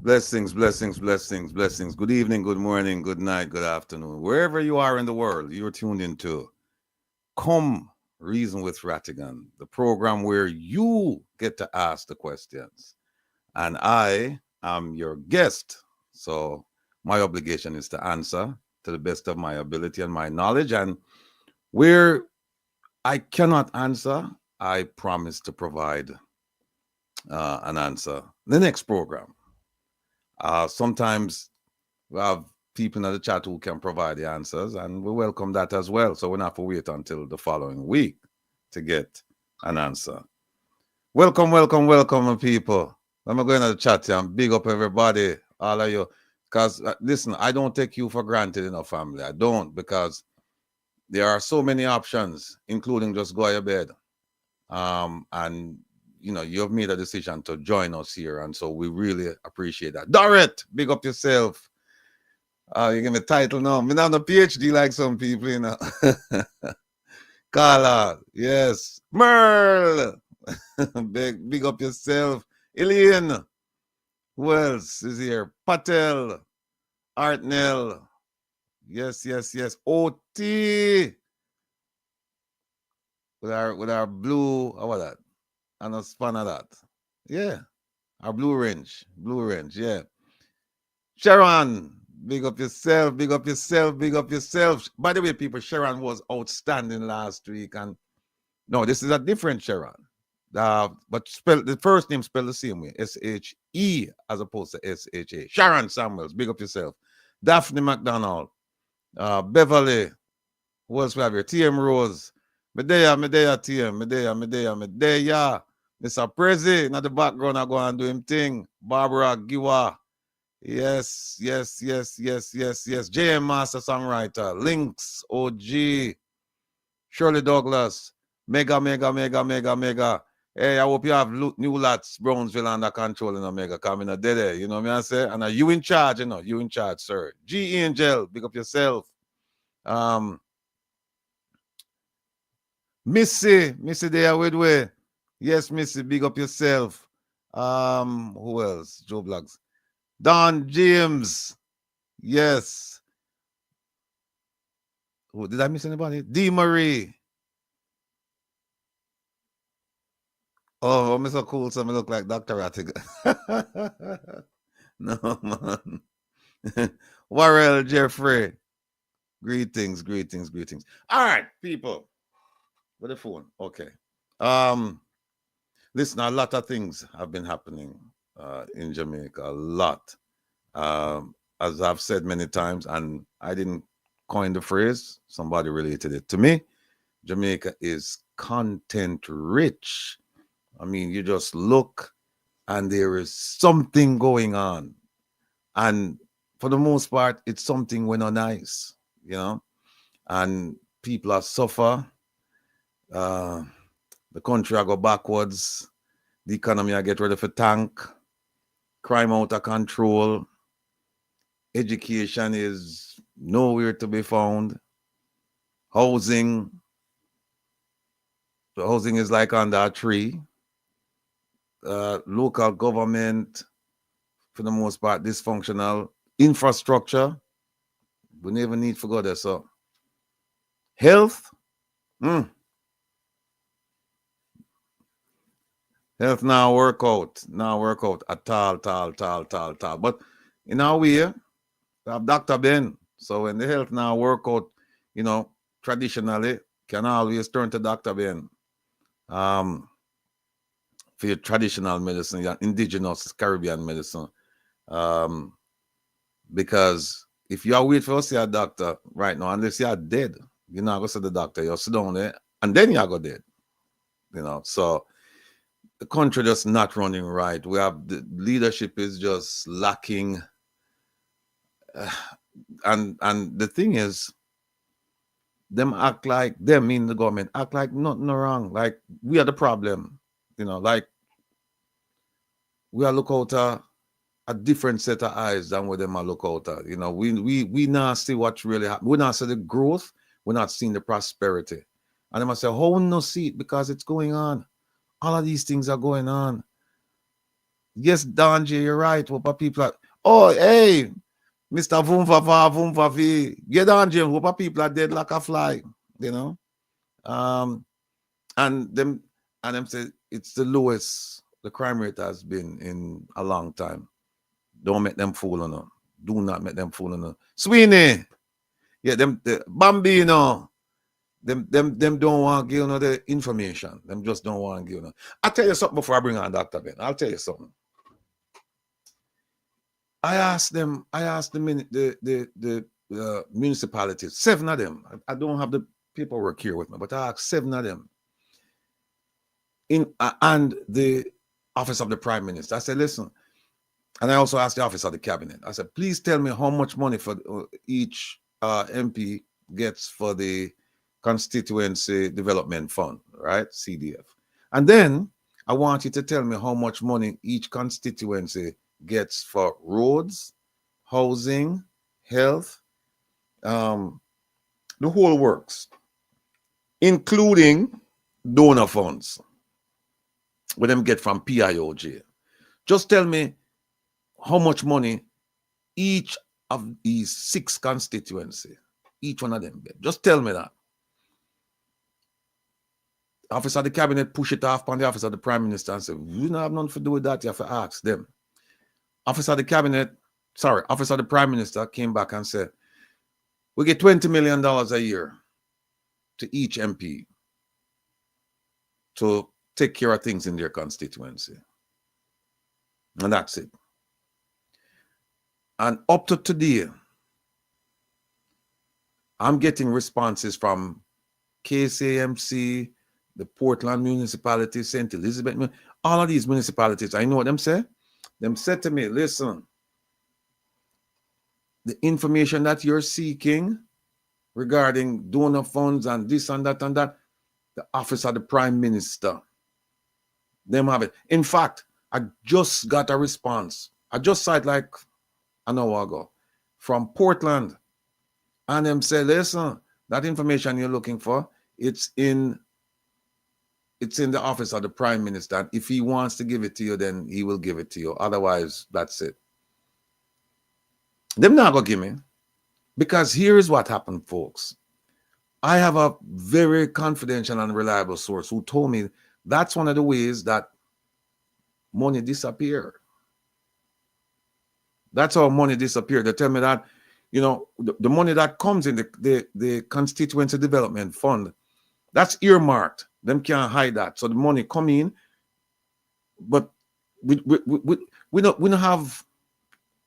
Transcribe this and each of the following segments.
Blessings, blessings, blessings, blessings. Good evening, good morning, good night, good afternoon. Wherever you are in the world, you're tuned into Come Reason with Rattigan, the program where you get to ask the questions. And I am your guest. So my obligation is to answer to the best of my ability and my knowledge. And where I cannot answer, I promise to provide an answer. The next program. Sometimes we have people in the chat who can provide the answers, and we welcome that as well. So we don't have to wait until the following week to get an answer. Welcome, welcome, welcome, people. I'm going to the chat here and big up everybody, all of you. Because listen, I don't take you for granted in our family. I don't, because there are so many options, including just go to your bed. And you know, you have made a decision to join us here, and so we really appreciate that. Dorrit, big up yourself. You give me a title now. I'm not a PhD like some people, you know. Carla, yes. Merle, big up yourself. Elaine, who else is here? Patel, Artnell, yes, yes, yes. OT, with our blue, how about that? And a span of that. Yeah, our blue range, yeah. Sharon, big up yourself, big up yourself, big up yourself. By the way, people, Sharon was outstanding last week. And no, this is a different Sharon. But spell the first name spelled the same way, S-H-E as opposed to S-H-A. Sharon Samuels, big up yourself. Daphne McDonald, Beverly, who else we have here? TM Rose, Medea, TM, Medea. Mr. Prezi, in the background, I go and do him thing. Barbara Giwa. Yes. JM Master Songwriter. Links, OG. Shirley Douglas. Mega. Hey, I hope you have new lots, Brownsville under control in Omega. Coming a dead, you know what I say? And you in charge, you in charge, sir. G Angel, big up yourself. Missy there with way. Yes, Missy, big up yourself. Who else? Joe Bloggs. Don James. Yes. Who did I miss anybody? D Marie. Oh, Mr. Cool, so I look like Dr. Rattigan. No, man. Warrell Jeffrey. Greetings. All right, people. With the phone. Okay. Listen, a lot of things have been happening in Jamaica. A lot. As I've said many times, and I didn't coin the phrase, somebody related it to me. Jamaica is content rich. I mean, you just look and there is something going on. And for the most part, it's something we're not nice, you know, and people are suffer. The country I go backwards. The economy I get ready for tank. Crime out of control. Education is nowhere to be found. Housing. The housing is like under a tree. Local government, for the most part, dysfunctional. Infrastructure. We never need to go there. So, health. Health now work out at all. But in our way, we have Dr. Ben. So when the health now work out, you know, traditionally, can always turn to Dr. Ben. For your traditional medicine, your indigenous Caribbean medicine. Because if you are waiting for us to see a doctor right now, unless you are dead, you're not going to see the doctor. You'll sit down there and then you are go dead. You know, so the country just not running right. We have the leadership is just lacking. And the thing is, them act like them in the government act like nothing wrong. Like we are the problem. You know, like we are look out a different set of eyes than what them are look out at. You know, we not see what's really happening. We not see the growth. We're not seeing the prosperity. And they must say, how we no see it? Because it's going on. All of these things are going on. Yes, Don J, you're right. What people are, Oh, hey, Mr. Vumfafi, get on, James. What people are dead like a fly, you know? And them say it's the lowest the crime rate has been in a long time. Don't make them fool on them. Do not make them fool on them. Sweeney, yeah, them the Bambino, them don't want to give you the information. Them just don't want to give you. I'll tell you something before I bring on Dr. Ben. I'll tell you something. I asked the municipalities, 7 of them. I don't have the paperwork here with me, but I asked 7 of them and the office of the prime minister. I said, listen, and I also asked the office of the cabinet. I said, please tell me how much money for each MP gets for the constituency development fund, right? CDF. And then I want you to tell me how much money each constituency gets for roads, housing, health, the whole works, including donor funds, what them get from PIOJ. Just tell me how much money each of these 6 constituencies, each one of them get. Just tell me that. Office of the cabinet push it off on the office of the prime minister and say, we don't have nothing to do with that. You have to ask them. Office of the prime minister came back and said, we get $20 million a year to each MP to take care of things in their constituency. And that's it. And up to today, I'm getting responses from KCMC, the Portland municipality, St. Elizabeth, all of these municipalities. I know what them say. Them said to me, listen, the information that you're seeking regarding donor funds and this and that, the office of the prime minister, them have it. In fact, I just got a response. I just saw it like an hour ago from Portland. And them say, listen, that information you're looking for, it's in the office of the prime minister. And if he wants to give it to you, then he will give it to you. Otherwise, that's it. Them not gonna give me. Because here is what happened, folks. I have a very confidential and reliable source who told me that's one of the ways that money disappear. That's how money disappeared. They tell me that, you know, the money that comes in the constituency development fund, that's earmarked. Them can't hide that. So the money come in, but we don't have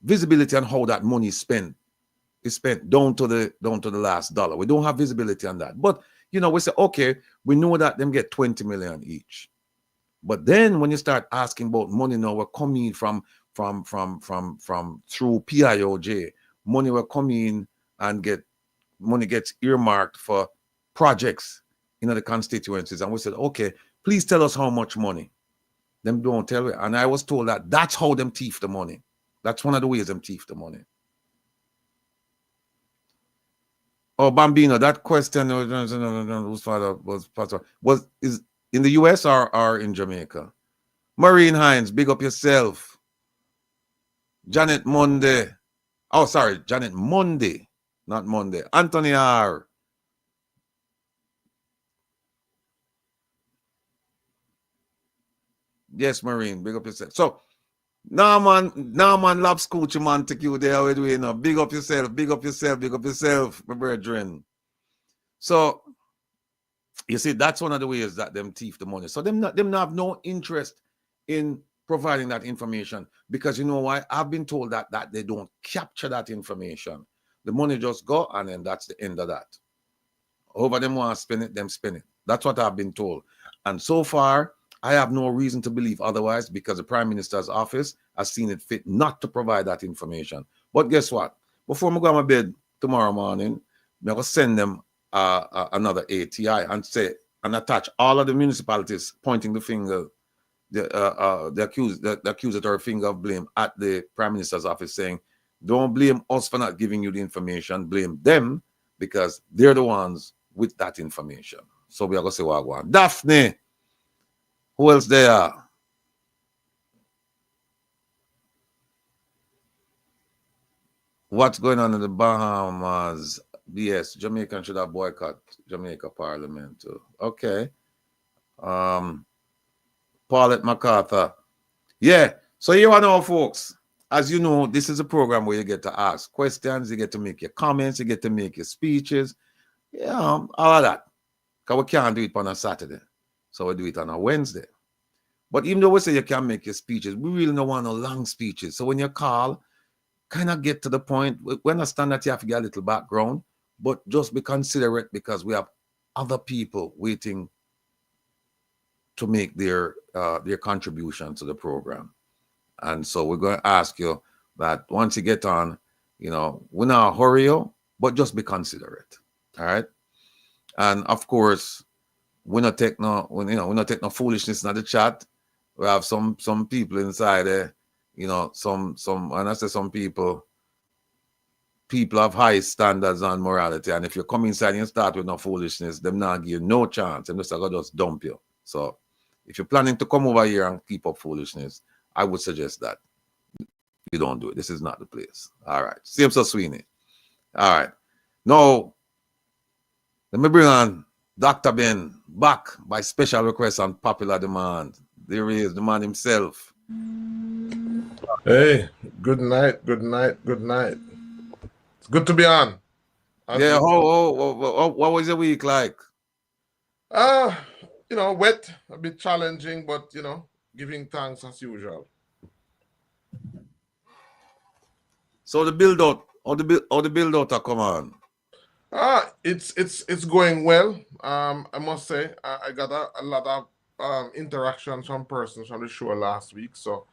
visibility on how that money is spent. It's spent down to the last dollar. We don't have visibility on that. But you know, we say, okay, we know that them get 20 million each. But then when you start asking about money now, we're coming from through PIOJ, money will come in and money gets earmarked for projects in the constituencies. And we said, okay, please tell us how much money. Them don't tell me. And I was told that that's how them thief the money. That's one of the ways them thief the money. Oh, Bambino, that question whose father was pastor is in the US or in Jamaica? Maureen Hines, big up yourself. Janet Monday. Oh, sorry, Janet Monday, not Monday. Anthony R. Yes, Maureen, big up yourself. So, Norman Labs coach man take you there with you know. Big up yourself, my brethren. So you see, that's one of the ways that them thief the money. So them have no interest in providing that information because you know why? I've been told that they don't capture that information. The money just go and then that's the end of that. Over them want to spend it, them spend it. That's what I've been told. And so far, I have no reason to believe otherwise because the Prime Minister's office has seen it fit not to provide that information. But guess what? Before I go to my bed tomorrow morning, I'm going to send them another ATI and attach all of the municipalities pointing the finger, the accusatory finger of blame at the Prime Minister's office saying, don't blame us for not giving you the information, blame them because they're the ones with that information. So we are going to say, well, Daphne. Who else there? What's going on in the Bahamas? Yes, Jamaican should have boycott Jamaica Parliament too. Okay. Paulette MacArthur. Yeah. So you know, folks, as you know, this is a program where you get to ask questions, you get to make your comments, you get to make your speeches, yeah, all of that. Because we can't do it on a Saturday. So we do it on a Wednesday. But even though we say you can make your speeches, we really don't want no long speeches. So when you call, kind of get to the point. We understand that you have to get a little background, but just be considerate because we have other people waiting to make their contribution to the program. And so we're going to ask you that once you get on, we're not hurry you, but just be considerate. All right. And of course, we're not take no foolishness in the chat. We have some people inside there, some when I say some people have high standards on morality. And if you come inside and start with no foolishness, them not give you no chance. Them just dump you. So if you're planning to come over here and keep up foolishness, I would suggest that you don't do it. This is not the place. All right. Same so Sweeney. All right. Now, let me bring on Dr. Ben back by special request and popular demand. There he is, the man himself. Hey, good night. It's good to be on. Yeah, what was your week like? Wet, a bit challenging, but giving thanks as usual. So the build out, or the build out come on? It's going well. I must say, I got a lot of interactions from persons from the show last week. So,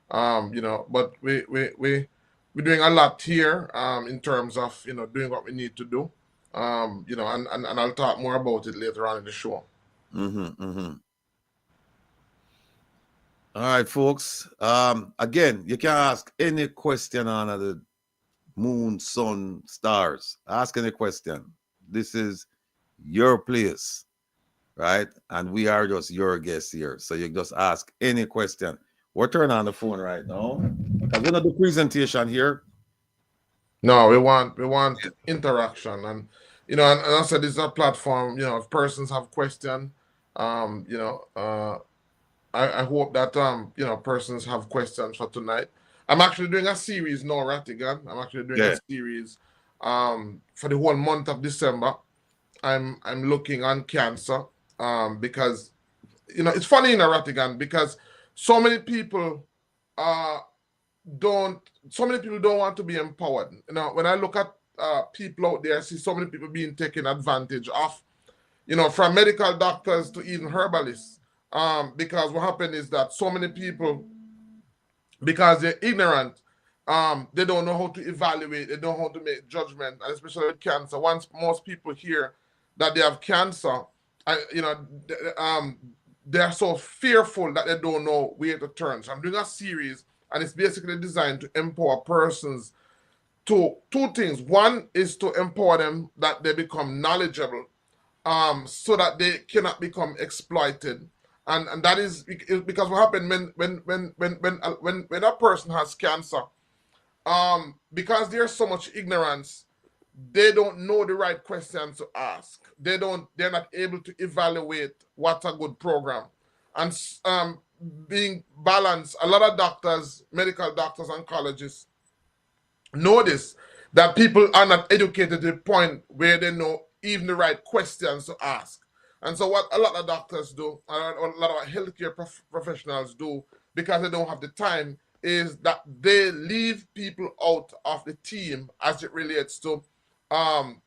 but we're doing a lot here in terms of doing what we need to do. And I'll talk more about it later on in the show. All right, folks. Again, you can ask any question on the moon, sun, stars. Ask any question. This is your place, right? And we are just your guests here. So you just ask any question. We're turning on the phone right now. Because we're not the presentation here. No, we want interaction, and and I said this is a platform. If persons have questions, I hope that persons have questions for tonight. I'm actually doing a series now, Rattigan. I'm actually doing a series for the whole month of December. I'm looking on cancer because it's funny in Rattigan because so many people don't want to be empowered. When I look at people out there, I see so many people being taken advantage of, from medical doctors to even herbalists. Because what happened is that so many people, because they're ignorant, they don't know how to evaluate, they don't know how to make judgment, and especially with cancer. Once most people hear that they have cancer, they're so fearful that they don't know where to turn. So I'm doing a series, and it's basically designed to empower persons to two things. One is to empower them that they become knowledgeable, so that they cannot become exploited. And that is because what happened when a person has cancer, because there's so much ignorance, they don't know the right questions to ask. They're not able to evaluate what's a good program. And being balanced, a lot of doctors, medical doctors, oncologists notice that people are not educated to the point where they know even the right questions to ask. And so what a lot of doctors do, a lot of healthcare professionals do, because they don't have the time, is that they leave people out of the team as it relates to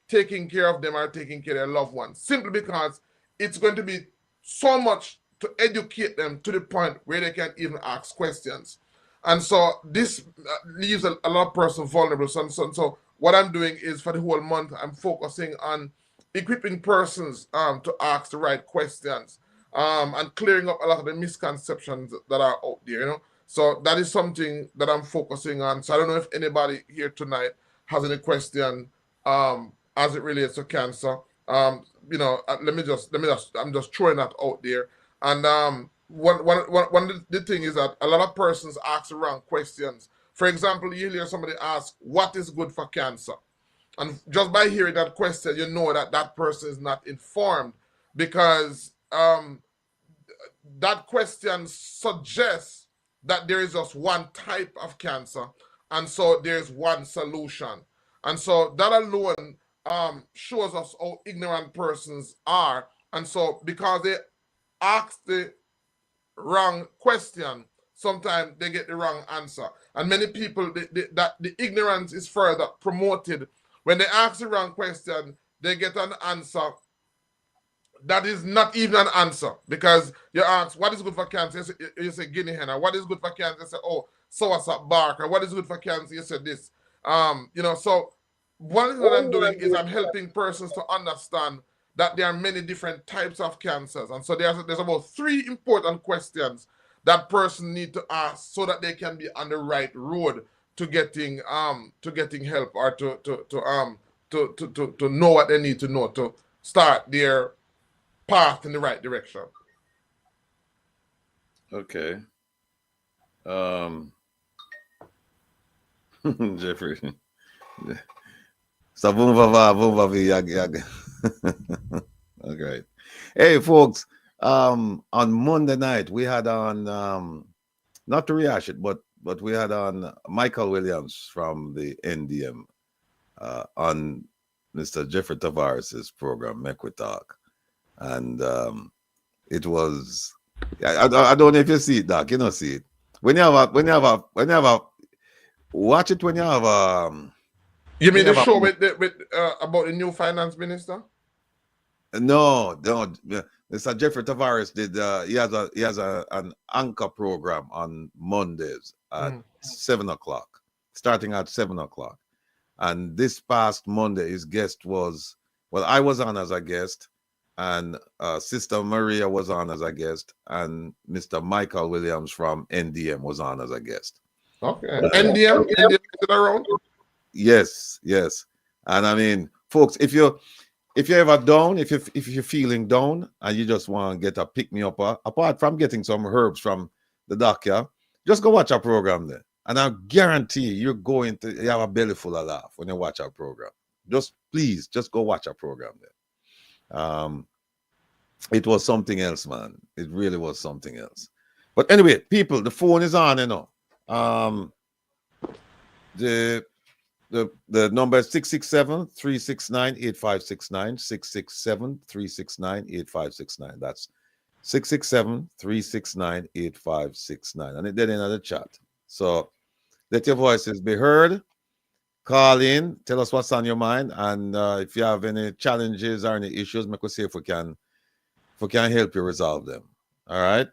taking care of them or taking care of their loved ones, simply because it's going to be so much to educate them to the point where they can even ask questions. And so this leaves a lot of persons vulnerable. So what I'm doing is, for the whole month, I'm focusing on equipping persons to ask the right questions, and clearing up a lot of the misconceptions that are out there. So that is something that I'm focusing on. So I don't know if anybody here tonight has any question as it relates to cancer. Let me just I'm just throwing that out there. And one of the thing is that a lot of persons ask the wrong questions. For example, you hear somebody ask, what is good for cancer? And just by hearing that question, you know that that person is not informed, because that question suggests that there is just one type of cancer, and so there's one solution. And so that alone shows us how ignorant persons are. And so because they ask the wrong question, sometimes they get the wrong answer. And many people, that the ignorance is further promoted. When they ask the wrong question, they get an answer that is not even an answer, because you ask, what is good for cancer? You say guinea hen. What is good for cancer? You say, oh, soursop bark. Or what is good for cancer? You say this. So one thing that I'm doing is I'm helping persons to understand that there are many different types of cancers. And so there's about 3 important questions that person need to ask so that they can be on the right road to getting help, or to know what they need to know to start their path in the right direction. Okay. Jeffrey. So boom yag yag. Okay. Hey folks, on Monday night we had on not to rehash it, but we had on Michael Williams from the NDM on Mr. Jeffrey Tavares' program, Make We Talk. And it was, I don't know if you see it, Doc. You don't see it. When you have a watch it when you have you mean the show with about the new finance minister? No. Mr. Jeffrey Tavares did. He has an anchor program on Mondays at 7:00, starting at 7:00. And this past Monday, his guest was, well, I was on as a guest, and Sister Maria was on as a guest, and Mr. Michael Williams from NDM was on as a guest. Okay. NDM is it around? Yes. And I mean, folks, if you're ever down, if you're feeling down and you just want to get a pick me up, apart from getting some herbs from the doctor, just go watch our program there. And I guarantee you're going to have a belly full of laugh when you watch our program. Please go watch our program there. It was something else, man. It really was something else. But anyway, people, the phone is on, you know. The number is 667-369-8569, 667-369-8569. That's 667-369-8569. And it did in the chat. So let your voices be heard. Call in, tell us what's on your mind, and if you have any challenges or any issues, make us see if we can help you resolve them. All right.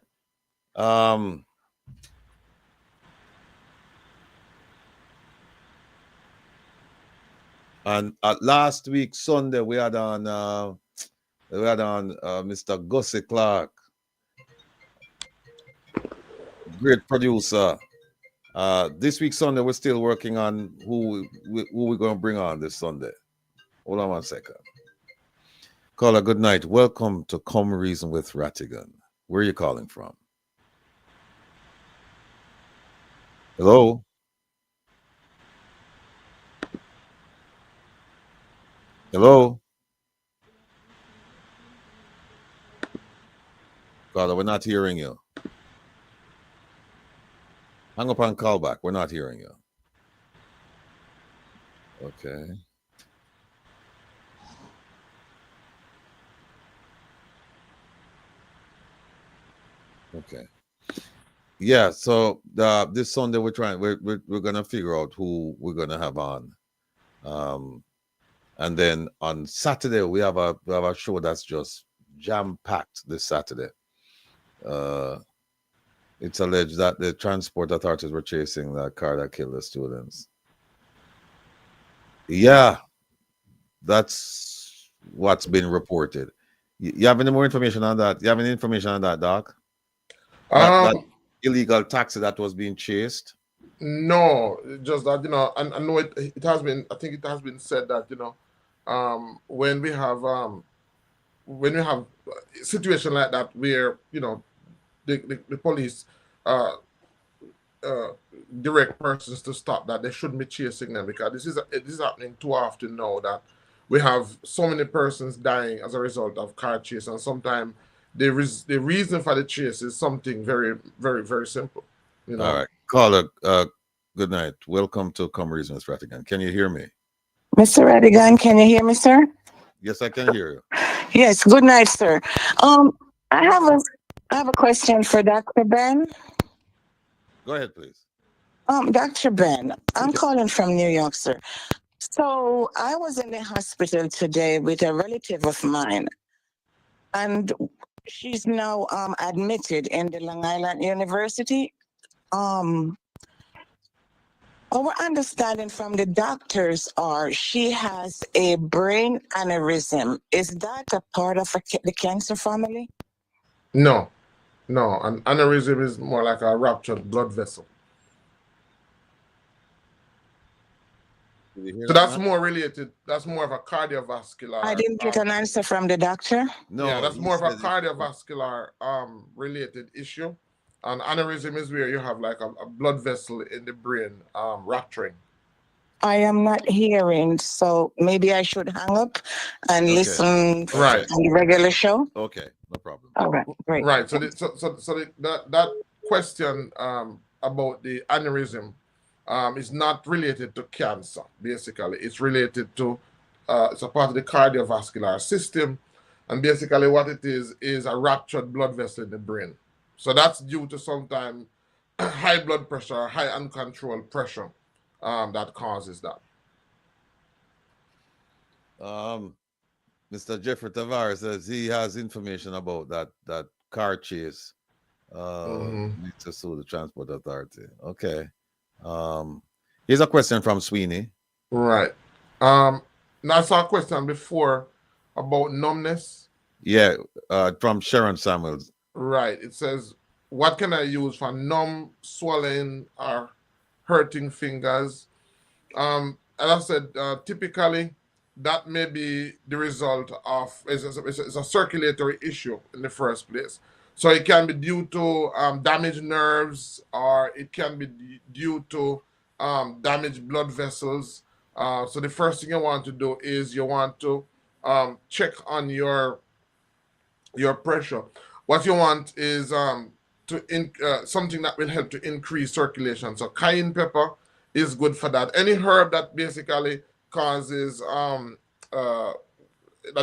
And last week Sunday we had on Mr. Gussie Clark, great producer. This week Sunday we're still working on who we're going to bring on this Sunday. Hold on 1 second. Caller, good night. Welcome to Come Reason with Rattigan. Where are you calling from? Hello? Hello? Caller, we're not hearing you. Hang up and call back. We're not hearing you. Okay. Okay. Yeah, so this Sunday we're gonna figure out who we're gonna have on. And then on Saturday we have a show that's just jam-packed this Saturday. It's alleged that the transport authorities were chasing the car that killed the students. Yeah, that's what's been reported. You have any more information on that? You have any information on that, Doc? That illegal taxi that was being chased? No, just that, you know, and I know it has been, I think it has been said that, you know, when we have a situation like that where, you know, the police direct persons to stop that. They shouldn't be chasing them, because this is happening too often now, that we have so many persons dying as a result of car chase, and sometimes the reason for the chase is something very, very, very simple. You know. All right. Caller, good night. Welcome to Come Reason, Mr. Rattigan. Can you hear me? Mr. Rattigan, can you hear me, sir? Yes, I can hear you. Yes, good night, sir. I have a question for Dr. Ben. Go ahead, please. Dr. Ben, I'm calling from New York, sir. So I was in the hospital today with a relative of mine, and she's now admitted in the Long Island University. Our understanding from the doctors are she has a brain aneurysm. Is that a part of the cancer family? No, an aneurysm is more like a ruptured blood vessel. So that's more related. That's more of a cardiovascular. I didn't get an answer from the doctor. No, yeah, that's more of a cardiovascular related issue. An aneurysm is where you have like a blood vessel in the brain rupturing. I am not hearing, so maybe I should hang up and listen right on the regular show. Okay, no problem. All right, great. Right. So that question about the aneurysm is not related to cancer. Basically, it's related to it's a part of the cardiovascular system, and basically what it is a ruptured blood vessel in the brain. So that's due to sometimes high blood pressure, high uncontrolled pressure that causes that. Mr. Jeffrey Tavares says he has information about that car chase. Need to sue the Transport Authority. Okay. Here's a question from Sweeney. Right. Now I saw a question before about numbness. Yeah, from Sharon Samuels. Right. It says, what can I use for numb, swelling, or hurting fingers? As I said, typically that may be the result of it's a circulatory issue in the first place. So it can be due to damaged nerves, or it can be due to damaged blood vessels. So the first thing you want to do is you want to check on your pressure. What you want is something that will help to increase circulation. So cayenne pepper is good for that. Any herb that basically causes that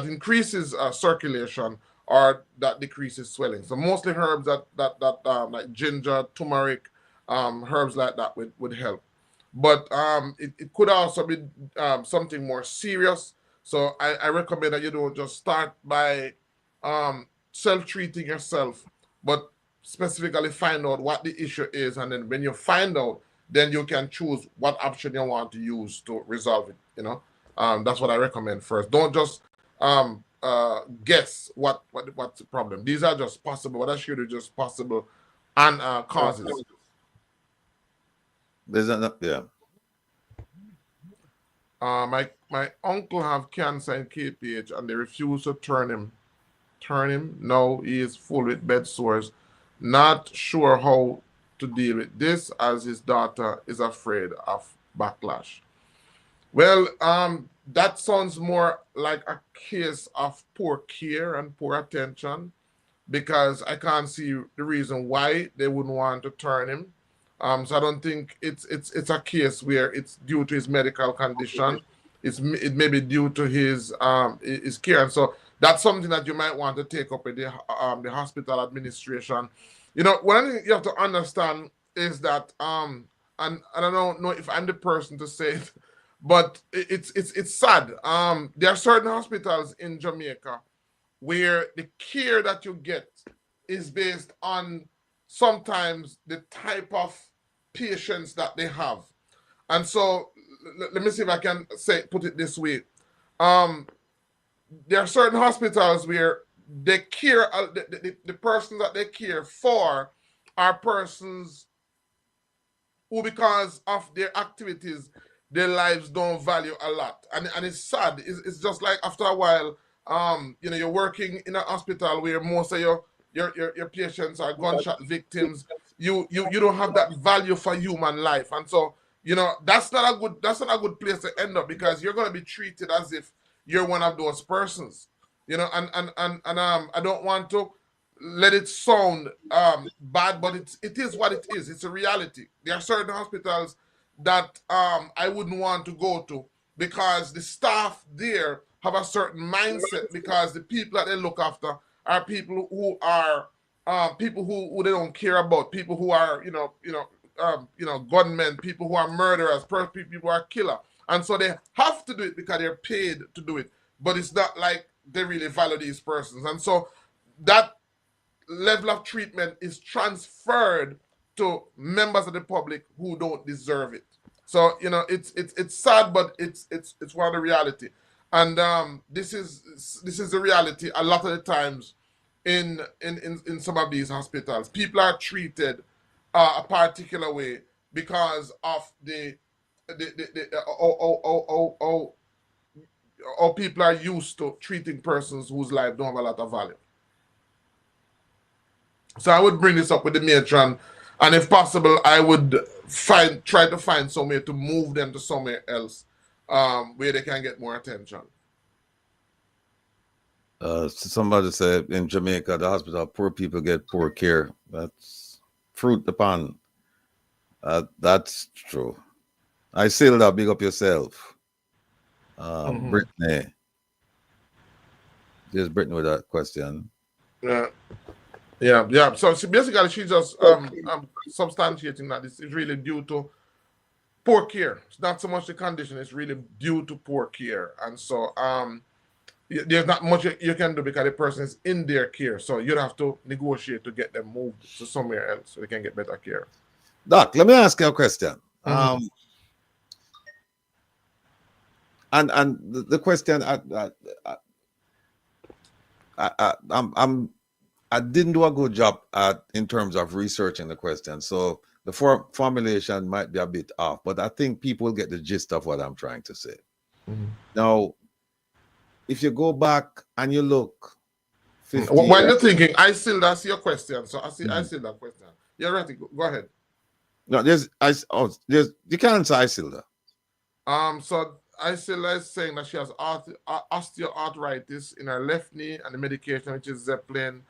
increases circulation or that decreases swelling. So mostly herbs that like ginger, turmeric, herbs like that would help. But it could also be something more serious. So I recommend that you don't just start by self-treating yourself, but specifically find out what the issue is, and then when you find out, then you can choose what option you want to use to resolve it. You know, that's what I recommend first. Don't just guess what's the problem. These are just possible. What I should do, just possible and causes. There's enough, yeah. My uncle have cancer in KPH, and they refuse to turn him. No, he is full with bed sores. Not sure how to deal with this, as his daughter is afraid of backlash. Well, that sounds more like a case of poor care and poor attention, because I can't see the reason why they wouldn't want to turn him. So I don't think it's a case where it's due to his medical condition. It may be due to his care, and so that's something that you might want to take up with the hospital administration. You know, one thing you have to understand is that and I don't know if I'm the person to say it, but it's sad. There are certain hospitals in Jamaica where the care that you get is based on sometimes the type of patients that they have. And so let me see if I can put it this way. There are certain hospitals where they care, the persons that they care for are persons who, because of their activities, their lives don't value a lot. And it's sad. It's just like after a while, you're working in a hospital where most of your patients are gunshot victims. you don't have that value for human life. And so, you know, that's not a good place to end up, because you're going to be treated as if you're one of those persons, you know. And I don't want to let it sound bad, but it is what it is. It's a reality. There are certain hospitals that I wouldn't want to go to, because the staff there have a certain mindset, because the people that they look after are people who are people who they don't care about, people who are gunmen, people who are murderers, people who are killer, and so they have to do it because they're paid to do it. But it's not like they really value these persons, and so that level of treatment is transferred to members of the public who don't deserve it. So, you know, it's sad, but it's one of the reality. And this is the reality a lot of the times in some of these hospitals. People are treated a particular way because of how people are used to treating persons whose life don't have a lot of value. So I would bring this up with the matron, and if possible, I would try to find some way to move them to somewhere else where they can get more attention. Somebody said in Jamaica, the hospital, poor people get poor care. That's fruit upon. That's true. I seal that. Big up yourself. Brittany. Just Brittany with that question. Yeah. So basically, she's just substantiating that it's really due to poor care. It's not so much the condition; it's really due to poor care. And so, there's not much you can do because the person is in their care. So you'd have to negotiate to get them moved to somewhere else so they can get better care. Doc, let me ask you a question. And the question I didn't do a good job in terms of researching the question, so the formulation might be a bit off, but I think people will get the gist of what I'm trying to say. Now, if you go back and you look, when you're thinking, I still that's your question. So I still that question. You're right. Go ahead. No, there's you can't answer Isilda. So Isilda is saying that she has osteoarthritis in her left knee, and the medication, which is Zeppelin.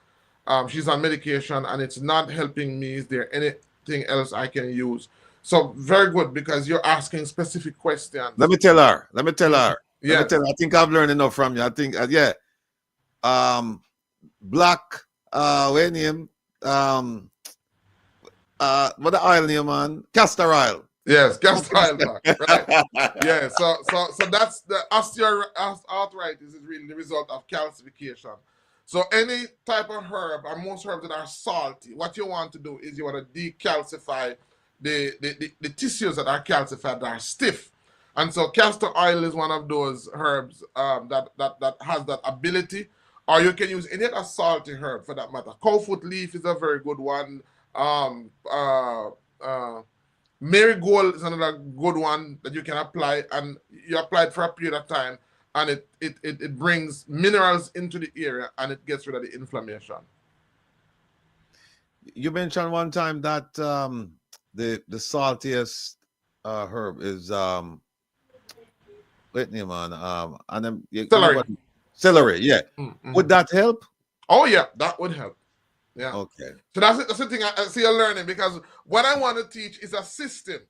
She's on medication and it's not helping me. Is there anything else I can use? So very good, because you're asking specific questions. Let me tell her. Yeah. Let me tell her. I think I've learned enough from you. I think black what name? What the oil name, man? Castor oil. Yes, castor oil, right? Yeah. So that's the osteoarthritis is really the result of calcification. So any type of herb, and most herbs that are salty, what you want to do is you want to decalcify the tissues that are calcified, that are stiff. And so castor oil is one of those herbs that has that ability. Or you can use any other salty herb for that matter. Cowfoot leaf is a very good one. Marigold is another good one that you can apply, and you apply it for a period of time, and it brings minerals into the area and it gets rid of the inflammation. You mentioned one time that the saltiest herb is wait name on and then celery, yeah. Would that help? Oh yeah, that would help. Yeah. Okay. So that's the thing I see you're learning, because what I want to teach is a system.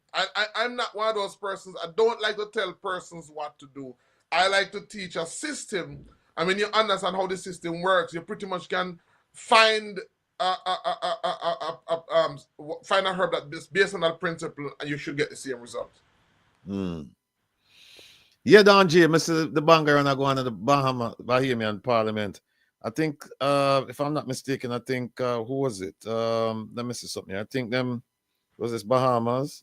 I'm not one of those persons. I don't like to tell persons what to do. I like to teach a system. And when you understand how the system works, you pretty much can find a herb that's based on that principle, and you should get the same result. Yeah, Don J, Mr. The Banger, and I go on to the Bahamian Parliament. I think, if I'm not mistaken, I think who was it? Let me see something. I think them was this Bahamas.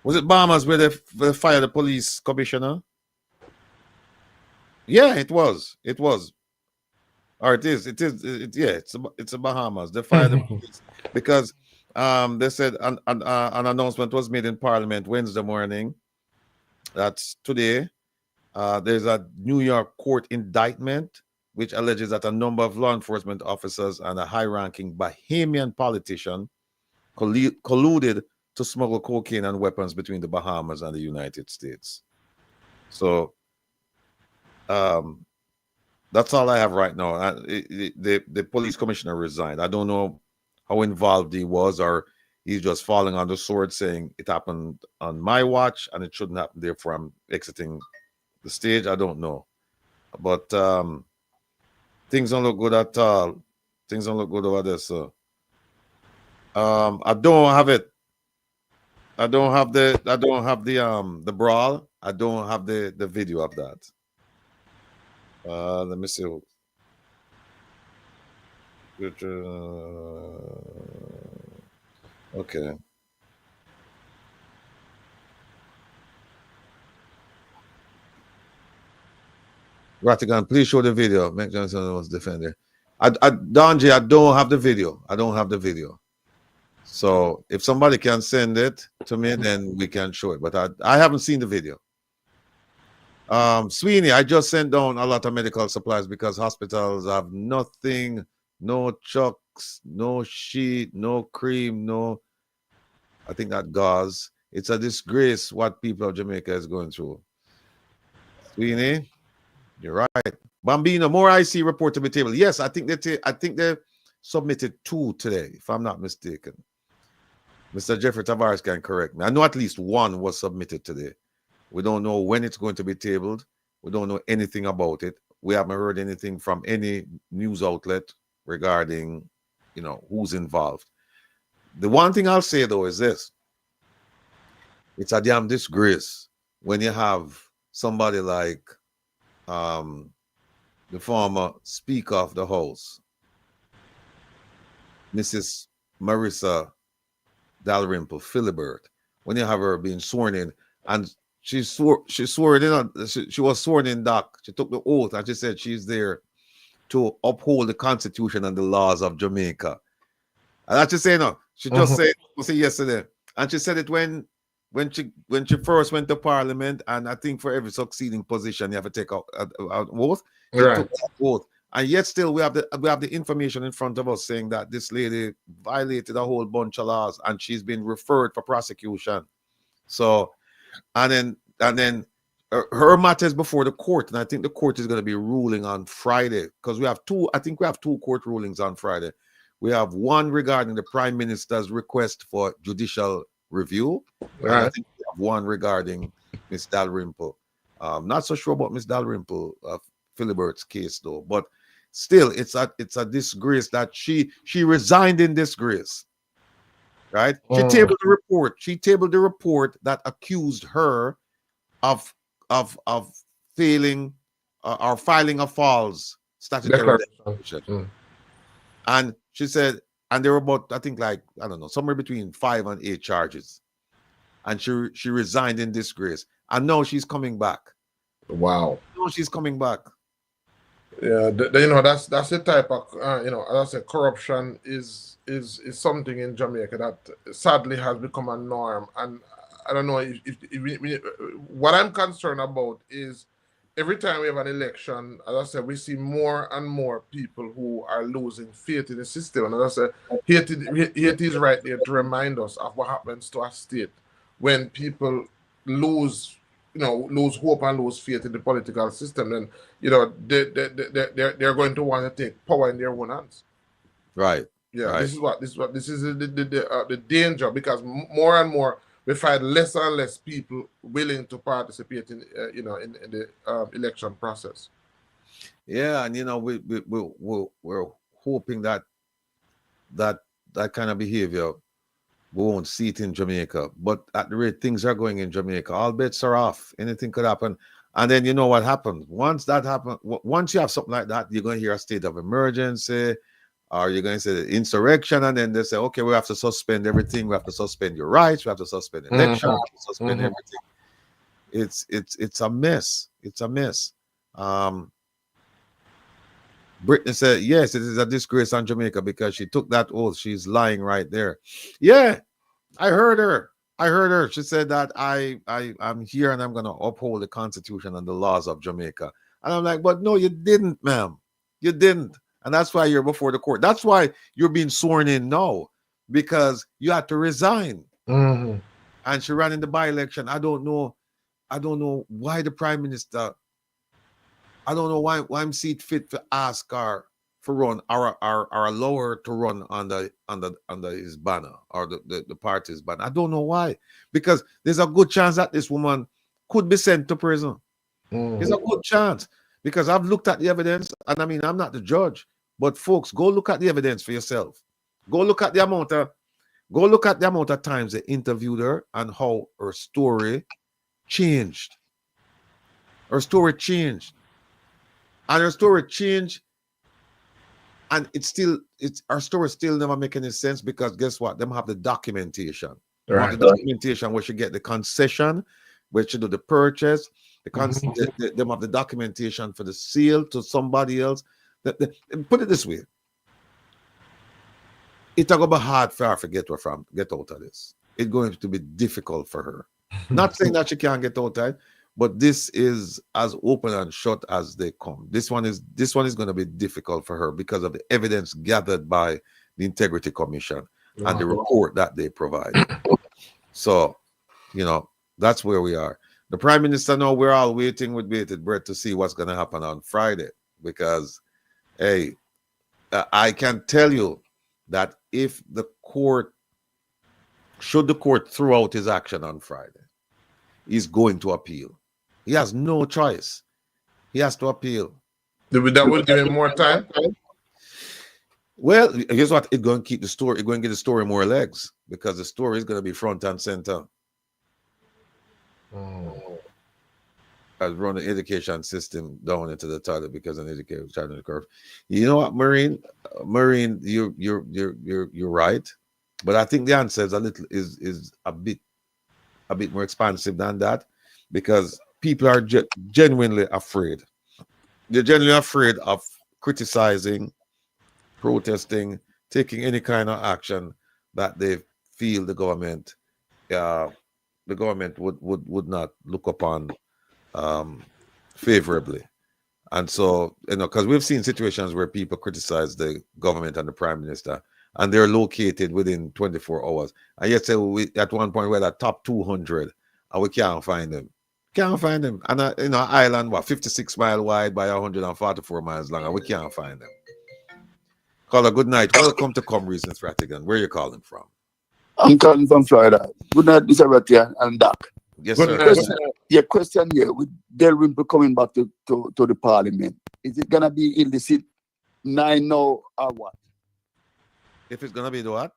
Was it Bahamas where they fired the police commissioner? Yeah, it was. It was. Or it is. Yeah, it's a Bahamas. They fired the police because they said an announcement was made in Parliament Wednesday morning. That's today. There's a New York court indictment which alleges that a number of law enforcement officers and a high-ranking Bahamian politician colluded to smuggle cocaine and weapons between the Bahamas and the United States. So that's all I have right now. The police commissioner resigned. I don't know how involved he was, or he's just falling on the sword saying it happened on my watch and it shouldn't happen, therefore I'm exiting the stage. I don't know. But things don't look good at all. Things don't look good over there, so I don't have it. I don't have the brawl. I don't have the video of that. Let me see. Okay. Rattigan, please show the video. Mac Johnson was defender. Donji, I don't have the video. I don't have the video. So if somebody can send it to me, then we can show it. But I haven't seen the video. Sweeney, I just sent down a lot of medical supplies because hospitals have nothing, no chucks, no sheet, no cream, no, I think that gauze. It's a disgrace what people of Jamaica is going through. Sweeney, you're right. Bambino, more IC report to be tabled. Yes, I think they submitted 2 today, if I'm not mistaken. Mr. Jeffrey Tavares can correct me. I know at least 1 was submitted today. We don't know when it's going to be tabled. We don't know anything about it. We haven't heard anything from any news outlet regarding, who's involved. The one thing I'll say, though, is this. It's a damn disgrace when you have somebody like the former Speaker of the House, Mrs. Marissa Dalrymple Philibert, when you have her being sworn in, and she was sworn in, Doc. She took the oath and she said she's there to uphold the Constitution and the laws of Jamaica. And that's just saying, no, she just said yesterday, and she said it when she first went to Parliament, and I think for every succeeding position you have to take out oath. She took that oath, and yet still we have the information in front of us saying that this lady violated a whole bunch of laws, and she's been referred for prosecution. So. And then her matter is before the court, and I think the court is going to be ruling on Friday, because we have 2 court rulings on Friday. We have one regarding the Prime Minister's request for judicial review, and I think we have one regarding Miss Dalrymple. Not so sure about Miss Dalrymple Philibert's case though, but still, it's a disgrace that she resigned in disgrace. Right? She tabled the report. She tabled the report that accused her of failing or filing a false statutory declaration. And she said, and there were about, I think, like, I don't know, somewhere between 5 and 8 charges. And she resigned in disgrace. And now she's coming back. Wow. Now she's coming back. Yeah, that's the type of as I said, corruption is something in Jamaica that sadly has become a norm. And I don't know if what I'm concerned about is every time we have an election, as I said, we see more and more people who are losing faith in the system. And as I said, here it is right there to remind us of what happens to a state when people lose hope and lose faith in the political system. Then they're going to want to take power in their own hands. Right. Yeah. Right. This is the danger, because more and more we find less and less people willing to participate in the election process. Yeah, and we're hoping that kind of behavior we won't see it in Jamaica. But at the rate things are going in Jamaica, all bets are off. Anything could happen. And then you know what happens. Once that happens, once you have something like that, you're going to hear a state of emergency, or you're going to say insurrection, and then they say, okay, we have to suspend everything. We have to suspend your rights. We have to suspend elections. We have to suspend everything. It's a mess. It's a mess. Brittany said, yes, it is a disgrace on Jamaica because she took that oath. She's lying right there. Yeah, I heard her. She said that I'm here and I'm going to uphold the Constitution and the laws of Jamaica. And I'm like, but no, you didn't, ma'am. You didn't. And that's why you're before the court. That's why you're being sworn in now, because you had to resign. Mm-hmm. And she ran in the by-election. I don't know why the prime minister, I don't know why I'm see it fit to ask her for run or allow her to run under his banner or the party's banner. I don't know why. Because there's a good chance that this woman could be sent to prison. There's a good chance. Because I've looked at the evidence, and I mean, I'm not the judge, but folks, go look at the evidence for yourself. Go look at the amount of times they interviewed her and how her story changed. Her story changed. And her story changed, and our story still never make any sense, because guess what? Them have the documentation. They have the documentation where she get the concession, where she do the purchase. Them have the documentation for the sale to somebody else. Put it this way. It's going to be hard for her to get out of this. It's going to be difficult for her. Not saying that she can't get out of it, but this is as open and shut as they come. This one is going to be difficult for her because of the evidence gathered by the Integrity Commission and the report that they provide. So, that's where we are. The Prime Minister, now we're all waiting with bated breath to see what's going to happen on Friday, because, hey, I can tell you that if should the court throw out his action on Friday, he's going to appeal. He has no choice. He has to appeal. That will give him more time? Well, here's what, it's going to keep the story, it's going to give the story more legs, because the story is going to be front and center. As run the education system down into the toilet because an educator charging the curve. You know what, Marine, you're right, but I think the answer is a bit more expansive than that, because people are genuinely afraid. They're genuinely afraid of criticizing, protesting, taking any kind of action that they feel the government would not look upon favorably. And so, because we've seen situations where people criticize the government and the prime minister, and they're located within 24 hours. And yet, say at one point we're at top 200, and we can't find them. And an island, 56 miles wide by 144 miles long, and we can't find them. Caller, good night. Welcome to Come Reasons, Rattigan. Where are you calling from? I'm calling from Florida. Good night, Mr. Rattigan and Doc. Yes, Good sir. night. Question here with Dalrymple coming back to the parliament. Is it gonna be illicit 9 now or what? If it's gonna be the what?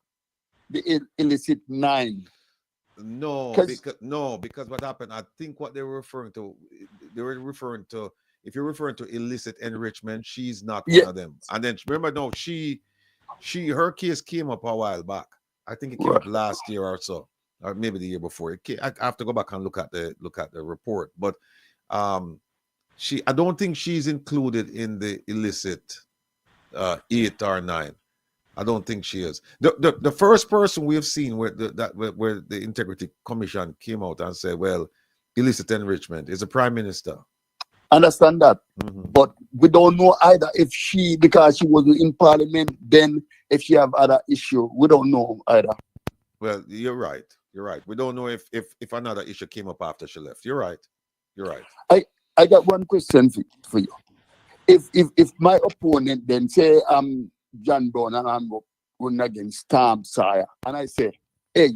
The illicit 9. No, because what happened, I think what they were referring to, if you're referring to illicit enrichment, she's not one of them. And then remember, no, her case came up a while back. I think it came up last year or so, or maybe the year before. I have to go back and look at the report. But I don't think she's included in the illicit 8 or 9. I don't think she is. The first person we have seen where the Integrity Commission came out and said, well, illicit enrichment is the Prime Minister. Understand that. But we don't know either if because she wasn't in parliament, then if she have other issue, we don't know either. Well, you're right. We don't know if another issue came up after she left. You're right. I got one question for you. If my opponent then say I'm John Brown and I'm running against Tom Sawyer, and I say, hey,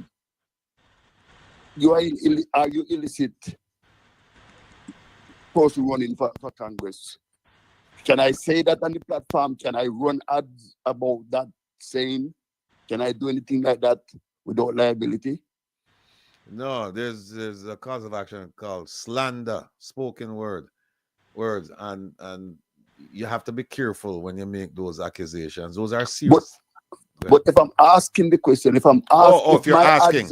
are you illicit person running for Congress? Can I say that on the platform? Can I run ads about that saying? Can I do anything like that without liability? No, there's a cause of action called slander, spoken words, and you have to be careful when you make those accusations. Those are serious. But if I'm asking the question, if I'm asking, if you're asking,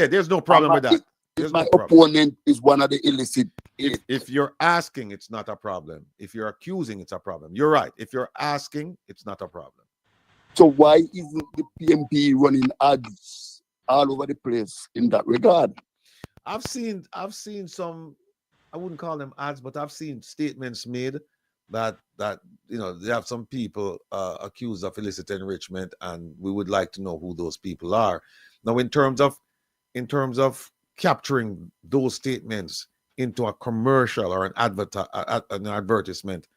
there's no problem with that. If my opponent is one of the illicit, if you're asking, it's not a problem. If you're accusing, it's a problem. You're right. If you're asking, it's not a problem. So why isn't the PMP running ads all over the place in that regard? I've seen some, I wouldn't call them ads, but I've seen statements made that they have some people accused of illicit enrichment, and we would like to know who those people are. Now, in terms of capturing those statements into a commercial or an advertisement,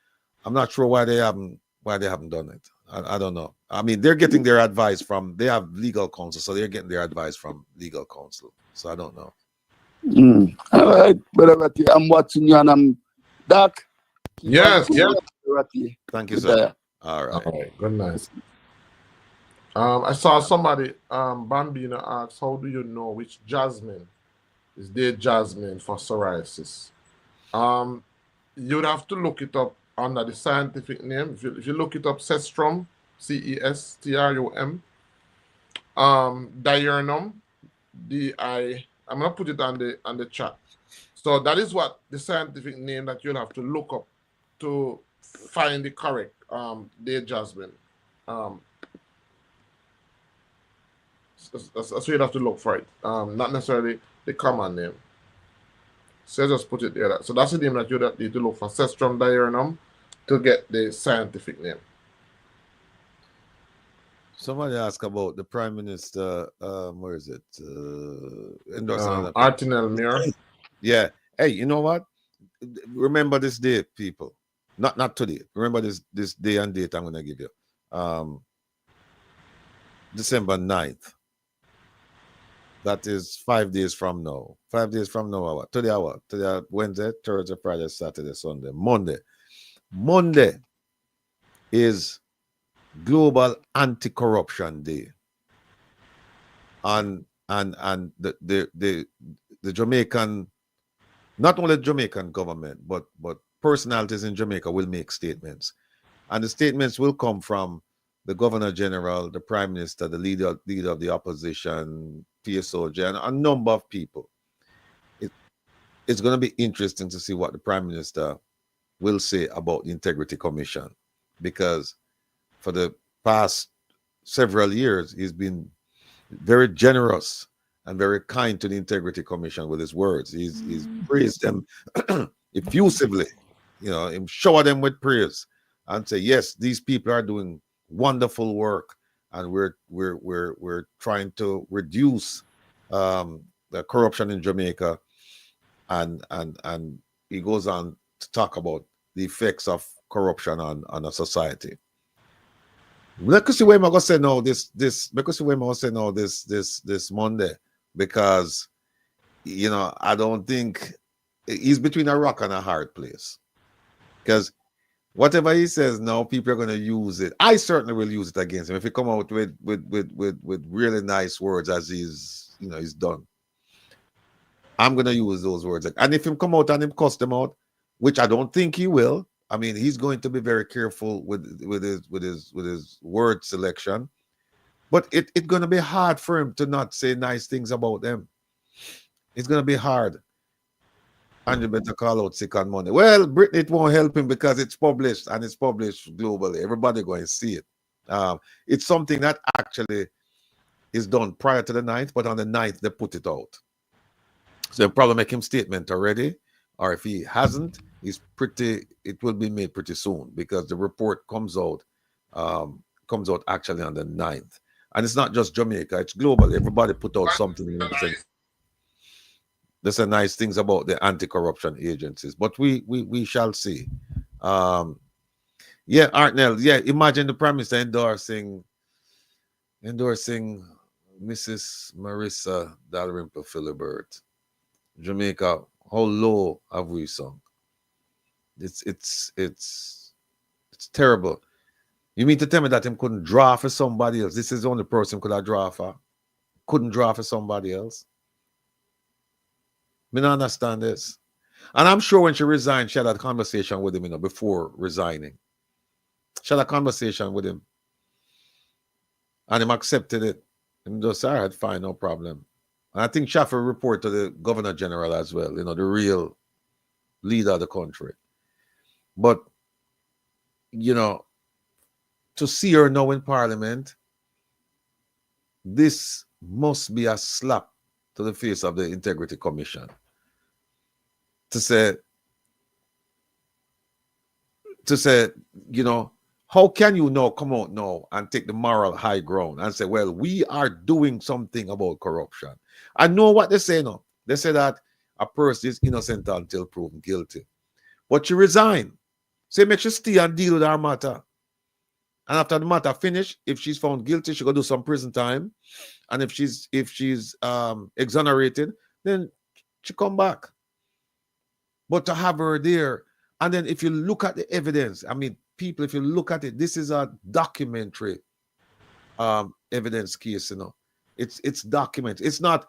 I'm not sure why they haven't done it. I don't know. I mean, they're getting their advice they have legal counsel, so they're getting their advice from legal counsel. So I don't know. All right, Brother Ratty, I'm watching you and I'm dark. Yes, yes. Ratty. Thank you, sir. All right. All right, good night. I saw somebody, Bambino asks, how do you know which jasmine is their jasmine for psoriasis? You'd have to look it up under the scientific name. If you look it up, Cestrum, Cestrum, diurnum, I'm gonna put it on the chat. So that is what the scientific name that you'll have to look up to find the correct day jasmine. So you'd have to look for it. Not necessarily the common name. So just put it there. So that's the name that you need to look for, Cestrum diurnum, to get the scientific name. Somebody asked about the Prime Minister. Where is it? Endorsing Artinel Muir. Yeah. Hey, you know what? Remember this day, people. Not today. Remember this day and date I'm gonna give you. December 9th. That is 5 days from now. 5 days from now. Today, Wednesday, Thursday, Friday, Saturday, Sunday, Monday. Monday is Global Anti-Corruption Day. And the Jamaican, not only the Jamaican government, but personalities in Jamaica will make statements. And the statements will come from the Governor General, the Prime Minister, the leader of the opposition, PSOJ, and a number of people. It's going to be interesting to see what the Prime Minister will say about the Integrity Commission, because for the past several years, he's been very generous and very kind to the Integrity Commission with his words. He's praised them effusively, him shower them with praise and say, yes, these people are doing wonderful work, and we're trying to reduce the corruption in Jamaica, and he goes on to talk about the effects of corruption on a society. Because the way I'm gonna say no this Monday, because I don't think he's between a rock and a hard place, because whatever he says now, people are going to use it. I certainly will use it against him if he come out with really nice words, as he's done. I'm going to use those words, and if him come out and him cuss them out, which I don't think he will. I mean, he's going to be very careful with his word selection, but it's going to be hard for him to not say nice things about them. It's going to be hard. And you better call out sick on Monday. Well, Britain, it won't help him because it's published, and it's published globally. Everybody going to see it. It's something that actually is done prior to the 9th, but on the 9th, they put it out. So they'll probably make him statement already, or if he hasn't, it will be made pretty soon, because the report comes out actually on the 9th. And it's not just Jamaica, it's global. Everybody put out something. There's a nice things about the anti-corruption agencies, but we shall see. Yeah, Artnell. Yeah, imagine the Prime Minister endorsing Mrs. Marissa Dalrymple Philibert. Jamaica, how low have we sunk? It's terrible. You mean to tell me that him couldn't draw for somebody else? This is the only person could have draw for. Couldn't draw for somebody else. I don't understand this. And I'm sure when she resigned, she had a conversation with him, before resigning. She had a conversation with him. And him accepted it. And just said, all right, fine, no problem. And I think Shaffer report to the Governor General as well, the real leader of the country. But, to see her now in Parliament, this must be a slap to the face of the Integrity Commission. To say, to say, you know, how can you now come out now and take the moral high ground and say, well, we are doing something about corruption? I know what they say now. They say that a person is innocent until proven guilty. But you resign. Say, make sure stay and deal with our matter. And after the matter finish, if she's found guilty, she go do some prison time. And if she's exonerated, then she come back. But to have her there, and then if you look at the evidence, I mean, people, if you look at it, this is a documentary evidence case, you know. It's documented. It's not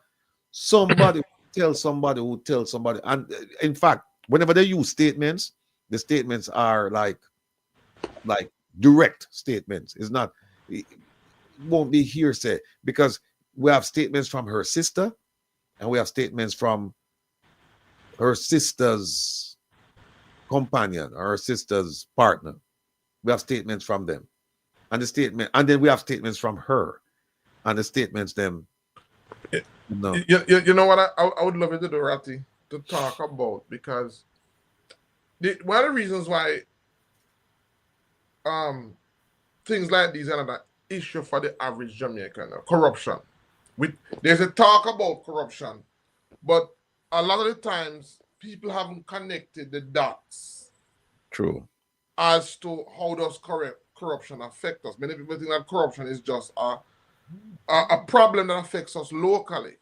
somebody tell somebody who tells somebody. And in fact, whenever they use statements, the statements are like direct statements. It won't be hearsay, because we have statements from her sister and we have statements from her sister's companion or her sister's partner. We have statements from them. And then we have statements from her. And the statements them. No. You know what I would love you to do, Ratty, to talk about, because one of the reasons why things like these are not an issue for the average Jamaican, corruption. There's a talk about corruption, but a lot of the times people haven't connected the dots. True. As to how does corruption affect us. Many people think that corruption is just a problem that affects us locally.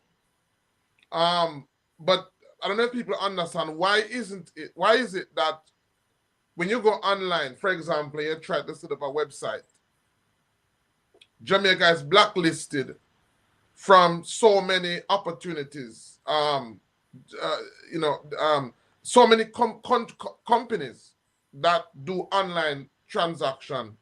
But I don't know if people understand why is it that when you go online, for example, you try to set up a website, Jamaica is blacklisted from so many opportunities. So many companies that do online transaction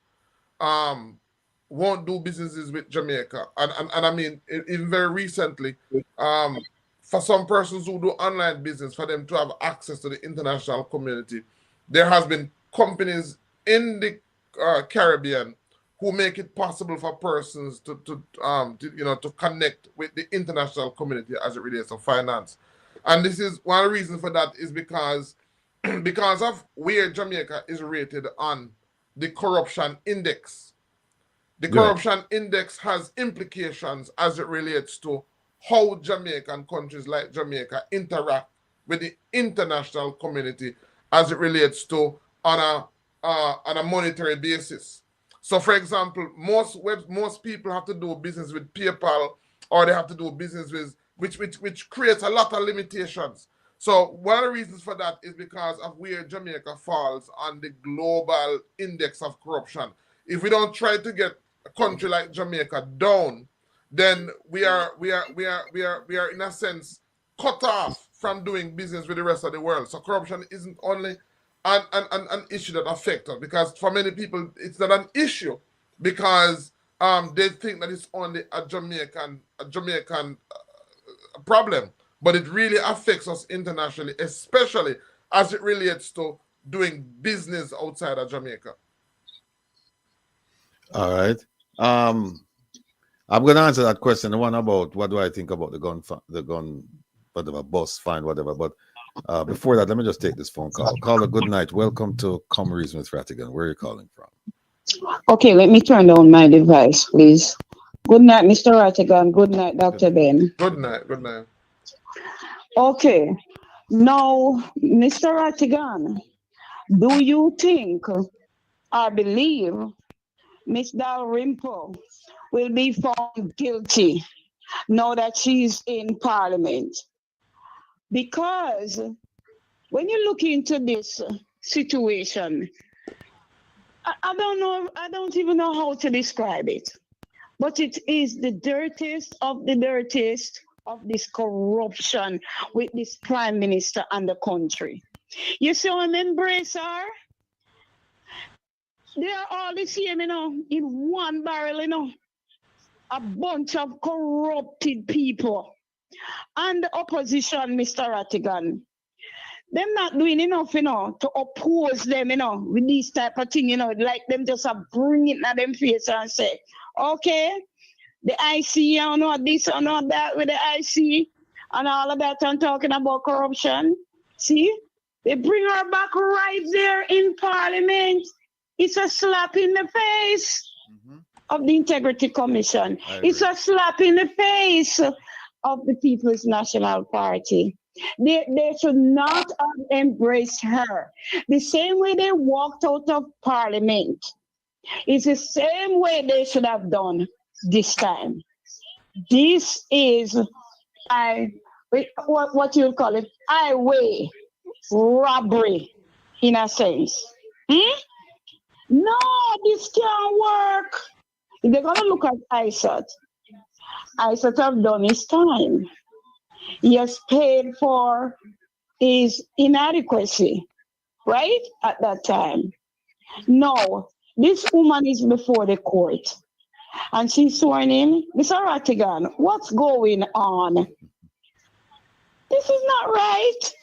won't do businesses with Jamaica. And I mean, even very recently, for some persons who do online business, for them to have access to the international community, there has been companies in the Caribbean who make it possible for persons to connect with the international community as it relates to finance. And this is one of the reasons for that is because of where Jamaica is rated on the corruption index. The corruption index has implications as it relates to how Jamaican countries like Jamaica interact with the international community as it relates to on a monetary basis. So, for example, most people have to do business with PayPal, or they have to do business with which creates a lot of limitations. So one of the reasons for that is because of where Jamaica falls on the global index of corruption. If we don't try to get a country like Jamaica down, then we are in a sense cut off from doing business with the rest of the world. So corruption isn't only an issue that affects us, because for many people it's not an issue because they think that it's only a Jamaican problem, but it really affects us internationally, especially as it relates to doing business outside of Jamaica. All right. I'm going to answer that question, the one about what do I think about the gun, whatever, bus, fine, whatever. But before that, let me just take this phone call. Caller, good night. Welcome to Come Reason with Rattigan. Where are you calling from? Okay, let me turn down my device, please. Good night, Mr. Rattigan. Good night, Dr. Ben. Good night. Good night. Okay. Now, Mr. Rattigan, do you think or believe Miss Dalrymple will be found guilty now that she's in Parliament? Because when you look into this situation, I don't know, I don't even know how to describe it, but it is the dirtiest of the dirtiest of this corruption with this prime minister and the country. You see him embrace her? They are all the same, in one barrel, a bunch of corrupted people. And the opposition, Mr. Rattigan, them not doing enough, to oppose them, with these type of thing, like them just bring it at them face and say, okay, the IC, this or that with the IC and all of that, and talking about corruption. See, They bring her back right there in Parliament. It's a slap in the face of the Integrity Commission. It's a slap in the face of the People's National Party. They should not have embraced her. The same way they walked out of Parliament, it's the same way they should have done this time. This is what you call it, highway robbery, in a sense. No, this can't work. If they're gonna look at ISAT have done his time. He has paid for his inadequacy, right? At that time. No, this woman is before the court. And she's sworn in. Mr. Rattigan, what's going on? This is not right.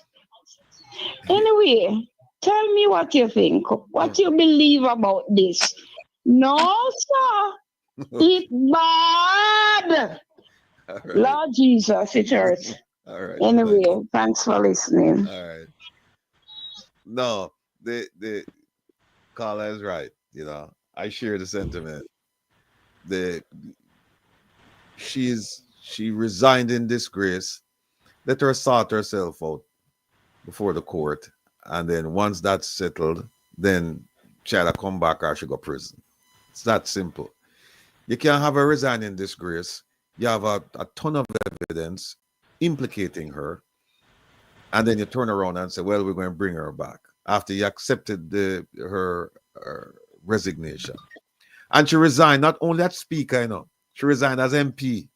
Anyway, tell me what you think, what you believe about this. No, sir. It's bad. Right. Lord Jesus, it hurts. All right. Anyway, thanks for listening. All right. No, the caller is right. You know, I share the sentiment. She resigned in disgrace. Let her sort herself out before the court, and then once that's settled, then she'll come back or she go prison. It's that simple. You can't have her resign in disgrace. You have a ton of evidence implicating her, and then you turn around and say, well, we're going to bring her back after you accepted her resignation. And she resigned not only as speaker, you know, she resigned as MP.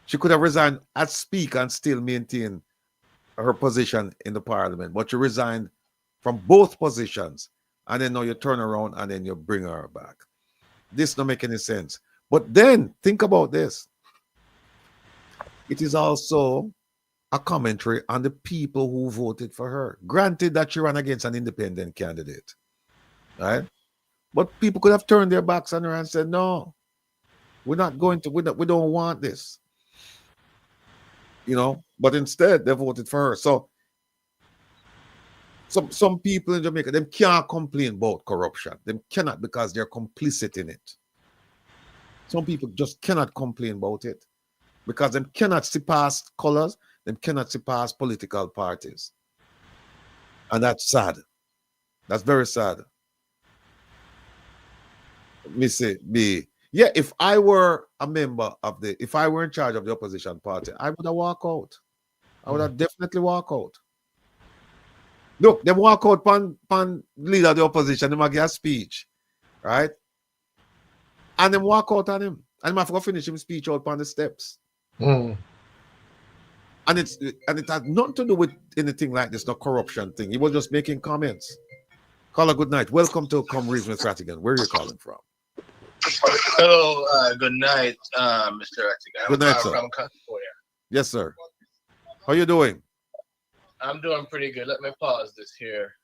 She could have resigned as speaker and still maintain her position in the parliament, but she resigned from both positions, and then now you turn around and then you bring her back. This don't make any sense. But then think about this. It is also a commentary on the people who voted for her. Granted that she ran against an independent candidate, right? But people could have turned their backs on her and said, no, we're not going to, we don't want this. You know, but instead they voted for her. So some people in Jamaica, them can't complain about corruption. Them cannot, because they're complicit in it. Some people just cannot complain about it because them cannot see past colors, them cannot see past political parties. And that's sad. That's very sad. Let me say, yeah, if I were a member of if I were in charge of the opposition party, I would have walked out. I would have definitely walked out. Look, they walk out pan leader of the opposition, they might give a speech, right? And then walk out on him. And I forgot to finish his speech out on the steps. And it had nothing to do with anything like this, no corruption thing. He was just making comments. Caller, good night. Welcome to Come Reason with Rattigan. Where are you calling from? Hello, good night, Mr. Rattigan. Good night, sir. From California. Yes, sir. How you doing? I'm doing pretty good. Let me pause this here.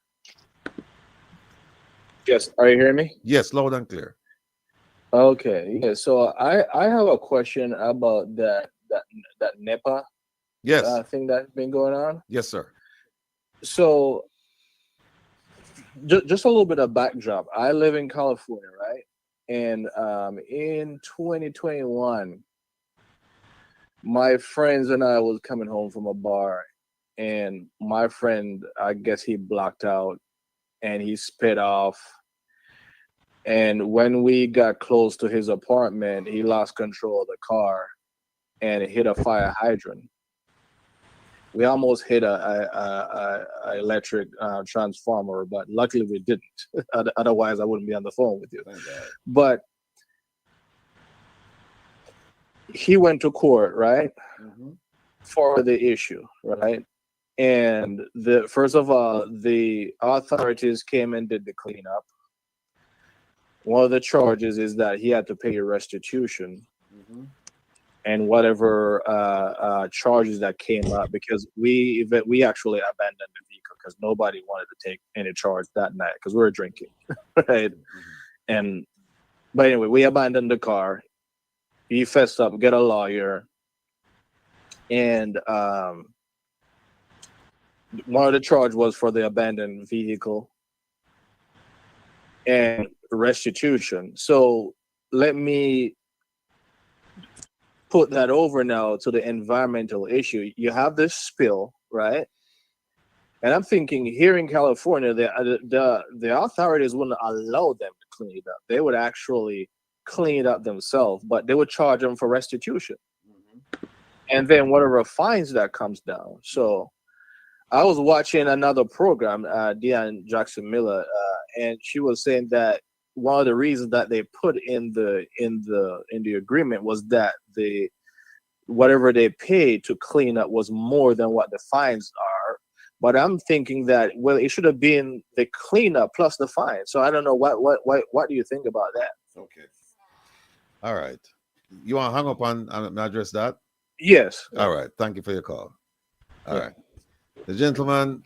Yes, are you hearing me? Yes, loud and clear. Okay, yeah. So I have a question about that NEPA Yes. thing that's been going on. Yes, sir. So just a little bit of backdrop. I live in California, right? And in 2021, my friends and I was coming home from a bar, and my friend, I guess he blocked out and he sped off. And when we got close to his apartment, he lost control of the car and hit a fire hydrant. We almost hit a electric transformer, but luckily we didn't. Otherwise, I wouldn't be on the phone with you. But he went to court, right, for the issue, right? And first of all, the authorities came and did the cleanup. One of the charges is that he had to pay a restitution. And whatever charges that came up, because we actually abandoned the vehicle because nobody wanted to take any charge that night because we were drinking, right? But anyway, we abandoned the car. He fessed up, get a lawyer, and One of the charge was for the abandoned vehicle and restitution. So let me put that over now to the environmental issue. You have this spill, right? And I'm thinking here in California, the authorities wouldn't allow them to clean it up. They would actually clean it up themselves, but they would charge them for restitution. And then whatever fines that comes down. So I was watching another program, Deanne Jackson Miller, and she was saying that one of the reasons that they put in the agreement was that whatever they paid to clean up was more than what the fines are. But I'm thinking that, well, it should have been the cleanup plus the fine. So I don't know what do you think about that? Okay. All right. You want to hang up and address that? Yes. All right. Thank you for your call. All right. The gentleman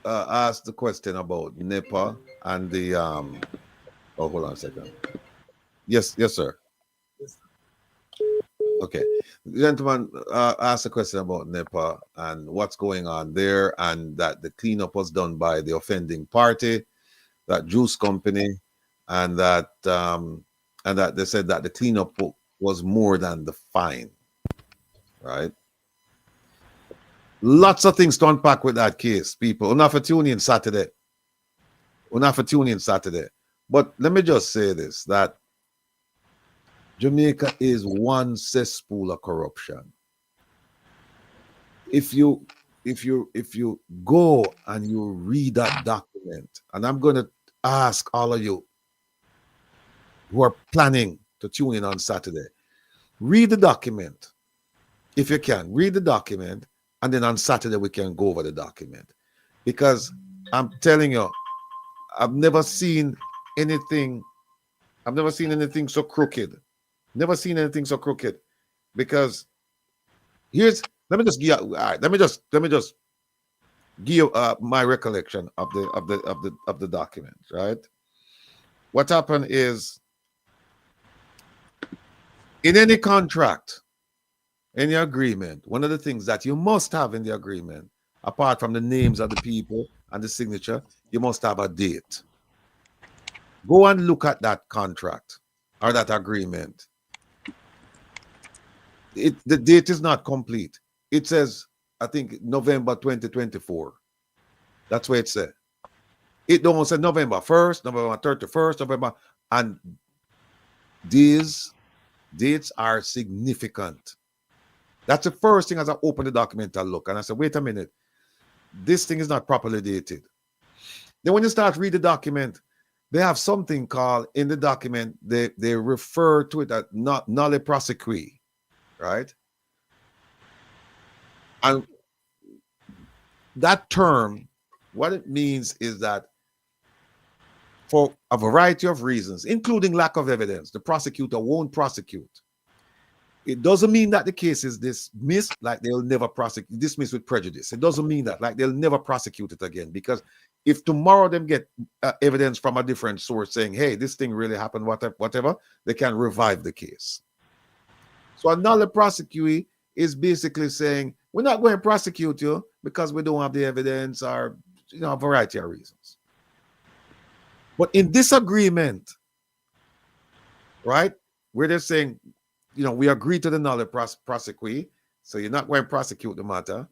asked the question about NEPA and the oh, hold on a second. Yes, sir. Okay. The gentleman asked a question about NEPA and what's going on there, and that the cleanup was done by the offending party, that juice company, and that they said that the cleanup was more than the fine. Right? Lots of things to unpack with that case, people. We're not for tuning in Saturday. But let me just say this, that Jamaica is one cesspool of corruption. If you go and you read that document, and I'm going to ask all of you who are planning to tune in on Saturday, read the document. If you can, read the document, and then on Saturday we can go over the document. Because I'm telling you, I've never seen anything so crooked. Never seen anything so crooked. Because let me just give you my recollection of the document, right? What happened is, in any contract, any agreement, one of the things that you must have in the agreement, apart from the names of the people and the signature, you must have a date. Go and look at that contract or that agreement. The date is not complete. It says, I think, November 2024. That's what it said. It don't say November 1st, November 31st, November, and these dates are significant. That's the first thing as I open the document I look, and I said, wait a minute, this thing is not properly dated. Then when you start read the document, they have something called, in the document, they refer to it as nolle prosequi, right? And that term, what it means is that for a variety of reasons, including lack of evidence, the prosecutor won't prosecute. It doesn't mean that the case is dismissed, like they'll never prosecute, dismissed with prejudice. It doesn't mean that, like they'll never prosecute it again. Because if tomorrow them get evidence from a different source saying, hey, this thing really happened, whatever, they can revive the case. So a nolle prosequi is basically saying, we're not going to prosecute you because we don't have the evidence, or a variety of reasons. But in this agreement, right, where they're saying, we agree to the nolle prosequi, so you're not going to prosecute the matter.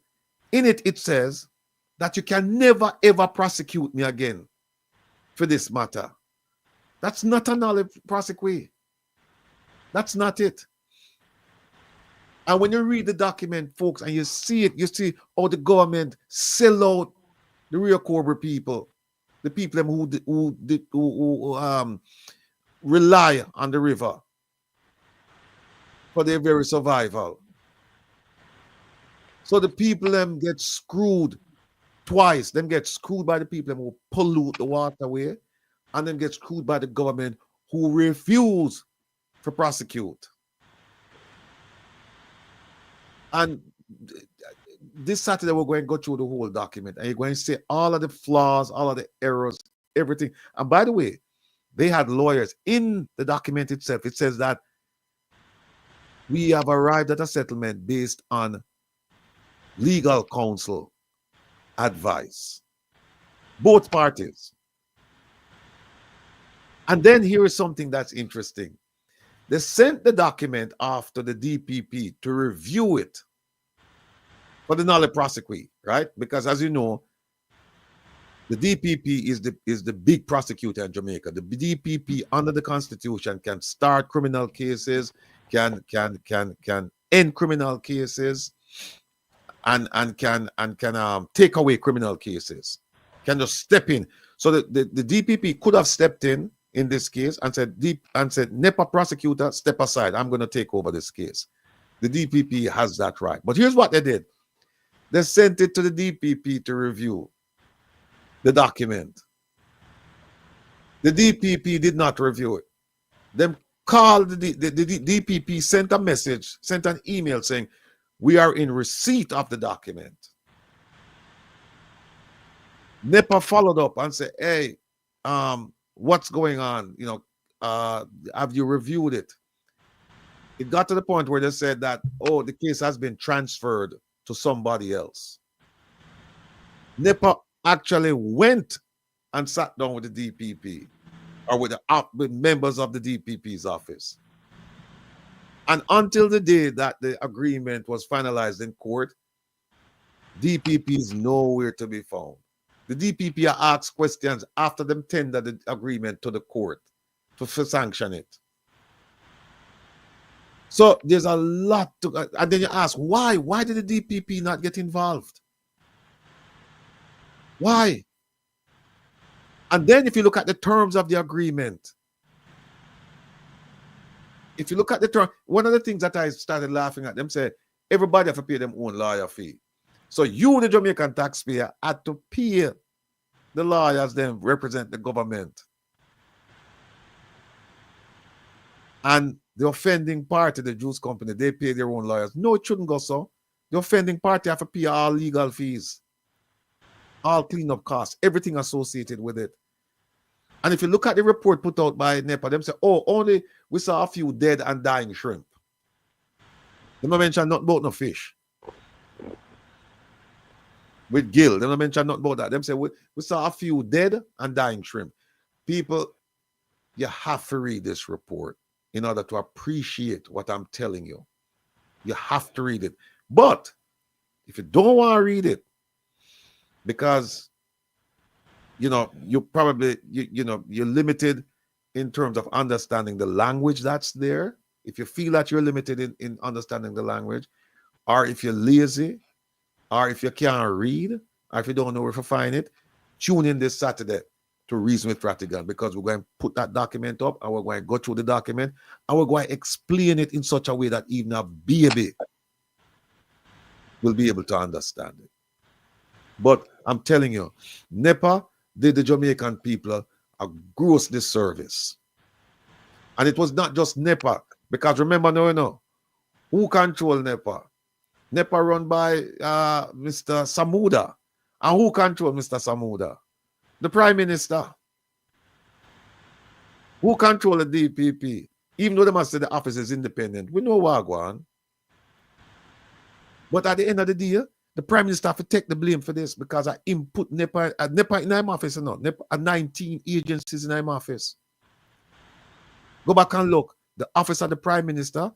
In it, it says that you can never, ever prosecute me again for this matter. That's not a nolle prosequi. That's not it. And when you read the document, folks, and you see it, you see how the government sell out the real Cobra people, the people who rely on the river for their very survival. So the people them get screwed twice. Them get screwed by the people who pollute the waterway, and then get screwed by the government who refuse to prosecute. And this Saturday, we're going to go through the whole document, and you're going to see all of the flaws, all of the errors, everything. And by the way, they had lawyers in the document itself. It says that we have arrived at a settlement based on legal counsel advice. Both parties. And then here is something that's interesting. They sent the document off to the DPP to review it for the nolle prosequi, right? Because as you know, the DPP is the big prosecutor in Jamaica. The DPP under the Constitution can start criminal cases, can end criminal cases, and can take away criminal cases, can just step in. So the DPP could have stepped in this case and said NEPA prosecutor, step aside. I'm going to take over this case. The DPP has that right. But here's what they did. They sent it to the DPP to review the document. The DPP did not review it. Them called the DPP, sent a message, sent an email saying, we are in receipt of the document. NEPA followed up and said, hey, what's going on? You know, have you reviewed it? It got to the point where they said that, oh, the case has been transferred to somebody else. NEPA actually went and sat down with the DPP or with members of the DPP's office. And until the day that the agreement was finalized in court, DPP is nowhere to be found. The DPP are asked questions after them tender the agreement to the court to sanction it. So there's a lot to, and then you ask, why? Why did the DPP not get involved? Why? And then if you look at the terms of the agreement, if you look at the term, one of the things that I started laughing at, them say, everybody have to pay them own lawyer fee. So you, the Jamaican taxpayer, had to pay the lawyers them represent the government. And the offending party, the juice company, they pay their own lawyers. No, it shouldn't go so. The offending party have to pay all legal fees, all cleanup costs, everything associated with it. And if you look at the report put out by NEPA, them say, oh, only we saw a few dead and dying shrimp. They don't mention nothing about no fish. With gill, they don't mention nothing about that. Them say, we saw a few dead and dying shrimp. People, you have to read this report in order to appreciate what I'm telling you. You have to read it. But if you don't want to read it, because you know, you probably, you know, you're limited in terms of understanding the language that's there. If you feel that you're limited in understanding the language, or if you're lazy, or if you can't read, or if you don't know where to find it, tune in this Saturday to Reason with Rattigan, because we're going to put that document up and we're going to go through the document and we're going to explain it in such a way that even a baby will be able to understand it. But I'm telling you, NEPA did the Jamaican people a gross disservice. And it was not just NEPA, because remember now, you know, who control NEPA? NEPA run by Mr. Samuda. And who control Mr. Samuda? The Prime Minister. Who control the DPP? Even though they must say the office is independent, we know what going on. But at the end of the day, the Prime Minister have to take the blame for this, because I input NEPA in my office, not NEPA, 19 agencies in my office. Go back and look. The office of the Prime Minister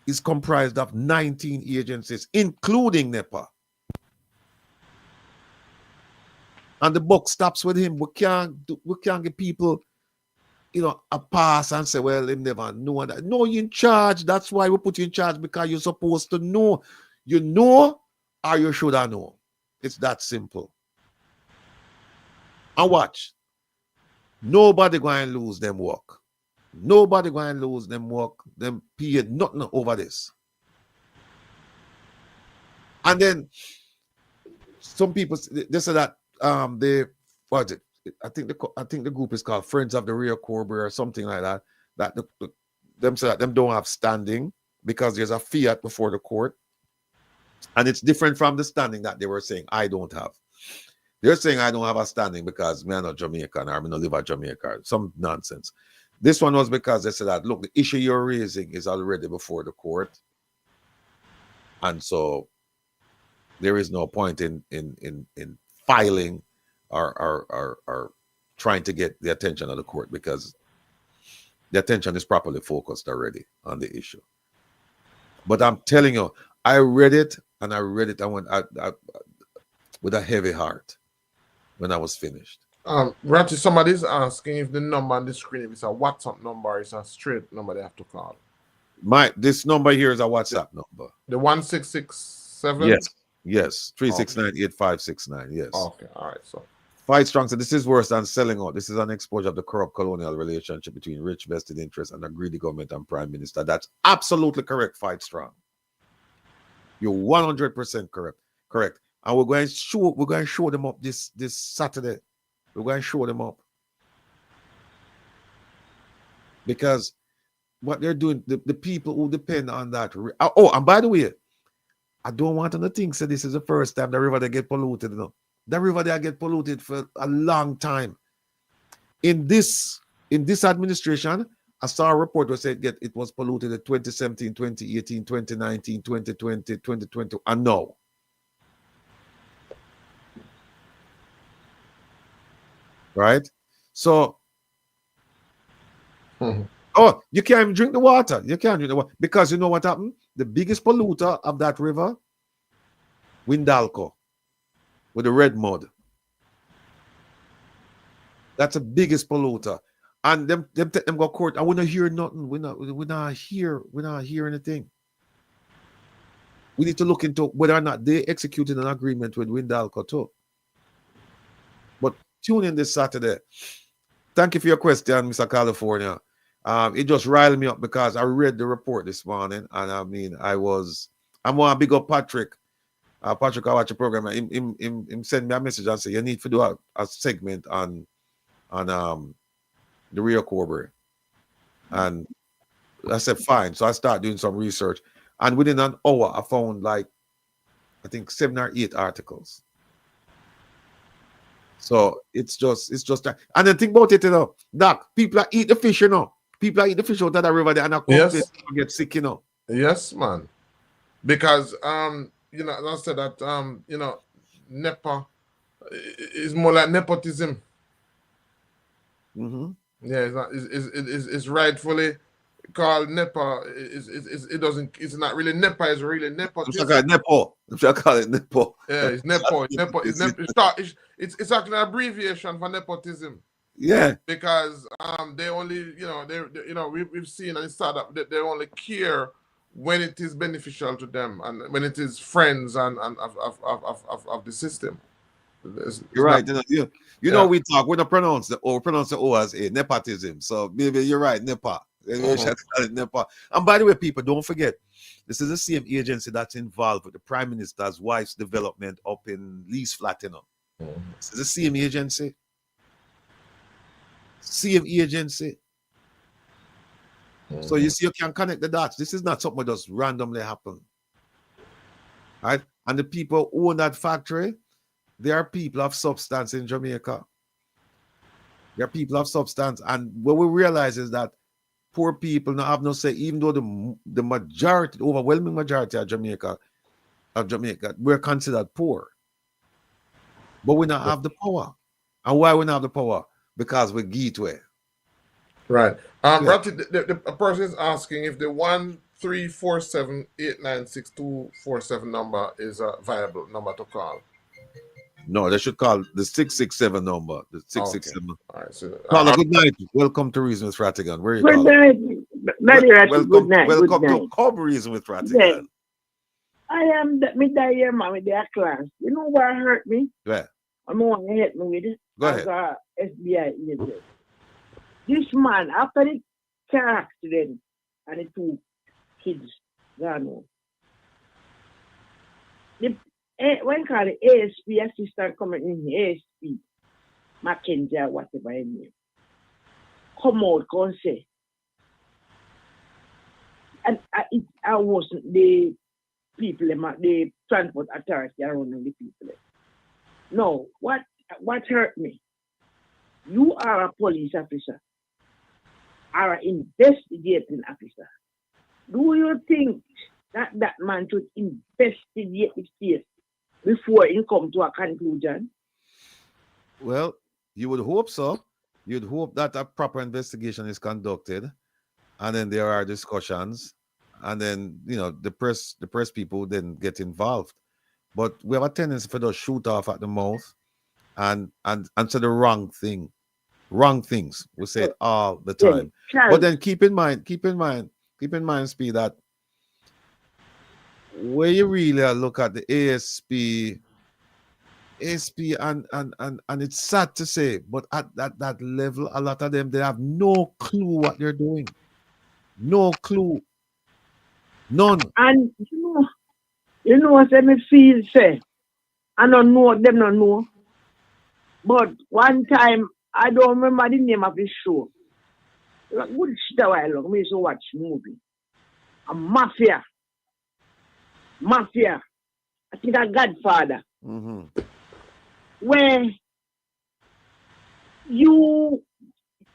is comprised of 19 agencies, including NEPA. And the buck stops with him. We can't get people, you know, a pass and say, well, him never know that. No, you're in charge. That's why we put you in charge, because you're supposed to know. You know, or you should have known. It's that simple. And watch. Nobody going to lose them work. Nobody going to lose them work. Them paid nothing over this. And then some people, they say that they, what is it? I think the group is called Friends of the Rear Corbury or something like that. That them say that them don't have standing because there's a fiat before the court. And it's different from the standing that they were saying I don't have. They're saying I don't have a standing because I'm not Jamaican or I don't live at Jamaica. Some nonsense. This one was because they said that, look, the issue you're raising is already before the court. And so there is no point in filing or trying to get the attention of the court, because the attention is properly focused already on the issue. But I'm telling you, I read it and I went with a heavy heart when I was finished. Ratty, somebody's asking if the number on the screen, if it's a WhatsApp number or it's a straight number they have to call. This number here is a WhatsApp number. The 1667? Yes. 369-8569. Yes. Okay, all right. So Fight strong. So this is worse than selling out. This is an exposure of the corrupt colonial relationship between rich vested interests and a greedy government and prime minister. That's absolutely correct. Fight strong. You're 100% correct. And we're going to show them up this Saturday. We're going to show them up. Because what they're doing, the people who depend on that. Oh, and by the way, I don't want to think so this is the first time the river they get polluted. No. The river they get polluted for a long time. In this administration, I saw a report that said it was polluted in 2017, 2018, 2019, 2020, 2020, and now. Right? So, oh, you can't even drink the water. You can't drink the water. Because you know what happened? The biggest polluter of that river, Windalco, with the red mud. That's the biggest polluter. And them go court. I wanna hear nothing. We're not hear anything. We need to look into whether or not they executed an agreement with Windalco too. But tune in this Saturday. Thank you for your question, Mr. California. It just riled me up because I read the report this morning, and I mean, I'm going to big up Patrick. Patrick, I watch the program. Him send me a message and say you need to do a segment on the Rio Cobre. And I said fine. So I started doing some research, and within an hour, I found like I think 7 or 8 articles. So it's just that. And then think about it, Doc, people are eat the fish, People are eat the fish out of the river there and get sick, Yes, man. Because I said that NEPA is more like nepotism. Mm-hmm. Yeah, it's rightfully called NEPA. It's not really NEPA, it's really nepotism. I call it Nepo. Yeah, it's Nepo. It's actually an abbreviation for nepotism. Yeah. Because they only, we've seen and it's sad that they only care when it is beneficial to them and when it is friends and of the system. You're right. You know, we don't pronounce the O as a nepotism. So maybe you're right, NEPA. NEPA. And by the way, people, don't forget, this is the same agency that's involved with the Prime Minister's wife's development up in Lee's Flat, This is the same agency. Same agency. So you see, you can connect the dots. This is not something that just randomly happen. Right? And the people who own that factory, they are people of substance in Jamaica. They are people of substance. And what we realize is that poor people now have no say, even though the majority, the overwhelming majority of Jamaica, we're considered poor. But we not have the power. And why we not have the power? Because we're gateway. Right. The person is asking if the 1347896247 number is a viable number to call. No, they should call the 667 number. The 667. Okay. All right. So, Caller, good night. Welcome to Reason with Rattigan. Where are you Good calling? night. Welcome, Good night. welcome Good to night. Cobb Reason with Rattigan. I am me die here, man, with their class. You know what hurt me? Yeah. I'm going to hit me with it. Go ahead. As a FBI agent. This man, after the car accident and the 2 kids gone home, when called the ASP assistant coming in, ASP, Mackenzie or whatever his name, come out and say, and I wasn't the people, the transport authority around the people. No, what hurt me? You are a police officer, are an investigating officer. Do you think that man should investigate the case before he come to a conclusion? Well, you would hope so. You'd hope that a proper investigation is conducted, and then there are discussions, and then the press people then get involved. But we have a tendency for to shoot off at the mouth and answer the wrong things. We say it all the Yeah, time. But Charles, then keep in mind, Speed, that where you really look at the ASP, and it's sad to say, but at that level, a lot of them, they have no clue what they're doing. No clue. None. and you know what me feel say. I don't know them, don't know. But one time, I don't remember the name of the show. Like, good shit a while ago. Me used to watch movie. A mafia. I think a Godfather. Mm-hmm. Where you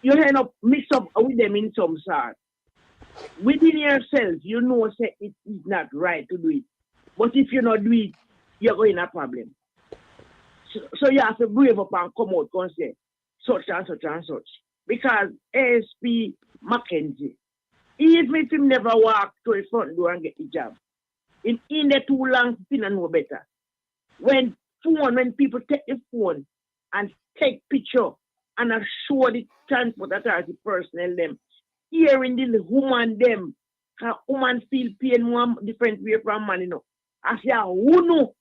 end up mix up with them in some sort. Within yourself, you know say it is not right to do it. But if you not do it, you're going to have a problem. So you have to brave up and come out and say such and such and such. Because ASP Mackenzie, even if he never walk to the front door and get the job, in the too long, he don't know better. When people take the phone and take picture and show the transport authority personnel them, hearing the woman them, how woman feel pain one different way from man, I say, who know?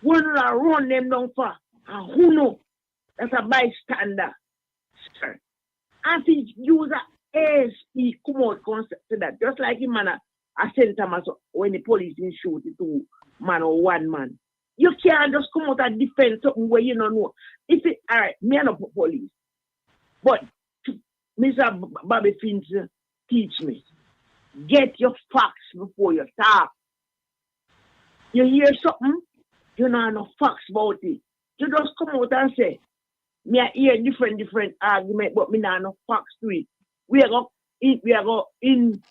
Who know run them down for? And who know? That's a bystander. Sir. I think use a ASP come out concept to that. Just like him, man, I sent Thomas when the police didn't shoot it to man or one man. You can't just come out and defend something where you don't know. If it, all right, me and the police. But Mr. Bobby Finch teach me. Get your facts before you talk. You hear something, you know no facts about it. You just come out and say, me I hear different argument, but me not no facts to it. We are go in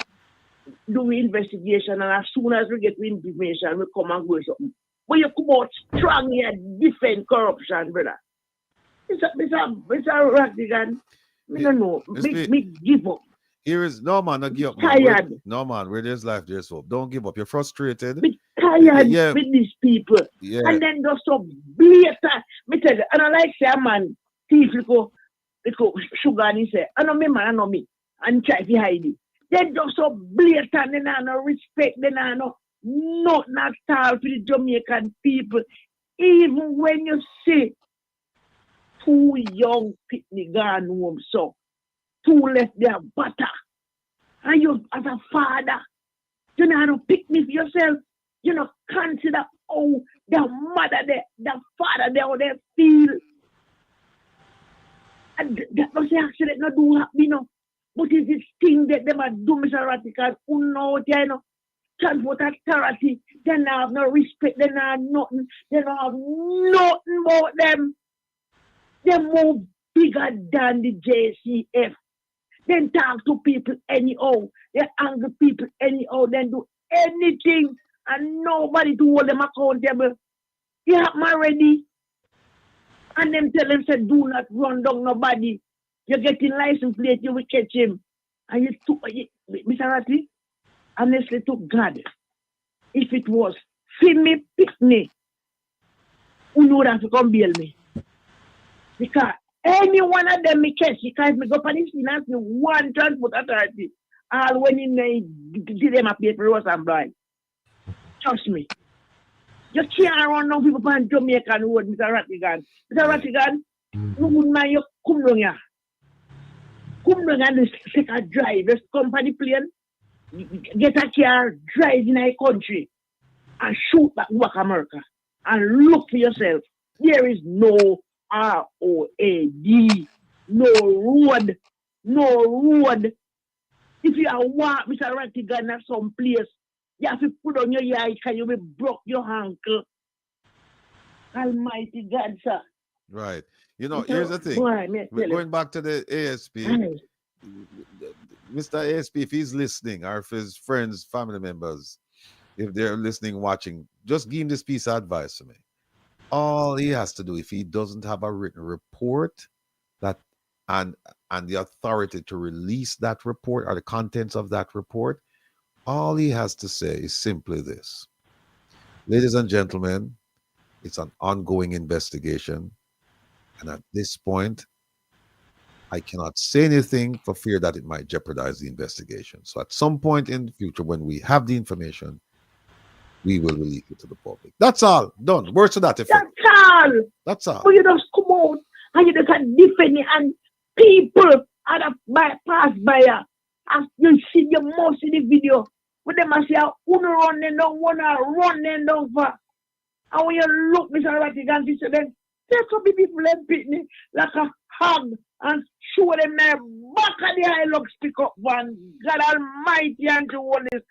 do investigation, and as soon as we get the information, we come and go something. But you come out strong here, defend corruption, brother. Mr. Rattigan, I don't know. Me give up. Here is no man, not give up. Tired. No man, where there's life, there's hope. Don't give up. You're frustrated. Me tired Yeah. with these people. Yeah. And then just so blatant. Me tell you, and I like say a man, thief little sugar and he say, I know me man, I know me. And try to hide it. They just so blatant, they not no respect, they not no nothing at all for the Jamaican people. Even when you see two young people gone home, so two left their butter. And you, as a father, you know how to pick me for yourself. You know, consider how the mother there, the father there, how they feel. And that was the accident not do happen, you know. But it's this thing that they might do, Mr. Rattigan, who know, you know, transport authority, they don't have no respect, they don't have nothing, they don't have nothing about them. They move bigger than the JCF. They talk to people anyhow. They anger people anyhow. They do anything and nobody to hold them accountable. You have them already. And them tell them, say, do not run down nobody. You're getting license plate, you will catch him. And you took, Mr. Ratty, honestly to God, if it was me, pick me, who know that to come bail me? Because any one of them me catch, because me go for the scene and see one transport authority, all when in give them a paper rose and blind. Trust me. You can't run no people on Jamaican road, Mr. Rattigan. Mr. Rattigan, you wouldn't mind you come down here. Come down and take a drive. Just come for the plane, get a car, drive in a country, and shoot back America. And look for yourself. There is no ROAD, no road. If you are walk, Mr. Rattigan, at some place, you have to put on your eye because you will broke your ankle. Almighty God, sir. Right. You know, here's the thing. Boy, We're going back to the ASP. Mr. ASP, if he's listening, or if his friends, family members, if they're listening, watching, just give him this piece of advice to me. All he has to do, if he doesn't have a written report that and the authority to release that report or the contents of that report, all he has to say is simply this: ladies and gentlemen, it's an ongoing investigation, and at this point, I cannot say anything for fear that it might jeopardize the investigation. So at some point in the future, when we have the information, we will release it to the public. That's all. Done. Words to that effect. That's all. That's all. So you just come out and you just defend it, and people are pass by you. As you see, you must see the video. But them say, "Who running down, one running down for." And when you look, Mr. Rattigan, you say, then take up the people and beat me like a hog and show them their back of the eye look stick up one. God Almighty and to all this.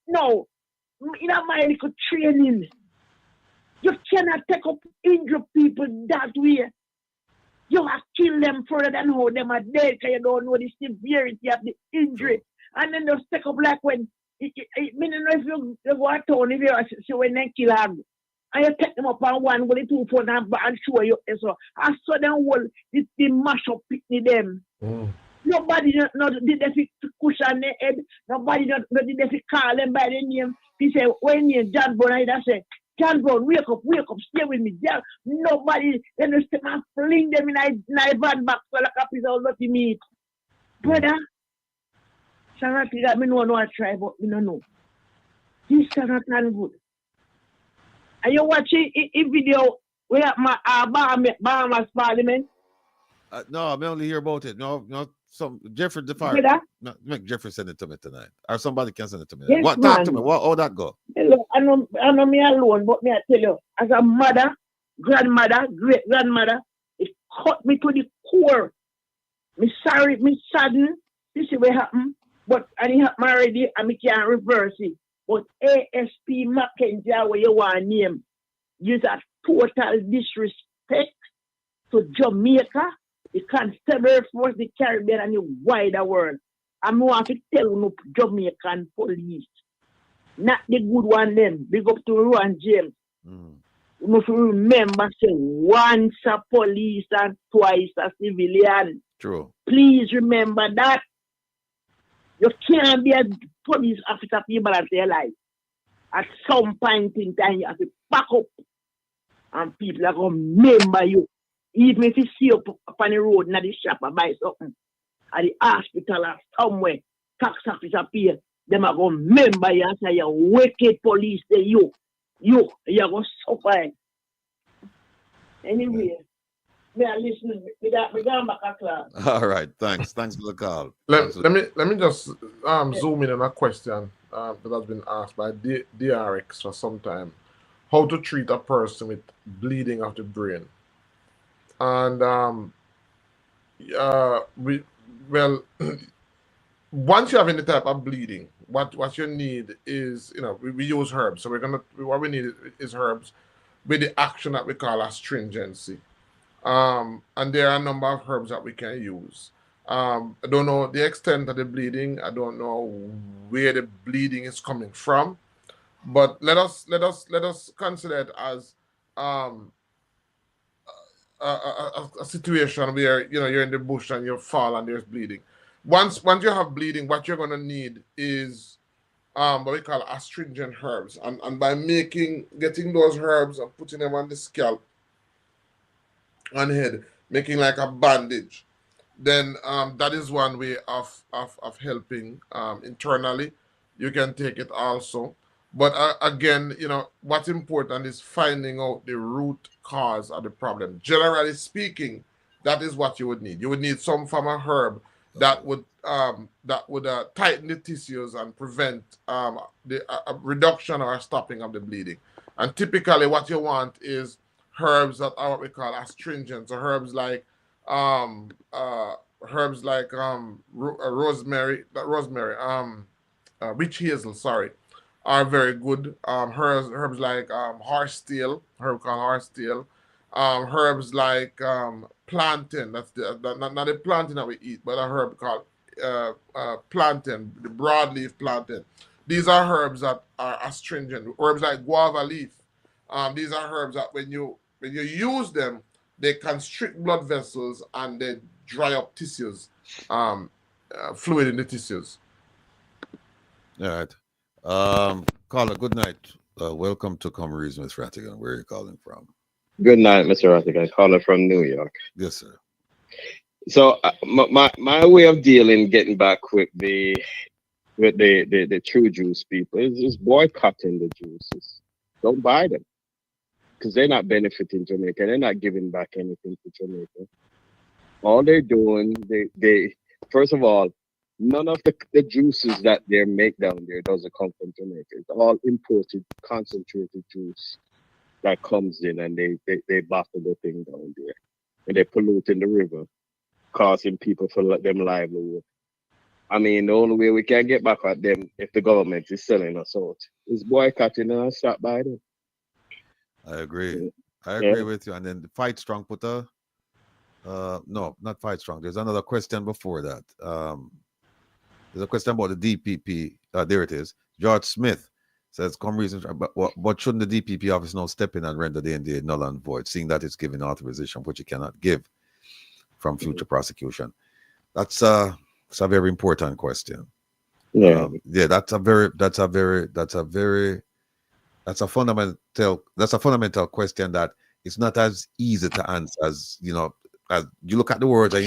No, in a my little training, you cannot take up injured people that way. You have to kill them further than how them are dead because you don't know the severity of the injury. And then just take up like when, I don't know if you go to town, if you see when they kill them, and you take them up on one with the 2 phone and show you. So I saw them all, the mash up picnic them. Nobody did they cushion their head. Nobody did they call them by their name. He said, when you John Brown, I say, John Brown, wake up, stay with me. Nobody, then they step and fling them in a van box like a piece of dirty meat. Brother, Sarati got me know I try, but me no know. This is not good. Are you watching a video where my Bahamas Parliament? No, I only hear about it. No, some Jeffrey DeFar. No, make Jeffrey send it to me tonight, or somebody can send it to me. Yes, What? Talk to me. What? How that go? Hello, I know me alone, but me I tell you, as a mother, grandmother, great grandmother, it cut me to the core. Me sorry, me saddened. This is what happened, but it happened already, and me can't reverse it. But ASP Mackenzie, where you want to name, use a total disrespect to Jamaica, the Constable Force, the Caribbean, and the wider world. I'm going to tell you, Jamaican police, not the good one, them. Big up to Rowan James. You must remember, say, once a police and twice a civilian. True. Please remember that. You can't be a police officer people at their life. At some point in time, you have to back up. And people are going to remember you. Even if you see you up on the road, not the shop or buy something, at the hospital or somewhere, tax office appear, them are going to remember you and say, you wicked police, you're going to suffer. Anyway, me are listening. We going back at class. All right, thanks. Thanks for the call. Let me just zoom in on a question that has been asked by DRX for some time. How to treat a person with bleeding of the brain. And once you have any type of bleeding, what you need is, we use herbs. So what we need is herbs with the action that we call astringency. And there are a number of herbs that we can use. I don't know the extent of the bleeding. I don't know where the bleeding is coming from, but let us consider it as a situation where you're in the bush and you fall and there's bleeding. Once you have bleeding, what you're gonna need is what we call astringent herbs, and by getting those herbs and putting them on the scalp and head, making like a bandage, then that is one way of helping internally. You can take it also. But again, what's important is finding out the root cause of the problem. Generally speaking, that is what you would need. You would need some form of herb that would tighten the tissues and prevent the reduction or stopping of the bleeding. And typically, what you want is herbs that are what we call astringent. So herbs like rosemary, witch hazel, are very good. Herbs like horsetail, herb called horsetail. Herbs like plantain. That's not the plantain that we eat, but a herb called plantain, the broadleaf plantain. These are herbs that are astringent. Herbs like guava leaf. These are herbs that when you use them, they constrict blood vessels and they dry up tissues, fluid in the tissues. All right. Caller, good night. Welcome to Come Reason with Rattigan. Where are you calling from? Good night, Mr. Rattigan. Calling from New York. Yes, sir. So my way of dealing, getting back with the true juice people is boycotting the juices. Don't buy them because they're not benefiting Jamaica. They're not giving back anything to Jamaica. All they're doing, they first of all, none of the juices that they make down there doesn't come from Jamaica. It's all imported, concentrated juice that comes in, and they bottle the thing down there, and they pollute in the river, causing people for them livelihood. I mean, the only way we can get back at them if the government is selling us out is boycotting and stop by them. I agree. I agree with you. And then the Fight Strong put a no, not Fight Strong. There's another question before that. There's a question about the DPP. There it is. George Smith says, "Come reasons, but shouldn't the DPP office now step in and render the NDA null and void, seeing that it's giving authorization which it cannot give from future prosecution?" That's a very important question. Yeah, That's a fundamental question that it's not as easy to answer as as you look at the words and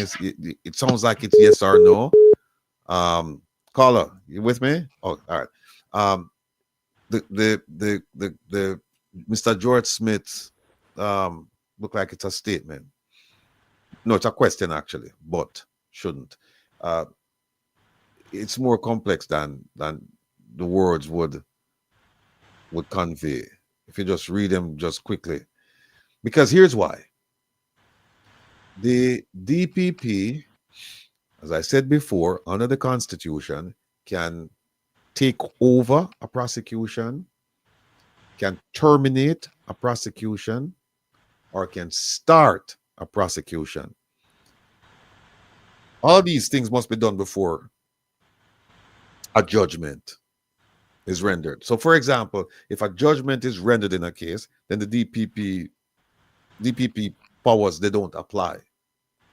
it sounds like it's yes or no. Caller, you with me? Oh, all right. The Mr. George Smith look like it's a statement. No, it's a question actually, but shouldn't. It's more complex than the words would convey if you just read them just quickly. Because here's why. The DPP, as I said before, under the Constitution, can take over a prosecution, can terminate a prosecution, or can start a prosecution. All these things must be done before a judgment is rendered. So, for example, if a judgment is rendered in a case, then the DPP powers, they don't apply.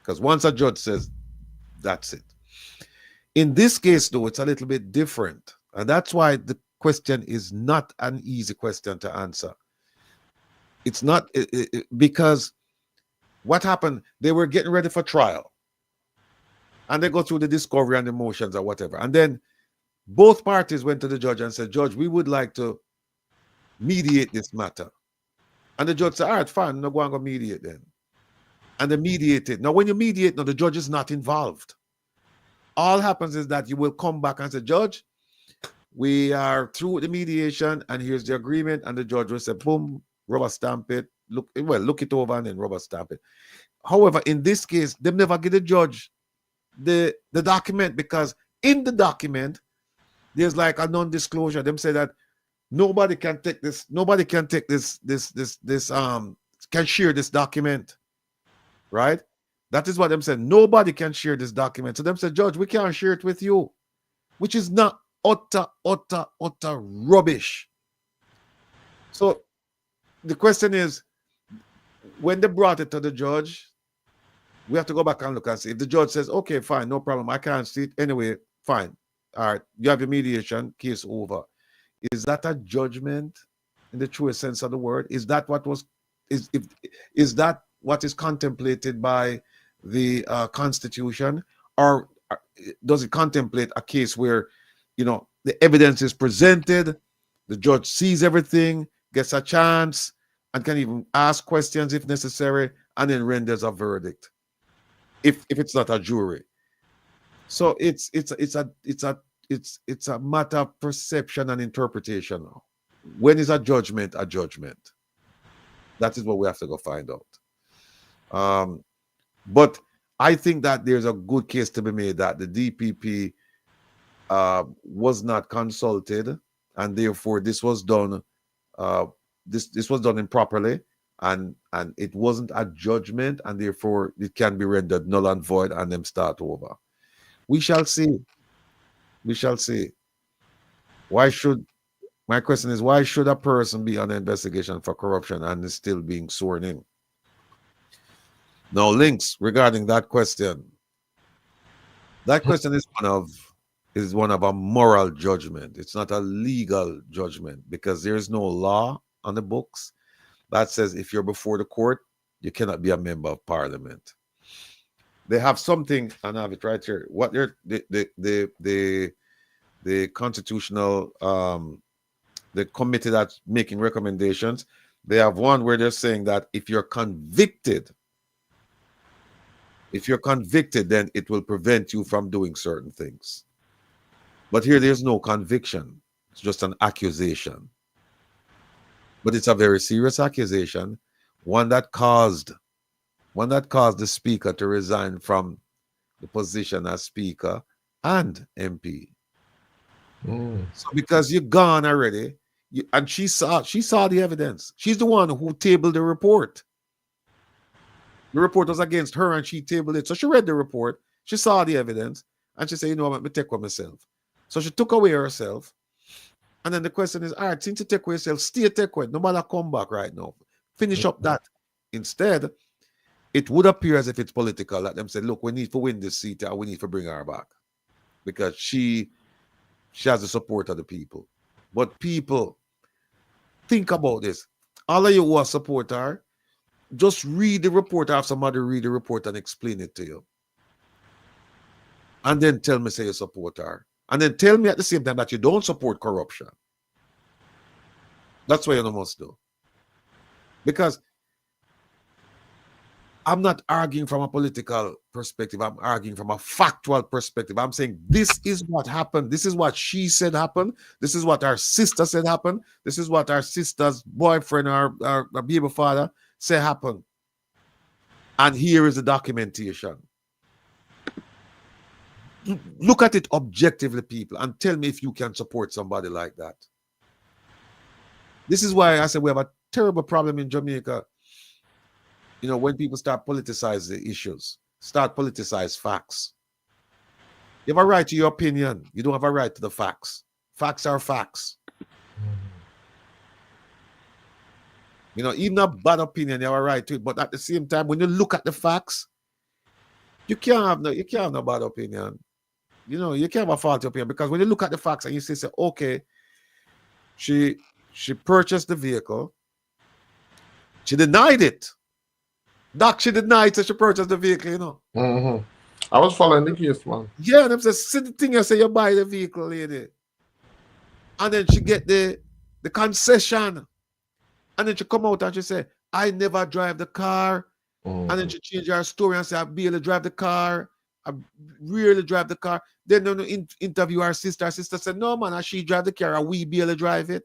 Because once a judge says, that's it. In this case, though, it's a little bit different. And that's why the question is not an easy question to answer. It's not, because what happened, they were getting ready for trial. And they go through the discovery and the motions or whatever. And then both parties went to the judge and said, "Judge, we would like to mediate this matter." And the judge said, "All right, fine, no go and go mediate then." And they mediated. Now, when you mediate, now the judge is not involved. All happens is that you will come back and say, "Judge, we are through with the mediation, and here's the agreement." And the judge will say, boom, rubber stamp it. Look it over and then rubber stamp it. However, in this case, they never give the judge the document, because in the document, there's like a non-disclosure. Them say that nobody can take this, can share this document. Right? That is what them said. Nobody can share this document. So them said, "Judge, we can't share it with you," which is not utter rubbish. So the question is, when they brought it to the judge, we have to go back and look and see. If the judge says, "Okay, fine, no problem, I can't see it anyway," fine. All right, you have your mediation, case over. Is that a judgment in the truest sense of the word? Is that what is contemplated by the Constitution, or does it contemplate a case where the evidence is presented, the judge sees everything, gets a chance, and can even ask questions if necessary, and then renders a verdict if it's not a jury? So it's a matter of perception and interpretation now. When is a judgment a judgment? That is what we have to go find out. But I think that there's a good case to be made that the DPP was not consulted, and therefore this was done. This was done improperly, and it wasn't a judgment, and therefore it can be rendered null and void, and them start over. We shall see. We shall see. Why should My question is, why should a person be under investigation for corruption and is still being sworn in? Now, links regarding that question. That question is one of a moral judgment. It's not a legal judgment because there is no law on the books that says if you're before the court, you cannot be a member of parliament. They have something, and I have it right here. What they're the constitutional the committee that's making recommendations, they have one where they're saying that if you're convicted, then it will prevent you from doing certain things. But here, there's no conviction. It's just an accusation. But it's a very serious accusation, one that caused the speaker to resign from the position as speaker and MP. So because you're gone already, and she saw the evidence. She's the one who tabled the report. The report was against her and she tabled it. So she read the report, she saw the evidence, and she said, you know what, I'm going to take away myself. So she took away herself. And then the question is, all right, since you take away yourself, stay take away. No matter come back right now. Finish up that. Instead, it would appear as if it's political. Like them said, look, we need to win this seat and we need to bring her back. Because she has the support of the people. But people, think about this. All of you who are support her, just read the report, have somebody read the report and explain it to you. And then tell me, say you support her. And then tell me at the same time that you don't support corruption. That's what you must do. Because I'm not arguing from a political perspective. I'm arguing from a factual perspective. I'm saying this is what happened. This is what she said happened. This is what our sister said happened. This is what our sister's boyfriend or our baby father said happened. And here is the documentation. Look at it objectively, people, and tell me if you can support somebody like that. This is why I said we have a terrible problem in Jamaica. You know, when people start politicize the issues, start politicize facts. You have a right to your opinion. You don't have a right to the facts. Facts are facts. You know, even a bad opinion, you have a right to it. But at the same time, when you look at the facts, you can't have no bad opinion. You know, you can't have a faulty opinion because when you look at the facts and you say, okay, she purchased the vehicle, she denied it. Doc, she denied that she purchased the vehicle, you know. I was following the case, man. Yeah, and I'm saying, see the thing you say, you buy the vehicle, lady. And then she get the concession. And then she come out and she say, I never drive the car. And then she change her story and say, I barely drive the car. I rarely drive the car. Then when you interview her sister said, no, man, she drive the car and we barely drive it.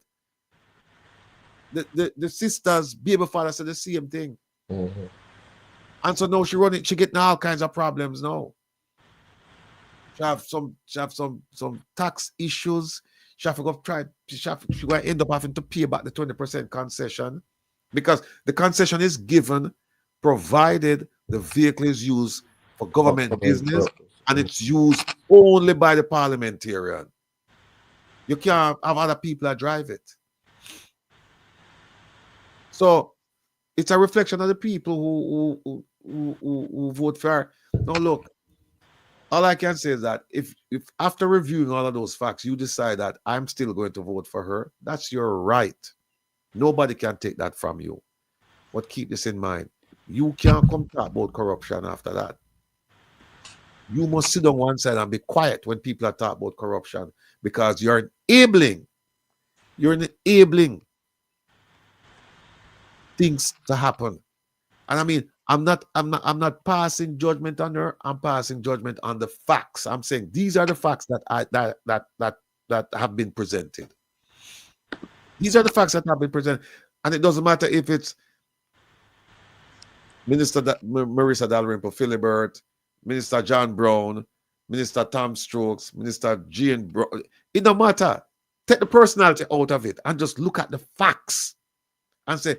The sister's baby father said the same thing. And so now she getting all kinds of problems now. She have some tax issues. She have to go she going to end up having to pay back the 20% concession because the concession is given provided the vehicle is used for government business and it's used only by the parliamentarian. You can't have other people that drive it. So it's a reflection of the people who vote for her. Now look, all I can say is that if after reviewing all of those facts, you decide that I'm still going to vote for her, that's your right. Nobody can take that from you. But keep this in mind. You can't come talk about corruption after that. You must sit on one side and be quiet when people are talking about corruption because you're enabling things to happen. And I mean, I'm not passing judgment on her. I'm passing judgment on the facts. I'm saying these are the facts that have been presented. These are the facts that have been presented, and it doesn't matter if it's Minister Marissa Dalrymple Philibert, Minister John Brown, Minister Tom Stokes, Minister Jean Brown. It don't matter. Take the personality out of it and just look at the facts and say,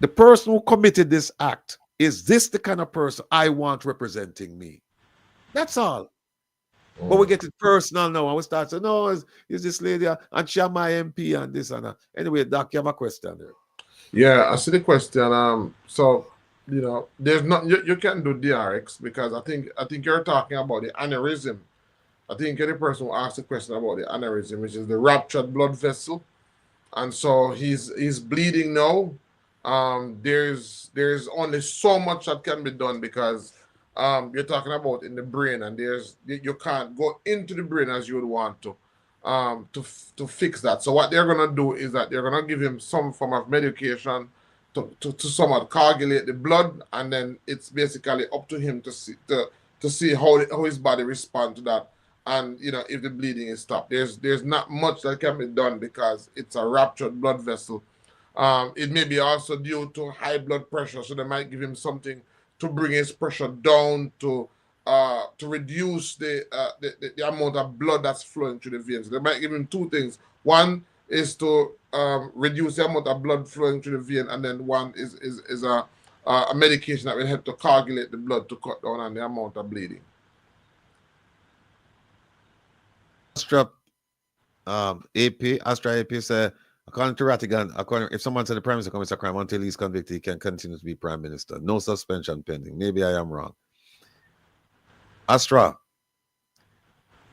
the person who committed this act, is this the kind of person I want representing me? That's all. But we get it personal now, and we start saying, no, is this lady, and she my MP and this and that. Anyway, Doc, you have a question there. Yeah, I see the question. So there's not you can do DRX because I think you're talking about the aneurysm. I think you're the person who asked the question about the aneurysm, which is the ruptured blood vessel, and so he's bleeding now. There's only so much that can be done because you're talking about in the brain, and you can't go into the brain as you would want to fix that. So what they're gonna do is that they're gonna give him some form of medication to somewhat coagulate the blood, and then it's basically up to him to see how his body responds to that, and if the bleeding is stopped. There's not much that can be done because it's a ruptured blood vessel. It may be also due to high blood pressure, so they might give him something to bring his pressure down to reduce the amount of blood that's flowing through the veins. They might give him two things. One is to reduce the amount of blood flowing through the vein, and then one is a medication that will help to coagulate the blood to cut down on the amount of bleeding. Astra AP said, according to Rattigan, if someone said the Prime Minister commits a crime until he's convicted, he can continue to be Prime Minister. No suspension pending. Maybe I am wrong. Astra,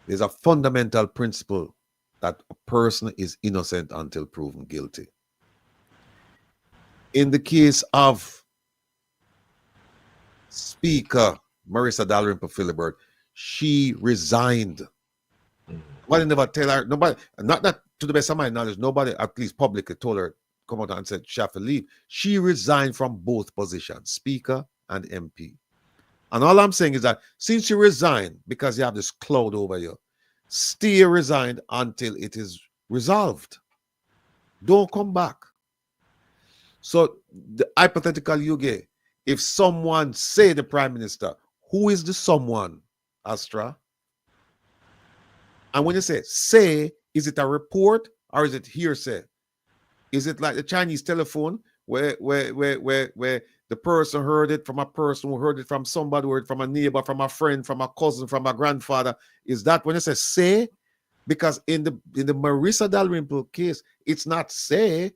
there's a fundamental principle that a person is innocent until proven guilty. In the case of Speaker Marissa Dalrymple Philibert, she resigned. Nobody never tell her, nobody, not that to the best of my knowledge, nobody at least publicly told her, come out and said she have to leave. She resigned from both positions, Speaker and MP. And all I'm saying is that since you resigned, because you have this cloud over you, stay resigned until it is resolved. Don't come back. So the hypothetical you get, if someone say the Prime Minister, who is the someone, Astra? And when you say, is it a report or is it hearsay? Is it like the Chinese telephone where the person heard it from a person who heard it from somebody, who heard it from a neighbor, from a friend, from a cousin, from a grandfather? Is that when you say? Because in the Marissa Dalrymple case, it's not say,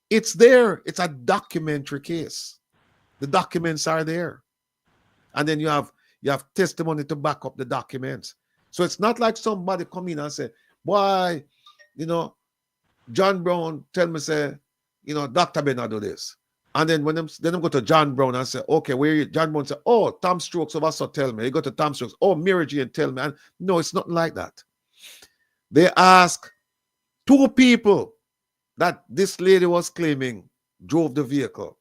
it's there. It's a documentary case. The documents are there. And then you have testimony to back up the documents. So it's not like somebody come in and say, boy, John Brown tell me, say, Dr. Ben do this. And then when them go to John Brown and say, okay, where you? John Brown say, oh, Tom Strokes of us tell me. You go to Tom Strokes, oh, Mary Jane tell me. And no, it's not like that. They ask two people that this lady was claiming drove the vehicle.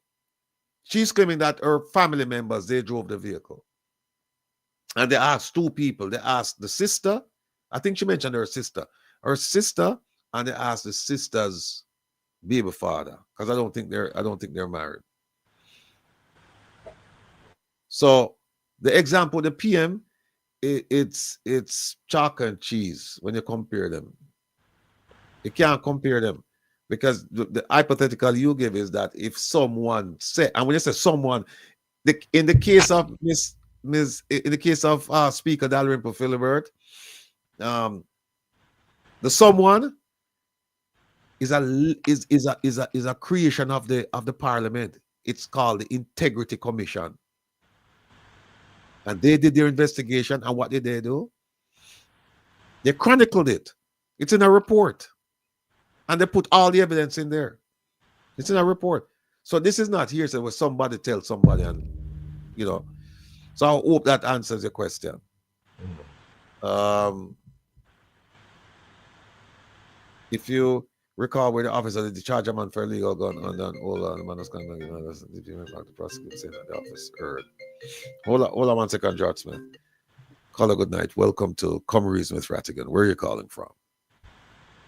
She's claiming that her family members, they drove the vehicle. And they asked two people. They asked the sister. I think she mentioned her sister, and they asked the sister's baby father, because I don't think they're married. So the example, the PM, it's chalk and cheese when you compare them. You can't compare them because the hypothetical you give is that if someone say, and when you say someone, in the case of in the case of Speaker Dalrymple Philibert, the someone is a creation of the Parliament. It's called the Integrity Commission, and they did their investigation. And what did they do? They chronicled it. It's in a report, and they put all the evidence in there. It's in a report. So this is not hearsay where somebody tells somebody, and So I hope that answers your question. If you recall where the officer did charge a man for illegal gun, and then hold on, the man was going to prosecute saying that the office heard. Hold on 1 second, George Smith. Caller, good night. Welcome to Come Reason with Rattigan. Where are you calling from?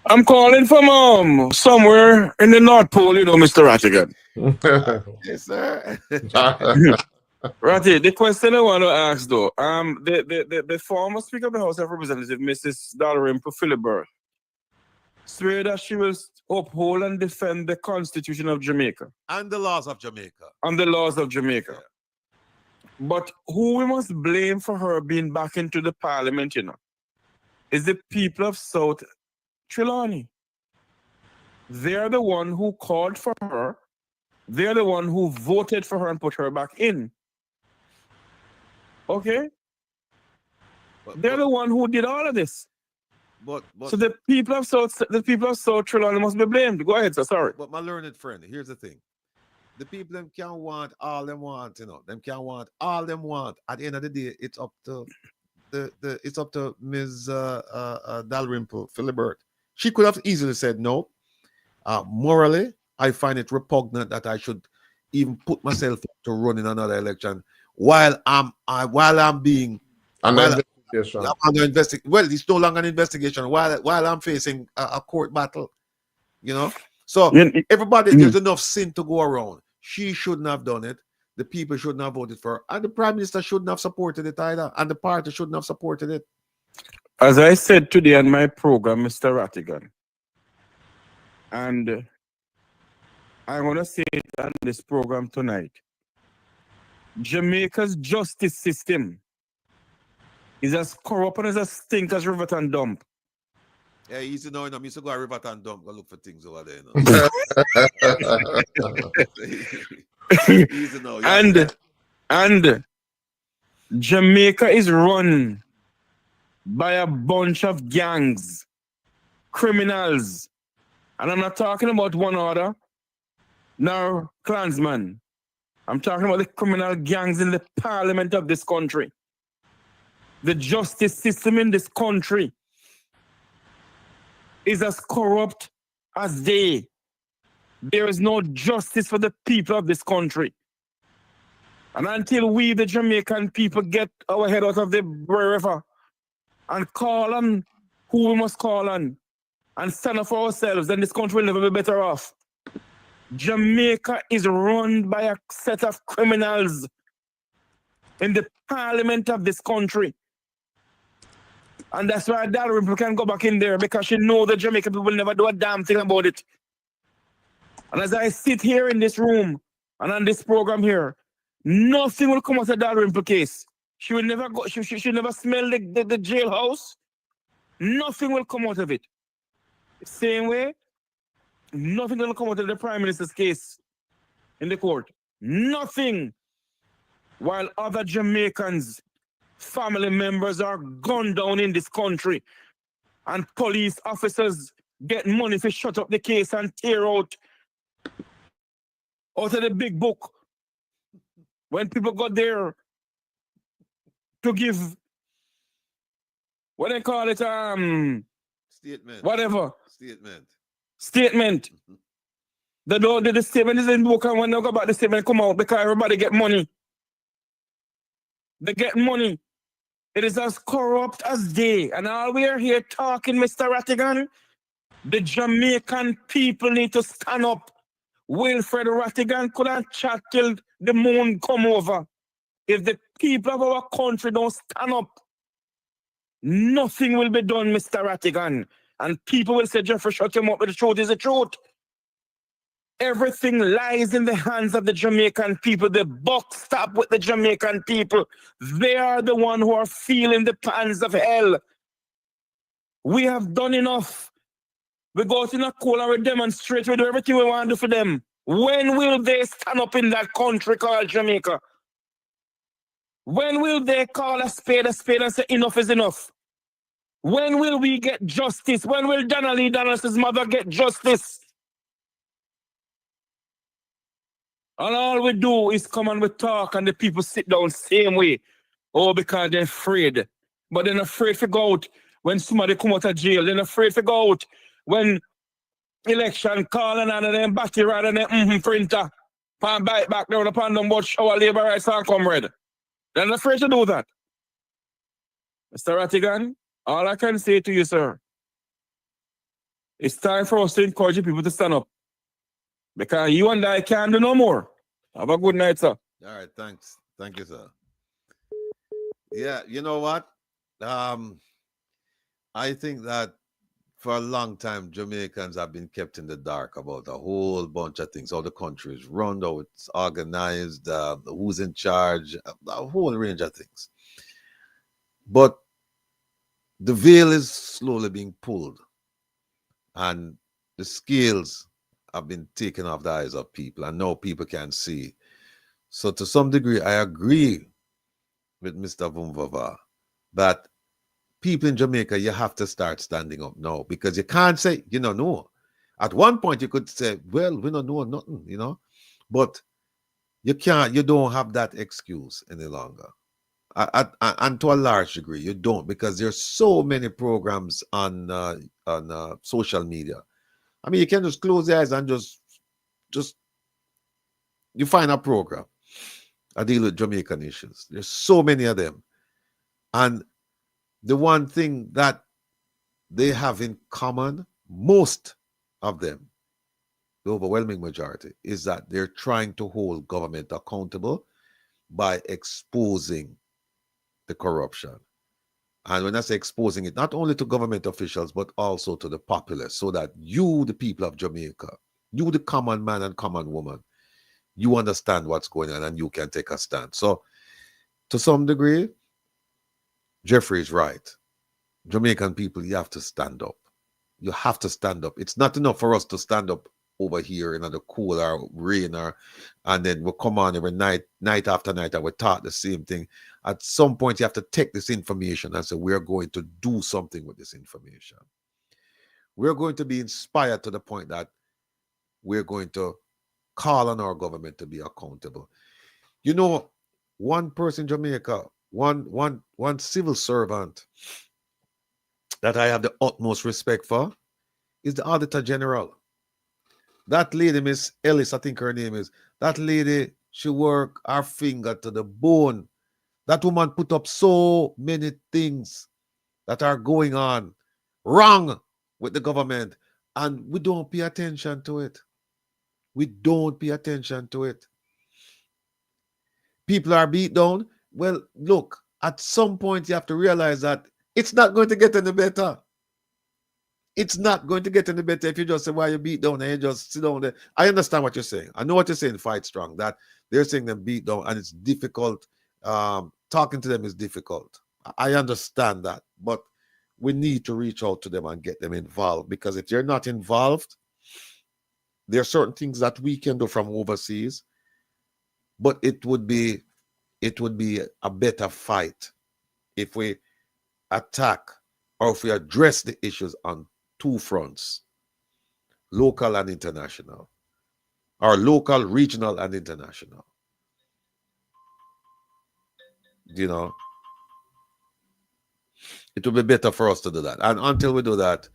I'm calling from somewhere in the North Pole, Mr. Rattigan. Yes, sir. Ratty, the question I want to ask though, the former Speaker of the House of Representatives, Mrs. Dalrymple Philibert, swear that she will uphold and defend the Constitution of Jamaica. And the laws of Jamaica. And the laws of Jamaica. Yeah. But who we must blame for her being back into the Parliament, is the people of South Trelawney. They're the one who called for her. They're the one who voted for her and put her back in. Okay? They're the one who did all of this. So the people of South Trelawney must be blamed. Go ahead, sir. Sorry. But my learned friend, here's the thing. The people them can't want all them want, you know. Them can't want all them want. At the end of the day, it's up to it's up to Ms. Dalrymple Philibert. She could have easily said no. Morally, I find it repugnant that I should even put myself to run in another election while I'm being under investigation. Well, it's no longer an investigation while I'm facing a court battle. You know, so everybody, there's enough sin to go around. She shouldn't have done it. The people shouldn't have voted for her, and the prime minister shouldn't have supported it either, and the party shouldn't have supported it. As I said today on my program, Mr. Rattigan, and I'm going to say it on this program tonight, Jamaica's justice system is as corrupt and as a stink as Riverton Dump. Yeah, easy now, you know, I used to go to Riverton Dump, go look for things over there. You know? Easy now, yeah. And Jamaica is run by a bunch of gangs, criminals, and I'm not talking about one order, nor clansmen. I'm talking about the criminal gangs in the parliament of this country. The justice system in this country is as corrupt as they. There is no justice for the people of this country. And until we, the Jamaican people, get our head out of the river and call on who we must call on and stand up for ourselves, then this country will never be better off. Jamaica is run by a set of criminals in the parliament of this country. And that's why Dalrymple can go back in there, because she knows the Jamaican people will never do a damn thing about it. And as I sit here in this room and on this program here, nothing will come out of Dalrymple case. She will never go, she never smell the jailhouse. Nothing will come out of it. Same way, nothing will come out of the Prime Minister's case in the court. Nothing. While other Jamaicans, family members are gunned down in this country, and police officers get money to shut up the case and tear out of the big book. When people got there to give, what they call it, statement. Whatever. Statement. The statement is in the book, and when they go back, the statement come out because everybody get money. They get money. It is as corrupt as they. And all we are here talking, Mr. Rattigan, the Jamaican people need to stand up. Wilfred Rattigan could have chat till the moon come over. If the people of our country don't stand up, nothing will be done, Mr. Rattigan. And people will say, Jeffrey, shut him up, but the truth is the truth. Everything lies in the hands of the Jamaican people. The buck stop with the Jamaican people. They are the one who are feeling the pangs of hell. We have done enough. We go out in a cold and we demonstrate. We do everything we want to do for them. When will they stand up in that country called Jamaica? When will they call a spade and say enough is enough? When will we get justice? When will Donnelly Donaldson's mother get justice? And all we do is come and we talk and the people sit down same way. Oh, because they're afraid. But they're afraid to go out when somebody come out of jail. They're afraid to go out when election call and them battery rather than printer. Pan bite back down upon them but shower labor rights and comrade. They're not afraid to do that. Mr. Rattigan, all I can say to you, sir, it's time for us to encourage people to stand up. Because you and I can't do no more. Have a good night, sir. All right, thanks. Thank you, sir. Yeah, you know what? I think that for a long time, Jamaicans have been kept in the dark about a whole bunch of things. How the country is run, how it's organized, who's in charge, a whole range of things. But the veil is slowly being pulled, and the scales have been taken off the eyes of people, and now people can see. So to some degree, I agree with Mr. Vumvava that people in Jamaica, you have to start standing up now, because you can't say, you don't know. At one point, you could say, well, we don't know nothing, you know, but you can't, you don't have that excuse any longer. And to a large degree, you don't, because there's so many programs on social media. I mean, you can just close your eyes and just you find a program. I deal with Jamaican issues. There's so many of them. And the one thing that they have in common, most of them, the overwhelming majority, is that they're trying to hold government accountable by exposing the corruption. And when I say exposing it, not only to government officials, but also to the populace, so that you, the people of Jamaica, you, the common man and common woman, you understand what's going on and you can take a stand. So, to some degree, Jeffrey is right. Jamaican people, you have to stand up. You have to stand up. It's not enough for us to stand up over here in the cool or rain, and then we'll come on every night after night, and we talk the same thing. At some point, you have to take this information and say, we're going to do something with this information. We're going to be inspired to the point that we're going to call on our government to be accountable. You know, one person in Jamaica, one civil servant that I have the utmost respect for is the Auditor General. That lady, Miss Ellis, I think her name is. That lady, she worked her finger to the bone. That woman put up so many things that are going on wrong with the government, and we don't pay attention to it. We don't pay attention to it. People are beat down. Well, look, at some point you have to realize that it's not going to get any better. It's not going to get any better if you just say, why you beat down, and you just sit down there. I understand what you're saying. I know what you're saying, fight strong, that they're saying them beat down and it's difficult. Talking to them is difficult. I understand that, but we need to reach out to them and get them involved, because if they're not involved, there are certain things that we can do from overseas, but it would be a better fight if we attack, or if we address the issues on two fronts, local and international, or local, regional, and international. You know, it will be better for us to do that. And until we do that,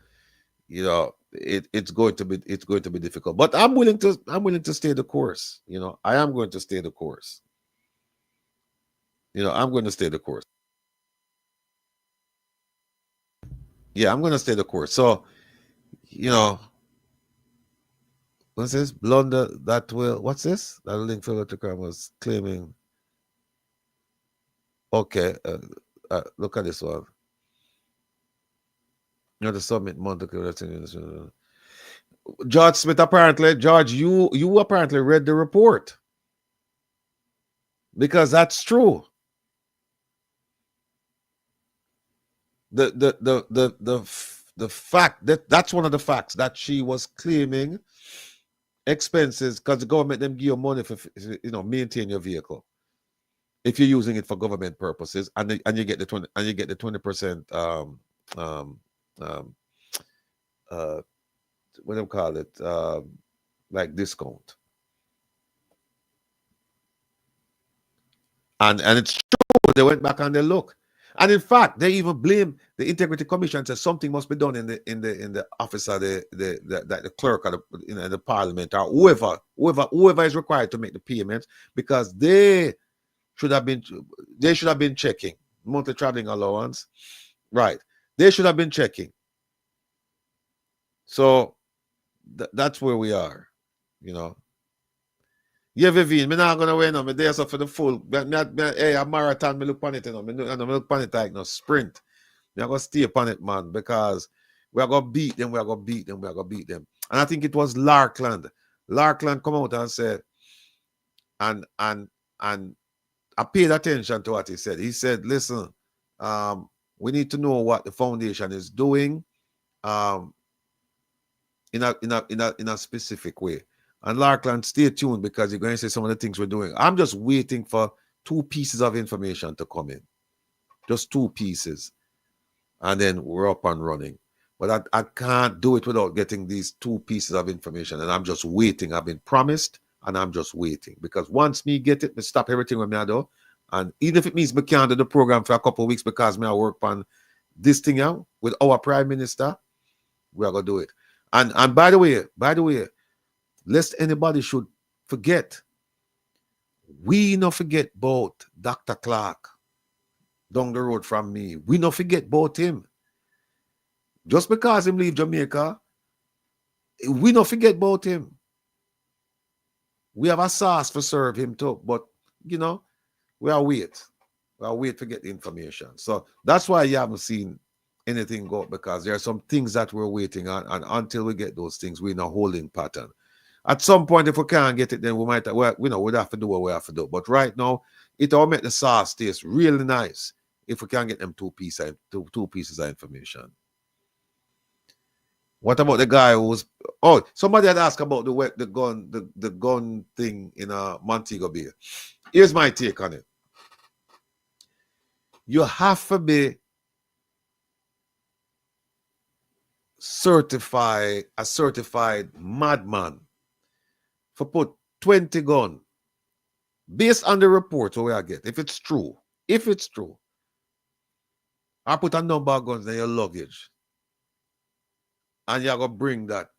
you know, it's going to be difficult. But I'm willing to stay the course. You know, I am going to stay the course. You know, I'm going to stay the course. Yeah, I'm going to stay the course. So, you know, what's this? Blunder that will, what's this? That link for Telegram was claiming. Okay, look at this one. You know, the summit month. George Smith, apparently, George, you apparently read the report, because that's true. The fact that's one of the facts, that she was claiming expenses because the government them give you money for, you know, maintain your vehicle if you're using it for government purposes, and you get the 20% what do you call it, like discount. And it's true, they went back and they look. And in fact, they even blame the Integrity Commission, says something must be done in the office of the clerk of the parliament, or whoever is required to make the payments, because they should have been checking monthly traveling allowance, right? They should have been checking. So that's where we are, you know. Yeah, Vivian, I'm not gonna win no. Me there so for the full. Hey, a marathon, me look on it, you know. Me look on it like no sprint. Me gonna stay upon it, man, because we are gonna beat them. And I think it was Larkland. Larkland come out and said, and I paid attention to what he said. He said, listen, We need to know what the foundation is doing in a specific way. And Larkland, stay tuned because you're going to say some of the things we're doing. I'm just waiting for 2 pieces of information to come in. Just 2 pieces. And then we're up and running. But I can't do it without getting these 2 pieces of information. And I'm just waiting. I've been promised and I'm just waiting. Because once me get it, me stop everything with me I do. And even if it means me can't do the program for a couple of weeks because me I work on this thing out with our Prime Minister, we are going to do it. And by the way, lest anybody should forget, we not forget about Dr. Clark down the road from me. We not forget about him. Just because him leave Jamaica, we not forget about him. We have a sauce for serve him too, but you know, we are wait. We are wait to get the information. So that's why you haven't seen anything go, because there are some things that we're waiting on, and until we get those things, we're in a holding pattern. At some point, if we can't get it, then we might, well, you know, we'd have to do what we have to do. But right now, it all make the sauce taste really nice if we can get them 2 pieces of information. What about the guy who was? Oh, somebody had asked about the gun thing in Montego Bay. Here's my take on it. You have to be a certified madman for put 20 gun based on the report we I get. If it's true, I put a number of guns in your luggage, and you're gonna bring that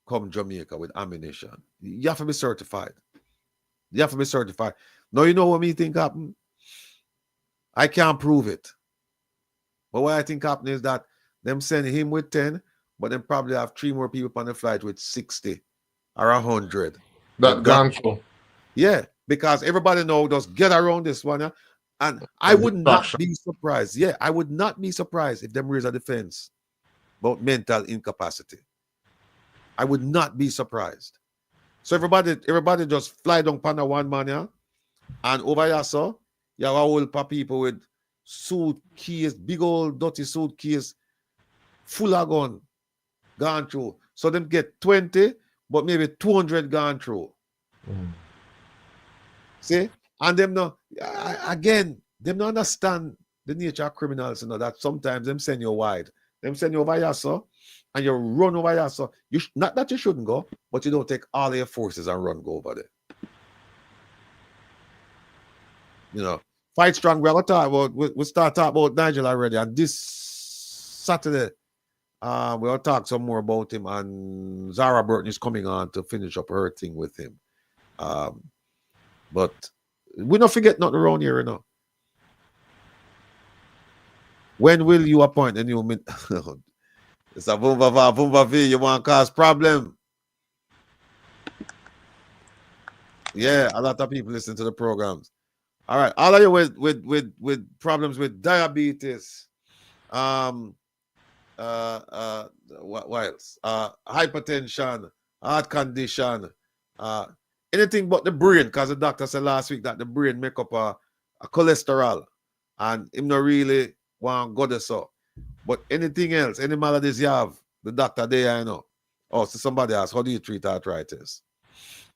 come Jamaica with ammunition. You have to be certified. Now you know what me think happened? I can't prove it. But what I think happened is that them send him with 10, but then probably have 3 more people on the flight with 60 or 100. That gone through. Yeah, because everybody know just get around this one. And I would not be surprised. Yeah, I would not be surprised if them raise a defense about mental incapacity. I would not be surprised. So everybody just fly down Pana one man, yeah? And over here, so you have a whole pa people with suitcase, big old dirty suitcase, full of gun, gone through. So them get 20, but maybe 200 gone through. See? And them no, again, them don't understand the nature of criminals, you know, that sometimes them send you wide. Them send you over here, so, and you run over here, so. Not that you shouldn't go, but you don't take all your forces and go over there. You know, fight strong. We're going to talk about, we'll start talking about Nigel already. And this Saturday, we'll talk some more about him. And Zara Burton is coming on to finish up her thing with him. But we don't forget nothing around here, you know. When will you appoint a new It's a boom V. You want to cause problem? Yeah, a lot of people listen to the programs. All right, all of you with problems with diabetes, what else? Hypertension, heart condition, anything but the brain, because the doctor said last week that the brain make up a cholesterol, and him not really want to go there so. But anything else, any maladies you have, the doctor there, you know. Oh, so somebody asked, how do you treat arthritis?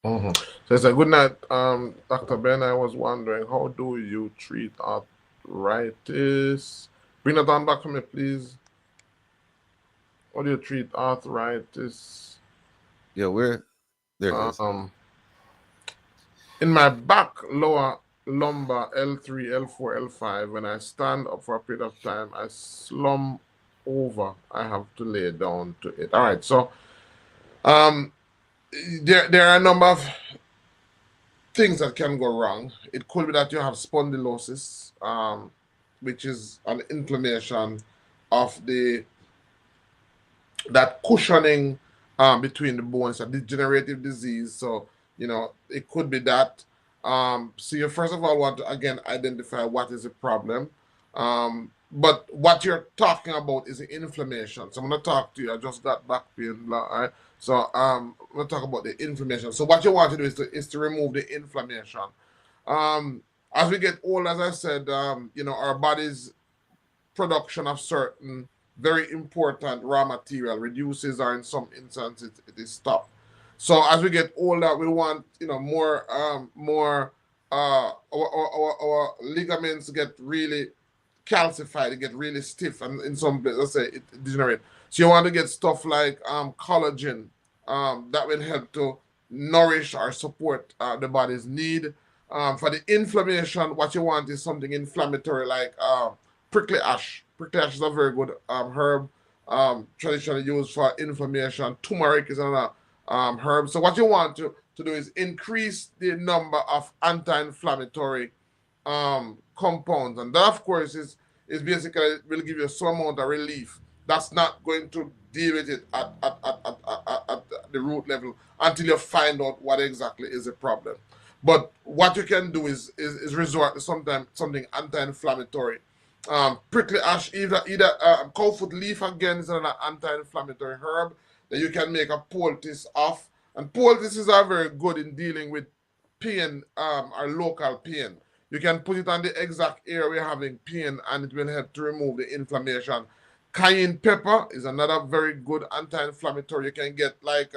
So it's a good night, Dr. Ben. I was wondering, how do you treat arthritis? Bring that on back for me, please. How do you treat arthritis? Yeah, where? There it is. In my back lower lumbar L3, L4, L5, when I stand up for a period of time, I slump over. I have to lay down to it. All right, so there are a number of things that can go wrong. It could be that you have spondylosis, which is an inflammation of that cushioning between the bones, a degenerative disease. So, you know, it could be that. So you first of all want to, again, identify what is the problem. But what you're talking about is the inflammation. So I'm going to talk to you. I just got back pain. All right? So I'm going to talk about the inflammation. So what you want to do is to remove the inflammation. As we get old, as I said, you know, our bodies production of certain very important raw material, reduces, or in some instances it is stopped. So as we get older, we want more our ligaments get really calcified, it get really stiff, and in some places, let's say it degenerate. So you want to get stuff like collagen that will help to nourish or support the body's need. For the inflammation, what you want is something inflammatory like prickly ash. Prickly ash is a very good herb traditionally used for inflammation. Turmeric is another herb. So what you want to do is increase the number of anti-inflammatory compounds, and that of course is basically will give you some amount of relief. That's not going to deal with it at the root level until you find out what exactly is the problem. But what you can do is resort to something anti-inflammatory. Prickly ash, either cowfoot leaf again is another anti-inflammatory herb that you can make a poultice of. And poultices are very good in dealing with pain or local pain. You can put it on the exact area where you're having pain and it will help to remove the inflammation. Cayenne pepper is another very good anti-inflammatory. You can get like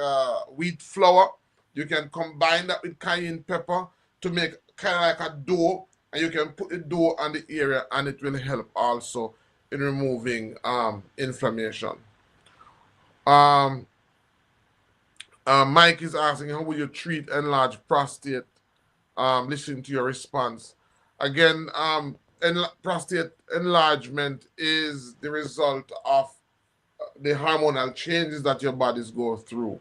wheat flour. You can combine that with cayenne pepper to make kind of like a dough, and you can put the dough on the area and it will help also in removing inflammation. Mike is asking, how will you treat enlarged prostate? Listening to your response. Again, prostate enlargement is the result of the hormonal changes that your bodies go through.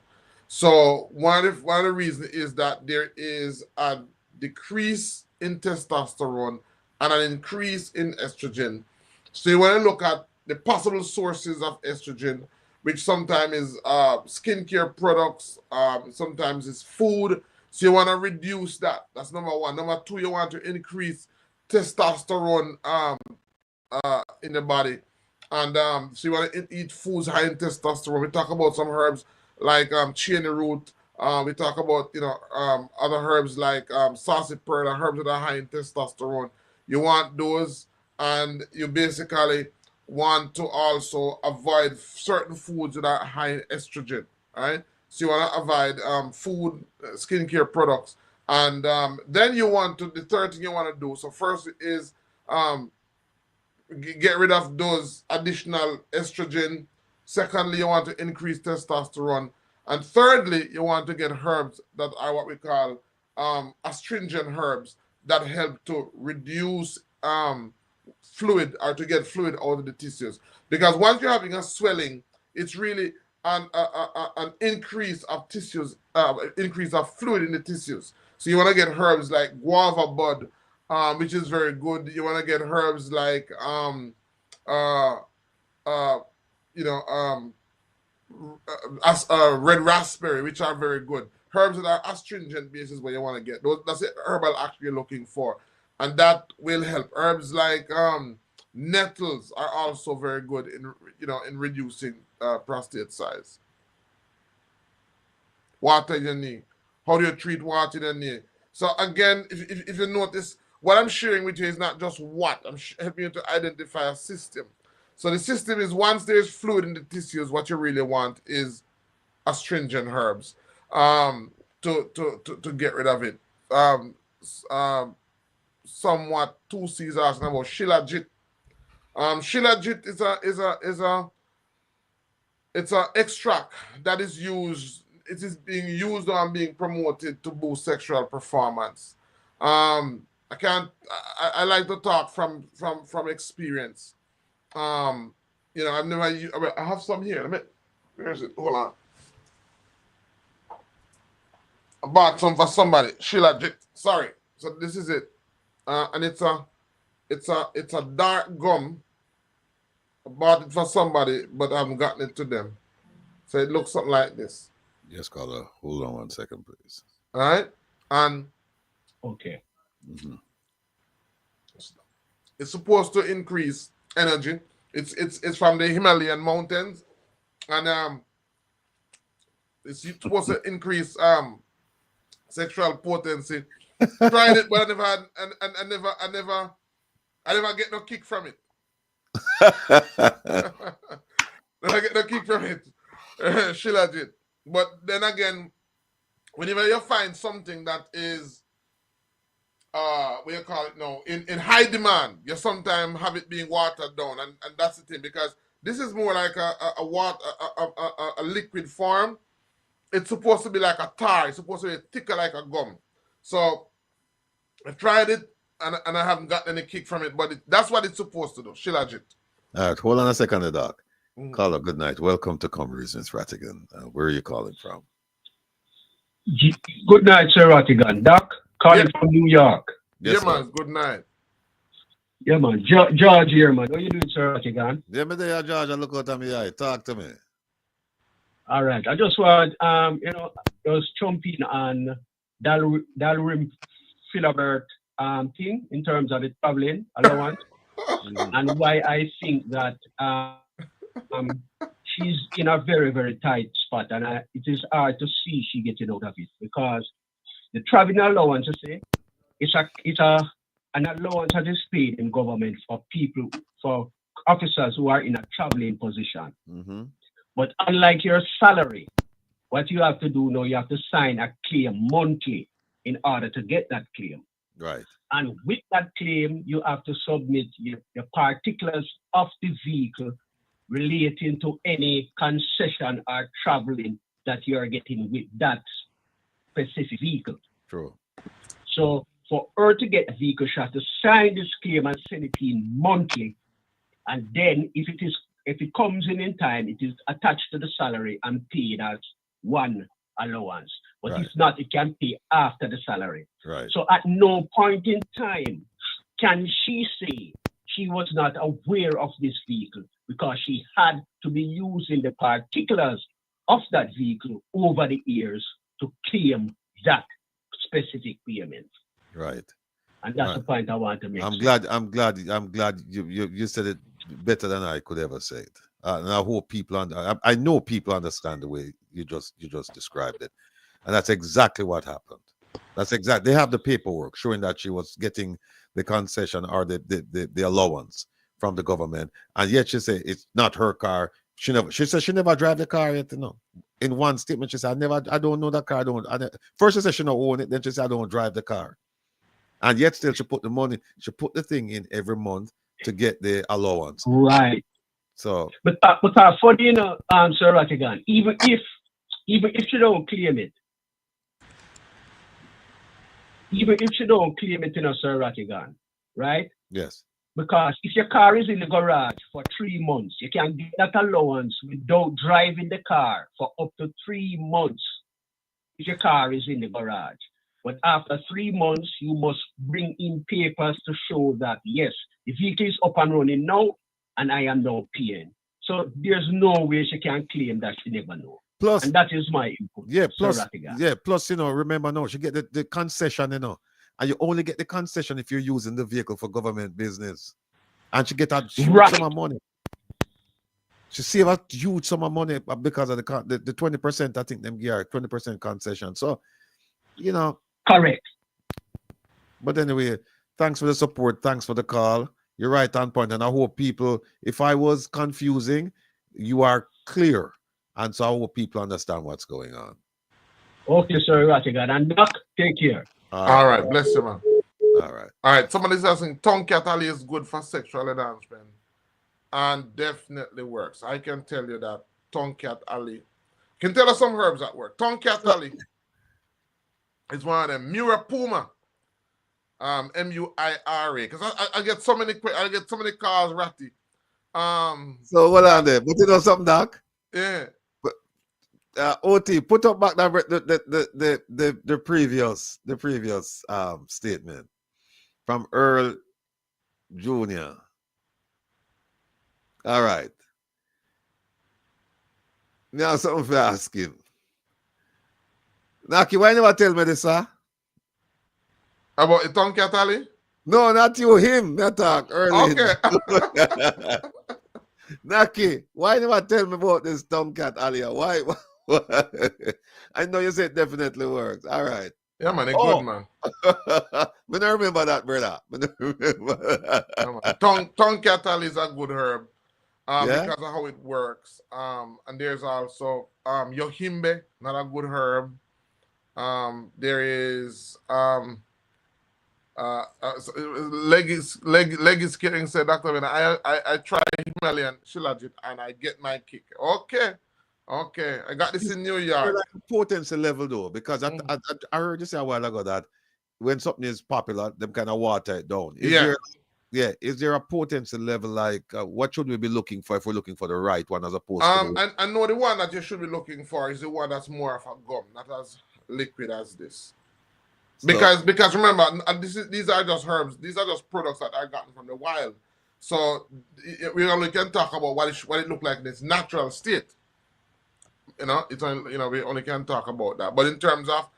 So one of the reasons is that there is a decrease in testosterone and an increase in estrogen. So you want to look at the possible sources of estrogen, which sometimes is skincare products, sometimes it's food. So you want to reduce that. That's number one. Number two, you want to increase testosterone in the body. And so you want to eat foods high in testosterone. We talk about some herbs like chain root. We talk about other herbs like saucy pearl, herbs that are high in testosterone. You want those, and you basically want to also avoid certain foods that are high in estrogen. Right? So you want to avoid food, skincare products. And then you want to, the third thing you want to do, so first is get rid of those additional estrogen. Secondly, you want to increase testosterone. And thirdly, you want to get herbs that are what we call astringent herbs that help to reduce fluid, or to get fluid out of the tissues. Because once you're having a swelling, it's really an increase of tissues, increase of fluid in the tissues. So you want to get herbs like guava bud, which is very good. You want to get herbs like red raspberry, which are very good. Herbs that are astringent basis what you want to get. That's the herbal actually you're looking for, and that will help. Herbs like nettles are also very good in reducing prostate size. Water in your knee. How do you treat water in your knee? So again, if you notice, what I'm sharing with you is not just what. I'm helping you to identify a system. So the system is, once there's fluid in the tissues, what you really want is astringent herbs to get rid of it. Somewhat 2C's asking about shilajit. Shilajit it's an extract that is used. It is being used and being promoted to boost sexual performance. I like to talk from experience. I've never used, I have some here. Where is it? Hold on. I bought some for somebody. Shilajit. Sorry. So this is it. And it's a dark gum. I bought it for somebody, but I haven't gotten it to them. So it looks something like this. Yes, caller. Hold on 1 second, please. All right. And Okay. Mm-hmm. It's supposed to increase energy. It's from the Himalayan mountains, and it's supposed to increase sexual potency. Tried it, but I never get no kick from it. Then I get the kick from it. She legit. But then again, whenever you find something that is what you call it now, in high demand, you sometimes have it being watered down, and that's the thing, because this is more like a liquid form. It's supposed to be like a tar. It's supposed to be thicker like a gum. So I tried it, and I haven't gotten any kick from it, but that's what it's supposed to do. She legit. All right, hold on a second, Doc. Caller, good night. Welcome to Conversations, Rattigan. Where are you calling from? Good night, Sir Rattigan. Doc, calling from New York. Yes, yeah, man. Good night. Yeah, man. George here, man. How you doing, Sir Rattigan? Yeah, me there, George. I look out of my eye. Talk to me. All right. I just want, I was jumping on Dalrymple Philibert thing in terms of the traveling allowance and why I think that she's in a very, very tight spot, and it is hard to see she getting out of it, because the traveling allowance, you see, it's an allowance that is paid in government for people, for officers who are in a traveling position. Mm-hmm. But unlike your salary, what you have to do now, you have to sign a claim monthly in order to get that claim. Right. And with that claim, you have to submit your particulars of the vehicle relating to any concession or traveling that you are getting with that specific vehicle. True. So for her to get a vehicle, she has to sign this claim and send it in monthly. And then if it comes in time, it is attached to the salary and paid as one allowance. But Right. if not, it can pay after the salary. Right. So at no point in time can she say she was not aware of this vehicle, because she had to be using the particulars of that vehicle over the years to claim that specific payment. Right. And that's Right. the point I want to make. I'm glad you said it better than I could ever say it. And I hope people I know people understand the way you just described it. And that's exactly what happened. They have the paperwork showing that she was getting the concession or the allowance from the government, and yet she said it's not her car. She said she never drive the car yet. No. In one statement, she said, I don't know the car. First she said she don't own it, then she said I don't drive the car. And yet still she put the thing in every month to get the allowance. Right. So but funny, Sir Rattigan, even if she don't claim it, Sir Rattigan, right? yes. Because if your car is in the garage for 3 months, you can get that allowance without driving the car for up to 3 months if your car is in the garage. But after 3 months, you must bring in papers to show that, yes, the vehicle is up and running now, and I am now paying. So there's no way she can claim that she never know. Plus, and that is my input. Yeah, plus, Sir Rattigan. yeah, plus, remember now, she get the concession, and you only get the concession if you're using the vehicle for government business. And she get a huge sum of money. She save a huge sum of money because of the 20%, I think them give her 20% concession. So, Correct. But anyway, thanks for the support. Thanks for the call. You're right on point. And I hope people, if I was confusing, you are clear. And so I hope people understand what's going on. Okay, Sir Rattigan. And Doc, take care. All right. Bless you, man. All right. All right. Somebody's asking, Tonkat Ali is good for sexual enhancement. And definitely works. I can tell you that Tonkat Ali. Can tell us some herbs that work. Tonkat Ali is one of them. Mura Puma. Muira. Because I get so many calls, Ratty. So what are they? But you know something, Doc? Yeah. OT, put up back the previous statement from Earl Jr. All right. Now something for asking. Naki, why never tell me this, sir? About the Tonkat Ali? No, not you, him. Not talk early. Okay. Naki, why never tell me about this Tonkat Ali? Why? I know you said it definitely works. All right. Yeah, man, a Oh. good man. I don't remember that, brother. I don't remember that. Yeah, man. Tongue cattle is a good herb Yeah? because of how it works. And there's also yohimbe, not a good herb. There is Legis King said, Dr. Vena, I try Himalayan Shilajit and I get my kick. Okay. I got this in New York. Like a potency level though, because I heard you say a while ago that when something is popular, them kind of water it down. Is there a potency level like what should we be looking for if we're looking for the right one as opposed to the... I know the one that you should be looking for is the one that's more of a gum, not as liquid as this. Because remember, these are just herbs. These are just products that are gotten from the wild. So we only can talk about what it look like in its natural state. We only can talk about that. But in terms of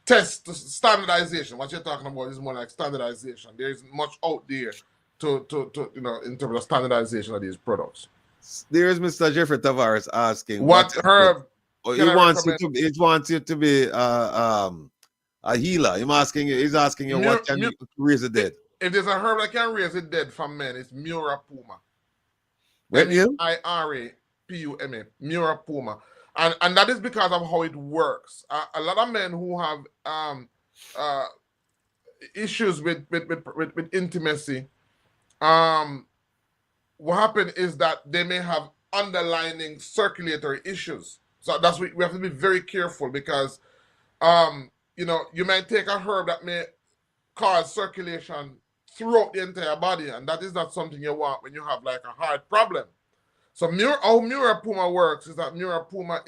standardization, what you're talking about is more like standardization. There isn't much out there to in terms of standardization of these products. There's Mr. Jeffrey Tavares asking what herb. He wants you to be a healer. He's asking you what can you raise the dead. If there's a herb that can raise the dead from men, it's Murapuma. Mirapuma. Murapuma. And that is because of how it works. A lot of men who have issues with intimacy, what happens is that they may have underlying circulatory issues. So that's what we have to be very careful because you might take a herb that may cause circulation throughout the entire body, and that is not something you want when you have like a heart problem. So how Murapuma works is that Murapuma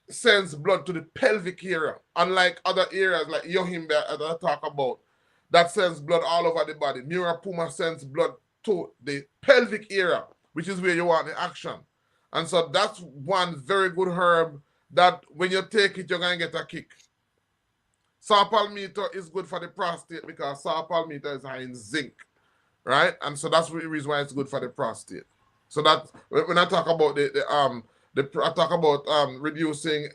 sends blood to the pelvic area, unlike other areas like Yohimbe that I talk about, that sends blood all over the body. Murapuma sends blood to the pelvic area, which is where you want the action. And so that's one very good herb that when you take it, you're going to get a kick. Saw palmetto is good for the prostate because saw palmetto is high in zinc, right? And so that's the reason why it's good for the prostate. So that when I talk about I talk about reducing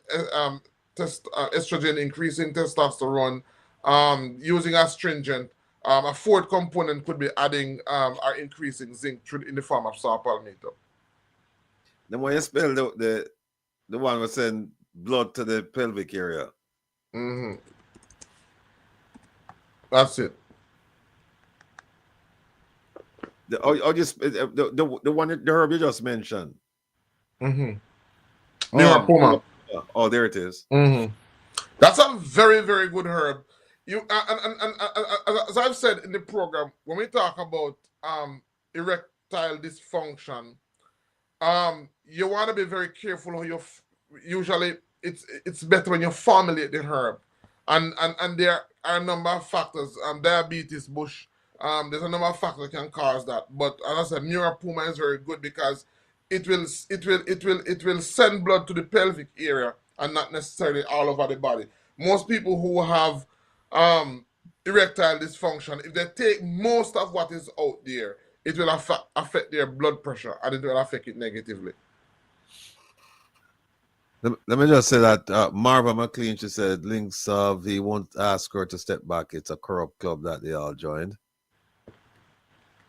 estrogen, increasing testosterone, using astringent. A fourth component could be adding or increasing zinc in the form of saw palmetto. Then when you spell the one was send blood to the pelvic area. Mm-hmm. That's it. The herb you just mentioned. Mm-hmm. Murapuma. Oh, there it is. Mm-hmm. That's a very, very good herb. You and as I've said in the program, when we talk about erectile dysfunction, you want to be very careful how you usually it's better when you formulate the herb, and there are a number of factors. Diabetes, Bush. There's a number of factors that can cause that. But as I said, Murapuma is very good because it will send blood to the pelvic area and not necessarily all over the body. Most people who have erectile dysfunction, if they take most of what is out there, it will affect their blood pressure and it will affect it negatively. Let me just say that Marva McLean, she said, links of he won't ask her to step back. It's a corrupt club that they all joined.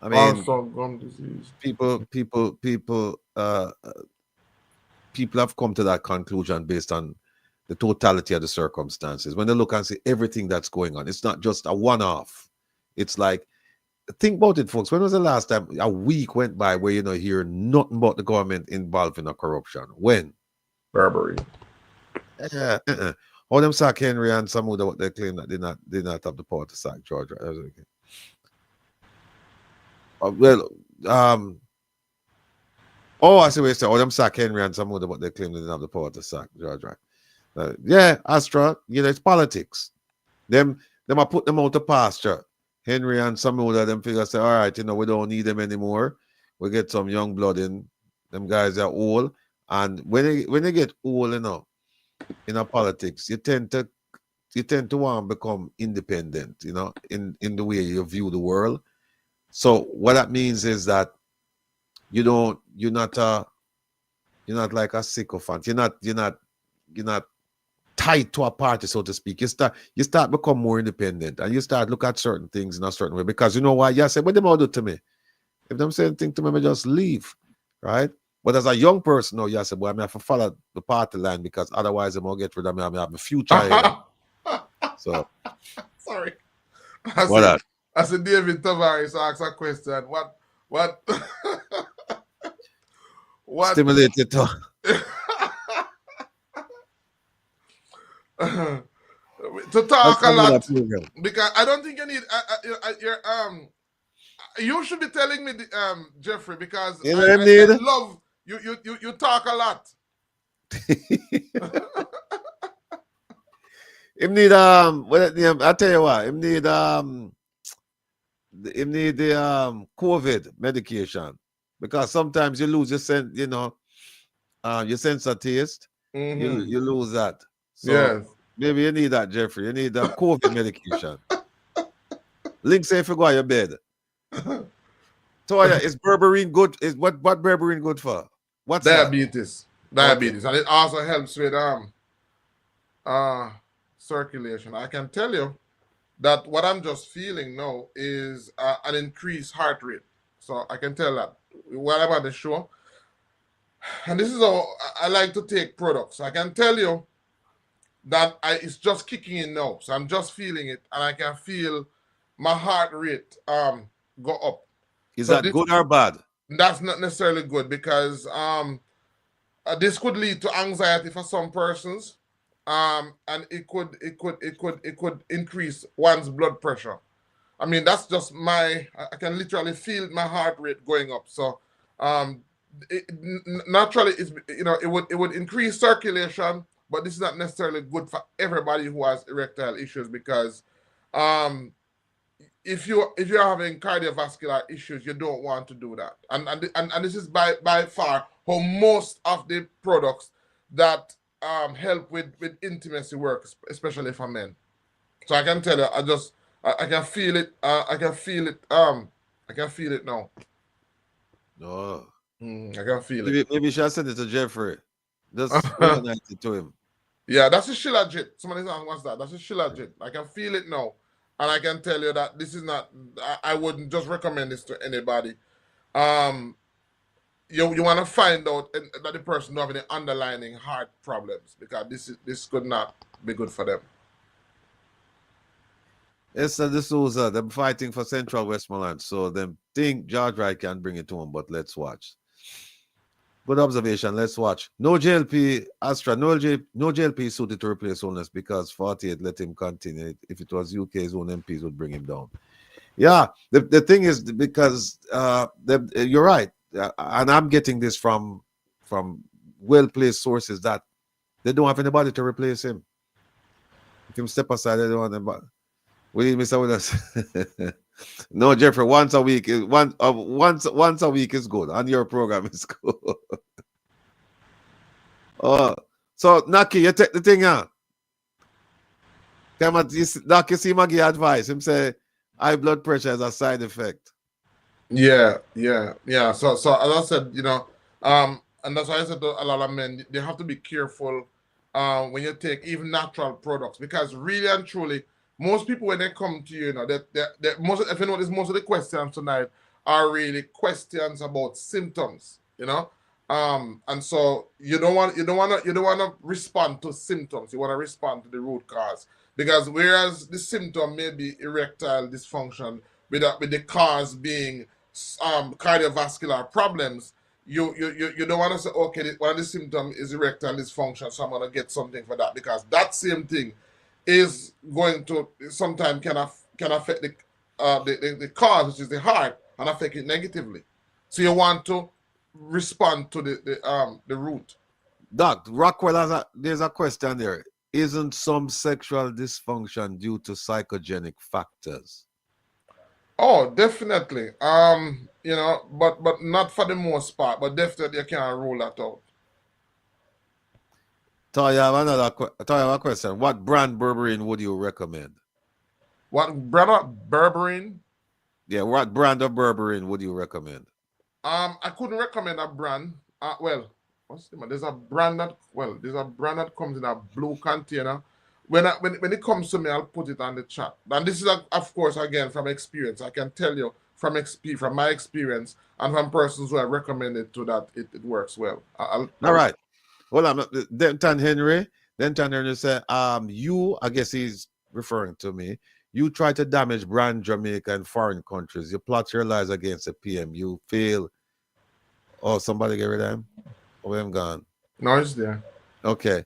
I mean, also gum disease. People have come to that conclusion based on the totality of the circumstances. When they look and see everything that's going on, it's not just a one-off. It's like, think about it, folks. When was the last time a week went by where you hear nothing about the government involved in a corruption? When? Burberry. All them sack Henry and some of what they claim that they not have the power to sack George. I see what you say. All them sack Henry and some of what they claim they didn't have the power to sack George. Astra, it's politics. Them I put them out to pasture. Henry and some of them figure say, all right, we don't need them anymore. We get some young blood in. Them guys are old. And when they get old, in a politics, you tend to want to become independent, in the way you view the world. So what that means is that you're not like a sycophant. You're not tied to a party, so to speak. You start become more independent and you start look at certain things in a certain way. Because you know why? You say, what them all do to me? If them say anything to me, I just leave. Right? But as a young person, no, you say, boy, I have to follow the party line because otherwise I'm gonna get rid of me. I have a future ahead. So sorry. I said David Tavares asked a question. What stimulated to to talk a lot program. because I don't think you need you should be telling me Jeffrey, because You know I need? love you talk a lot. Him need I tell you what, him need the COVID medication, because sometimes you lose your sense, your sense of taste. You lose that. So Yes. maybe you need that, Jeffrey. You need that COVID medication. Link say if you go to your bed. Toya, is berberine good? Is what berberine good for? What's diabetes? That? Diabetes, okay. And it also helps with circulation. I can tell you that what I'm just feeling now is an increased heart rate. So I can tell that while I'm on the show. And this is how I like to take products. I can tell you that it's just kicking in now. So I'm just feeling it, and I can feel my heart rate go up. Is that good or bad? That's not necessarily good, because this could lead to anxiety for some persons, and it could increase one's blood pressure. I mean, that's just I can literally feel my heart rate going up. So naturally, it would increase circulation, but this is not necessarily good for everybody who has erectile issues, because if you're having cardiovascular issues, you don't want to do that. And this is by far how most of the products that help with intimacy work, especially for men. So I can tell you, I can feel it. I can feel it. I can feel it now. No. I can feel it. Maybe you should send it to Jeffrey. Just recognize it to him. Yeah, that's a Shilajit. Somebody's asking, what's that? That's a Shilajit. I can feel it now. And I can tell you that this is not, I wouldn't just recommend this to anybody. You want to find out that the person don't have any underlying heart problems, because this could not be good for them. Esther D'Souza, them fighting for Central Westmoreland, so them think George Wright can bring it to them, but let's watch. Good observation, let's watch. No JLP, Astra, no JLP is suited to replace Holness, because 48 let him continue. If it was UK's own MPs would bring him down. Yeah, the thing is, because you're right, and I'm getting this from well-placed sources, that they don't have anybody to replace him. If him step aside, they don't want anybody. We need Mr. Williams. No, Jeffrey, once a week is once a week is good. On your program is good. Oh, so Naki, you take the thing out. Naki see Maggie advice. Him say high blood pressure is a side effect. Yeah. So as I said, and that's why I said to a lot of men, they have to be careful when you take even natural products, because really and truly, most people, when they come to you, that most, if you notice, most of the questions tonight are really questions about symptoms, and so you don't want to respond to symptoms. You want to respond to the root cause, because whereas the symptom may be erectile dysfunction, with the cause being cardiovascular problems, you don't want to say, okay, one of the symptoms is erectile dysfunction, so I'm going to get something for that, because that same thing is going to sometimes can affect the cause, which is the heart, and affect it negatively. So you want to respond to the root. Doc, Rockwell there's a question there. Isn't some sexual dysfunction due to psychogenic factors? Oh, definitely. But not for the most part, but definitely you can't rule that out. Toya, I have a question. What brand berberine would you recommend? What brand berberine? Yeah, what brand of berberine would you recommend? I couldn't recommend a brand. Well, what's the name? There's a brand that comes in a blue container. When it comes to me, I'll put it on the chat. And this is, of course, again, from experience. I can tell you from my experience and from persons who I recommend it to that it works well. All right. Well, I'm Denton Henry. Denton Henry said, you, I guess he's referring to me. You try to damage brand Jamaica in foreign countries. You plot your lies against the PM. You fail. Oh, somebody get rid of him? Oh, I'm gone. No, it's there. Okay.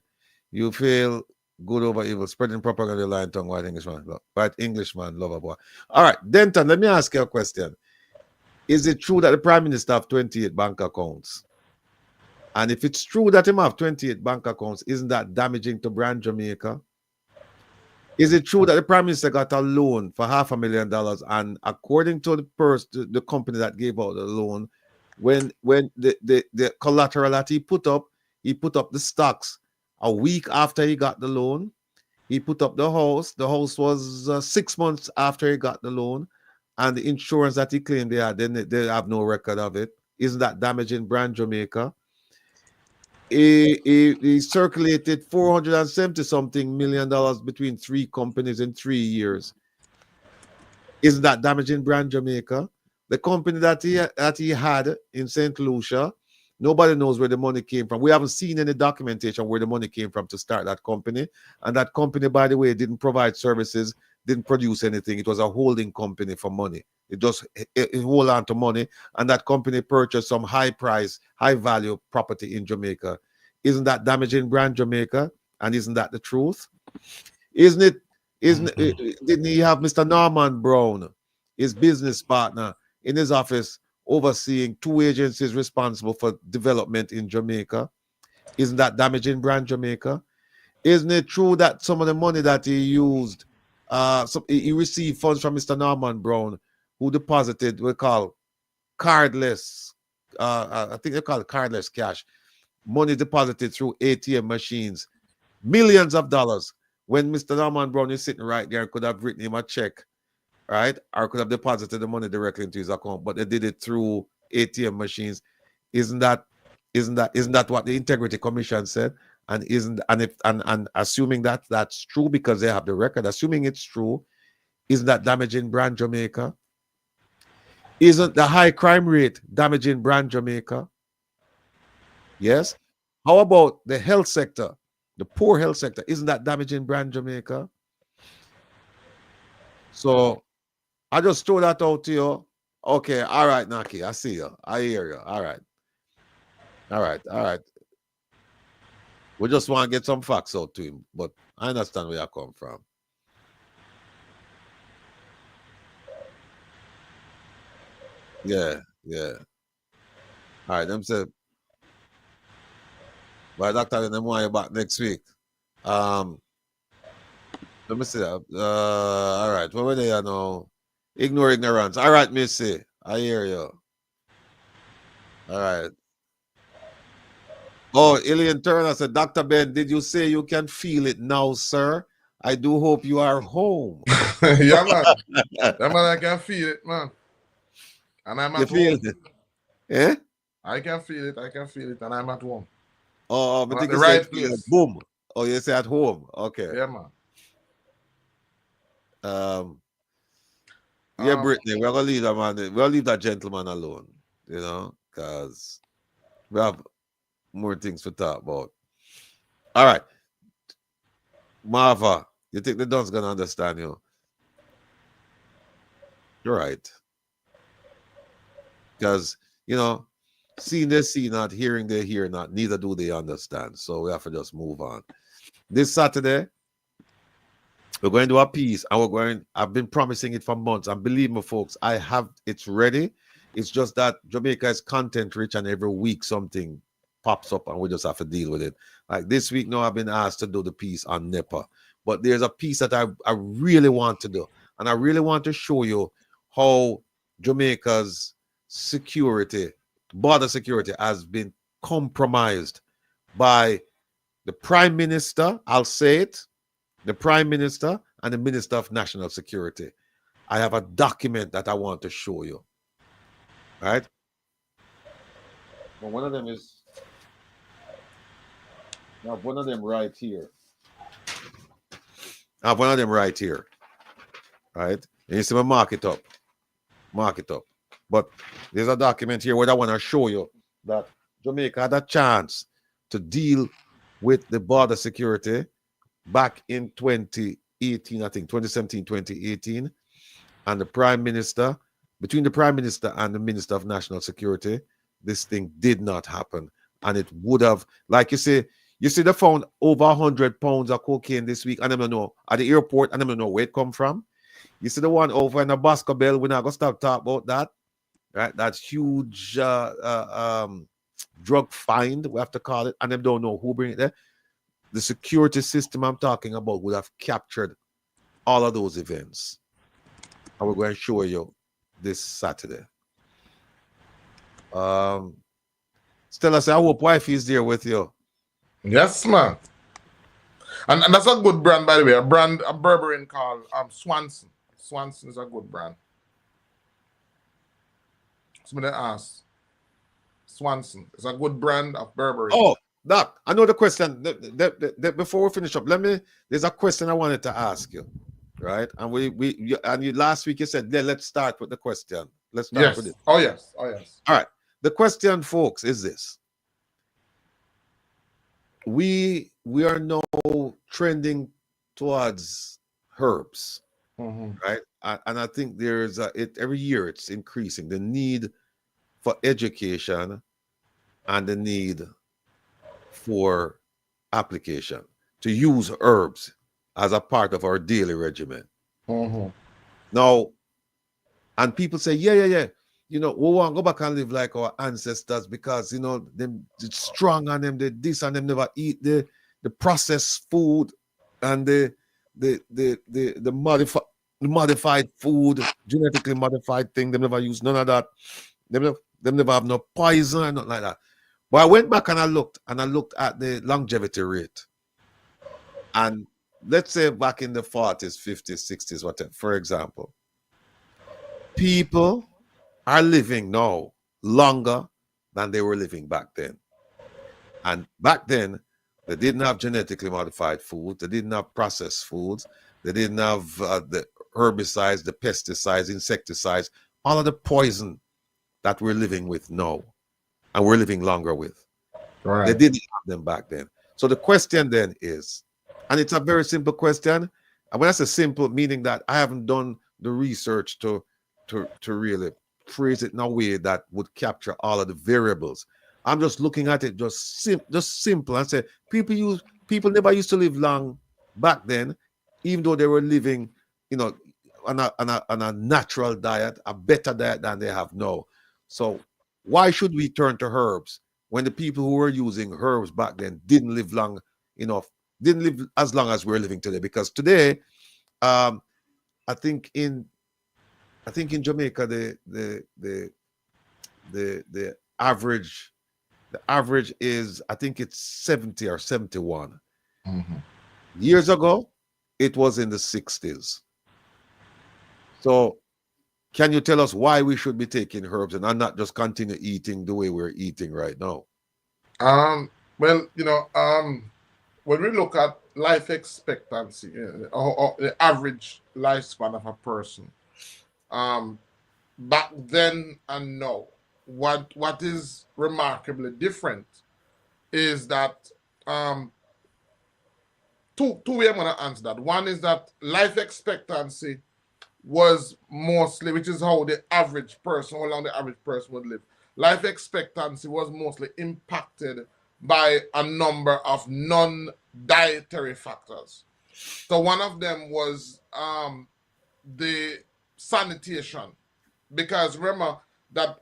You feel good over evil, spreading propaganda, lying tongue, white Englishman, lover boy. All right, Denton, let me ask you a question. Is it true that the Prime Minister have 28 bank accounts? And if it's true that him have 28 bank accounts, isn't that damaging to brand Jamaica? Is it true that the Prime Minister got a loan for $500,000, and according to the company that gave out the loan, when the collateral that he put up the stocks a week after he got the loan. He put up the house. The house was 6 months after he got the loan, and the insurance that he claimed they had, they have no record of it. Isn't that damaging brand Jamaica? He circulated $470-something million between 3 companies in 3 years. Isn't that damaging brand Jamaica? The company that he had in St. Lucia, nobody knows where the money came from. We haven't seen any documentation where the money came from to start that company. And that company, by the way, didn't provide services, didn't produce anything. It was a holding company for money. It just hold on to money. And that company purchased some high price, high value property in Jamaica. Isn't that damaging brand Jamaica? And isn't that the truth? Didn't he have Mr. Norman Brown, his business partner, in his office overseeing 2 agencies responsible for development in Jamaica? Isn't that damaging brand Jamaica? Isn't it true that some of the money that he used, he received funds from Mr. Norman Brown, who deposited, we call cardless, I think they call it cardless cash, money deposited through ATM machines, millions of dollars, when Mr. Norman Brown is sitting right there and could have written him a check, right? Or could have deposited the money directly into his account, but they did it through ATM machines. Isn't that what the Integrity Commission said? And assuming that that's true because they have the record, assuming it's true, isn't that damaging brand Jamaica? Isn't the high crime rate damaging brand Jamaica? Yes. How about the health sector, the poor health sector? Isn't that damaging brand Jamaica? So I just throw that out to you. Okay, all right, Naki, I see you. I hear you. All right. We just want to get some facts out to him, but I understand where you come from. Yeah. All right, them said, well, doctor, them want you back next week. Let me see that. All right, what were they now? Ignore ignorance. All right, Missy, I hear you. All right. Oh, Ilian Turner said, Dr. Ben, did you say you can feel it now, sir? I do hope you are home. Yeah, man. Yeah, man, I can feel it, man. And I'm at home. It? Yeah? I can feel it, and I'm at home. Oh, I'm at the right place. Boom. Oh, you say at home. Okay. Yeah, man. Yeah, Brittany, we're gonna leave that man. We'll leave that gentleman alone, you know, because we have more things to talk about. All right. Marva, you think the Don's gonna understand you? You're right. Because, you know, seeing they see not, hearing they hear not, neither do they understand. So we have to just move on. This Saturday, we're going to do a piece, and I've been promising it for months. And believe me, folks, it's ready. It's just that Jamaica is content rich, and every week something pops up and we just have to deal with it. Like this week now, I've been asked to do the piece on NEPA. But there's a piece that I really want to do. And I really want to show you how Jamaica's security, border security, has been compromised by the Prime Minister, I'll say it, the Prime Minister and the Minister of National Security. I have a document that I want to show you. All right? Well, one of them is I have one of them right here. I have one of them right here. Right? And you see me mark it up. Mark it up. But there's a document here where I want to show you that Jamaica had a chance to deal with the border security back in 2018, I think 2017, 2018. And the prime minister, between the prime minister and the minister of national security, this thing did not happen. And it would have, like you say, they found over 100 pounds of cocaine this week. And I don't know, at the airport, and I don't know where it come from. You see the one over in the Bosco Bell, we're not going to stop talking about that. Right? That huge drug find, we have to call it, and they don't know who bring it there. The security system I'm talking about would have captured all of those events. And we're going to show you this Saturday. Stella said, I hope wife is there with you. Yes, man. And that's a good brand, by the way. A berberine called Swanson. Swanson is a good brand. Somebody asked. Swanson is a good brand of berberine. Oh, Doc, I know the question. Before we finish up, there's a question I wanted to ask you. Right? And last week you said, let's start with the question. Let's start with it. Oh, yes. Oh, yes. All right. The question, folks, is this. We are now trending towards herbs, right? And I think there's every year it's increasing, the need for education and the need for application to use herbs as a part of our daily regimen. Now, and people say, yeah. You know, we want to go back and live like our ancestors because, you know, them it's strong on them, they this and them never eat the processed food and the modified food, genetically modified thing. They never use none of that. Them never have no poison and nothing like that. But I went back and I looked at the longevity rate. And let's say back in the 40s, 50s, 60s, whatever, for example, people are living now longer than they were living back then. And back then, they didn't have genetically modified food. They didn't have processed foods. They didn't have the herbicides, the pesticides, insecticides, all of the poison that we're living with now and we're living longer with. Right. They didn't have them back then. So the question then is, and it's a very simple question. And when I say simple, meaning that I haven't done the research to really phrase it in a way that would capture all of the variables. I'm just looking at it just simple and say people never used to live long back then, even though they were living, you know, on a natural diet, a better diet than they have now. So why should we turn to herbs when the people who were using herbs back then didn't live long enough, didn't live as long as we're living today? Because today, I think in Jamaica, the average is, I think it's 70 or 71. Years ago, it was in the 60s. So can you tell us why we should be taking herbs and not just continue eating the way we're eating right now? Well, you know, when we look at life expectancy, or the average lifespan of a person, back then and now, what is remarkably different is that two ways I'm going to answer that. One is that life expectancy was mostly, which is how the average person, how long the average person would live. Life expectancy was mostly impacted by a number of non-dietary factors. So one of them was the sanitation, because remember that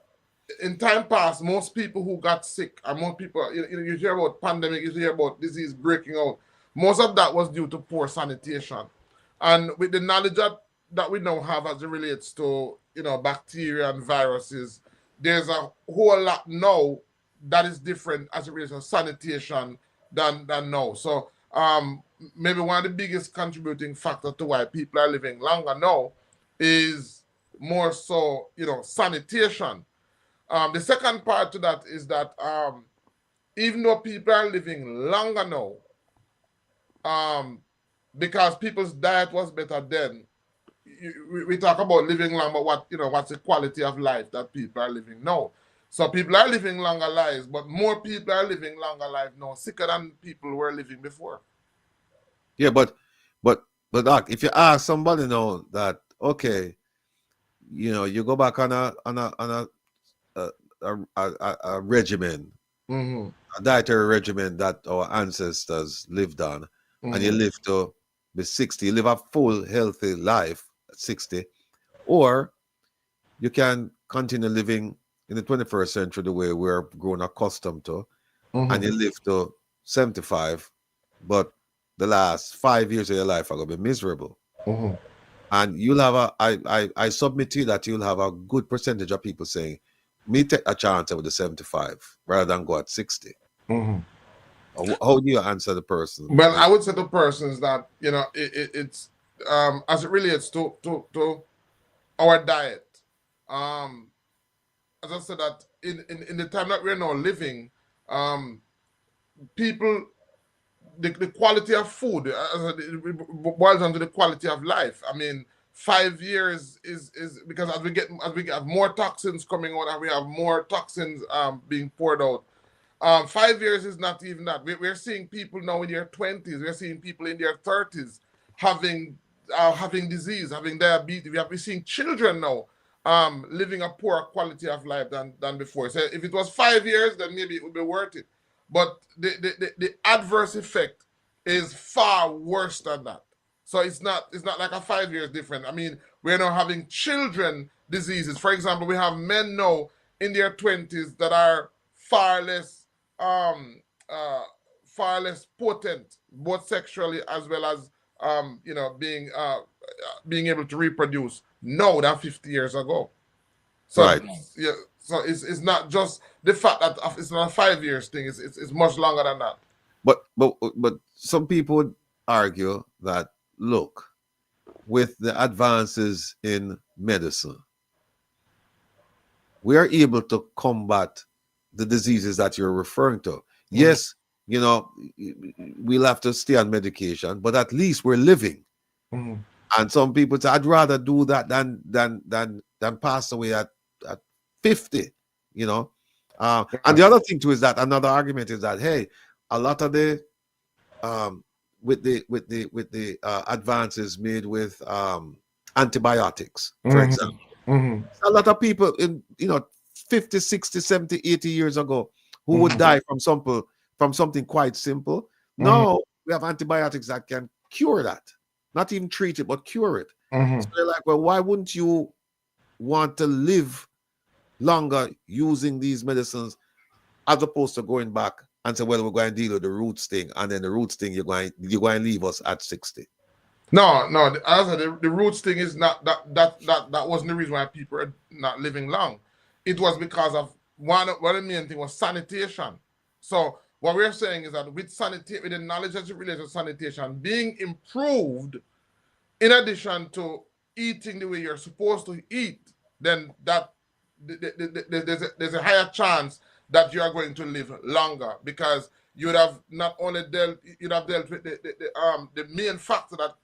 in time past, most people who got sick, and most people, you hear about pandemic, you hear about disease breaking out, most of that was due to poor sanitation. And with the knowledge that we now have as it relates to, you know, bacteria and viruses, there's a whole lot now that is different as it relates to sanitation than now. So maybe one of the biggest contributing factors to why people are living longer now is more so, you know, sanitation. The second part to that is that even though people are living longer now, because people's diet was better then. We talk about living long, but what's the quality of life that people are living now? So people are living longer lives, but more people are living longer life now, sicker than people were living before. Yeah, but Doc, if you ask somebody now that, okay, you go back on a regimen, a dietary regimen that our ancestors lived on, and you live to be 60, you live a full healthy life at 60, or you can continue living in the 21st century the way we're grown accustomed to, and you live to 75, but the last 5 years of your life are going to be miserable. And you'll have I submit to you that you'll have a good percentage of people saying, me take a chance with the 75 rather than go at 60. How do you answer the person? Well, I would say to persons that, it's as it relates to our diet. As I said, that in the time that we're now living, people, the quality of food, it boils down to the quality of life. I mean, 5 years is because as we have more toxins coming out and we have more toxins being poured out. 5 years is not even that. We're seeing people now in their 20s. We're seeing people in their 30s having disease, having diabetes. We're seeing children now living a poorer quality of life than before. So if it was 5 years, then maybe it would be worth it. But the adverse effect is far worse than that. So it's not like a 5 years different. I mean, we're now having children diseases. For example, we have men now in their 20s that are far less potent, both sexually as well as being able to reproduce now than 50 years ago. So Right. yeah, so it's not just the fact that it's not a 5 years thing. It's much longer than that. But some people would argue that, look, with the advances in medicine, we are able to combat the diseases that you're referring to. Yes, we'll have to stay on medication, but at least we're living. And some people say, I'd rather do that than pass away at 50, And the other thing too is that another argument is that, hey, a lot of the with the advances made with antibiotics, for example, a lot of people in 50, 60, 70, 80 years ago who would die from something quite simple. Now we have antibiotics that can cure that, not even treat it, but cure it. So they're like, well, why wouldn't you want to live longer using these medicines as opposed to going back and say, well, we're going to deal with the roots thing, and then the roots thing you're going to leave us at 60? No. As I said, the roots thing is not that wasn't the reason why people are not living long. It was because of one of the main thing was sanitation. So what we're saying is that with the knowledge that's related to sanitation being improved, in addition to eating the way you're supposed to eat, then that there's a higher chance that you are going to live longer, because you would have not only dealt with the main factor that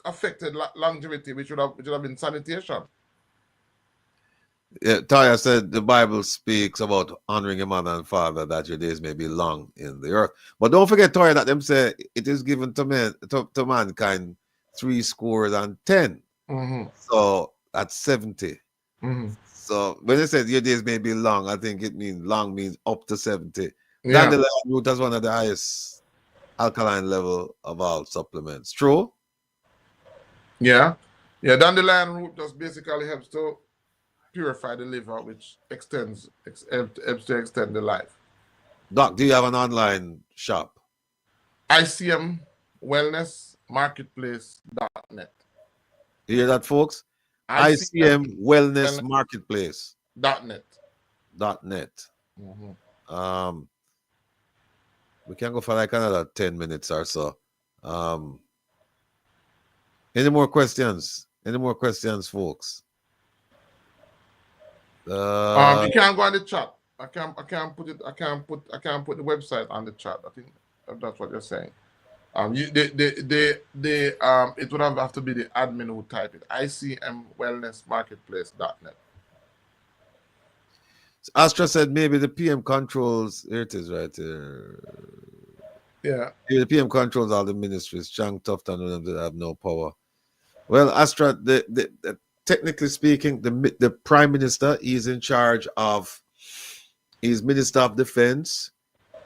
affected longevity, which would have been sanitation. Yeah, Taya said the Bible speaks about honoring your mother and father, that your days may be long in the earth. But don't forget, Taya, that them say it is given to mankind 70. So that's 70. So when it says your days may be long, I think it means long means up to 70. Yeah. Dandelion root is one of the highest alkaline level of all supplements. True? Yeah. Dandelion root just basically helps to purify the liver, which helps to extend the life. Doc, do you have an online shop? ICM Wellness Marketplace.net. You hear that, folks? ICM Wellness Marketplace. .net. We can go for like another 10 minutes or so. Any more questions? Folks? You can go on the chat. I can't put the website on the chat. I think that's what you're saying. It would have to be the admin who type it. ICMWellnessMarketplace.net. Astra said maybe the PM controls. Here it is, right here. Yeah. Maybe the PM controls all the ministries. Chang Tufton and them that have no power. Well, Astra, technically speaking, the Prime Minister is in charge of. He's Minister of Defense.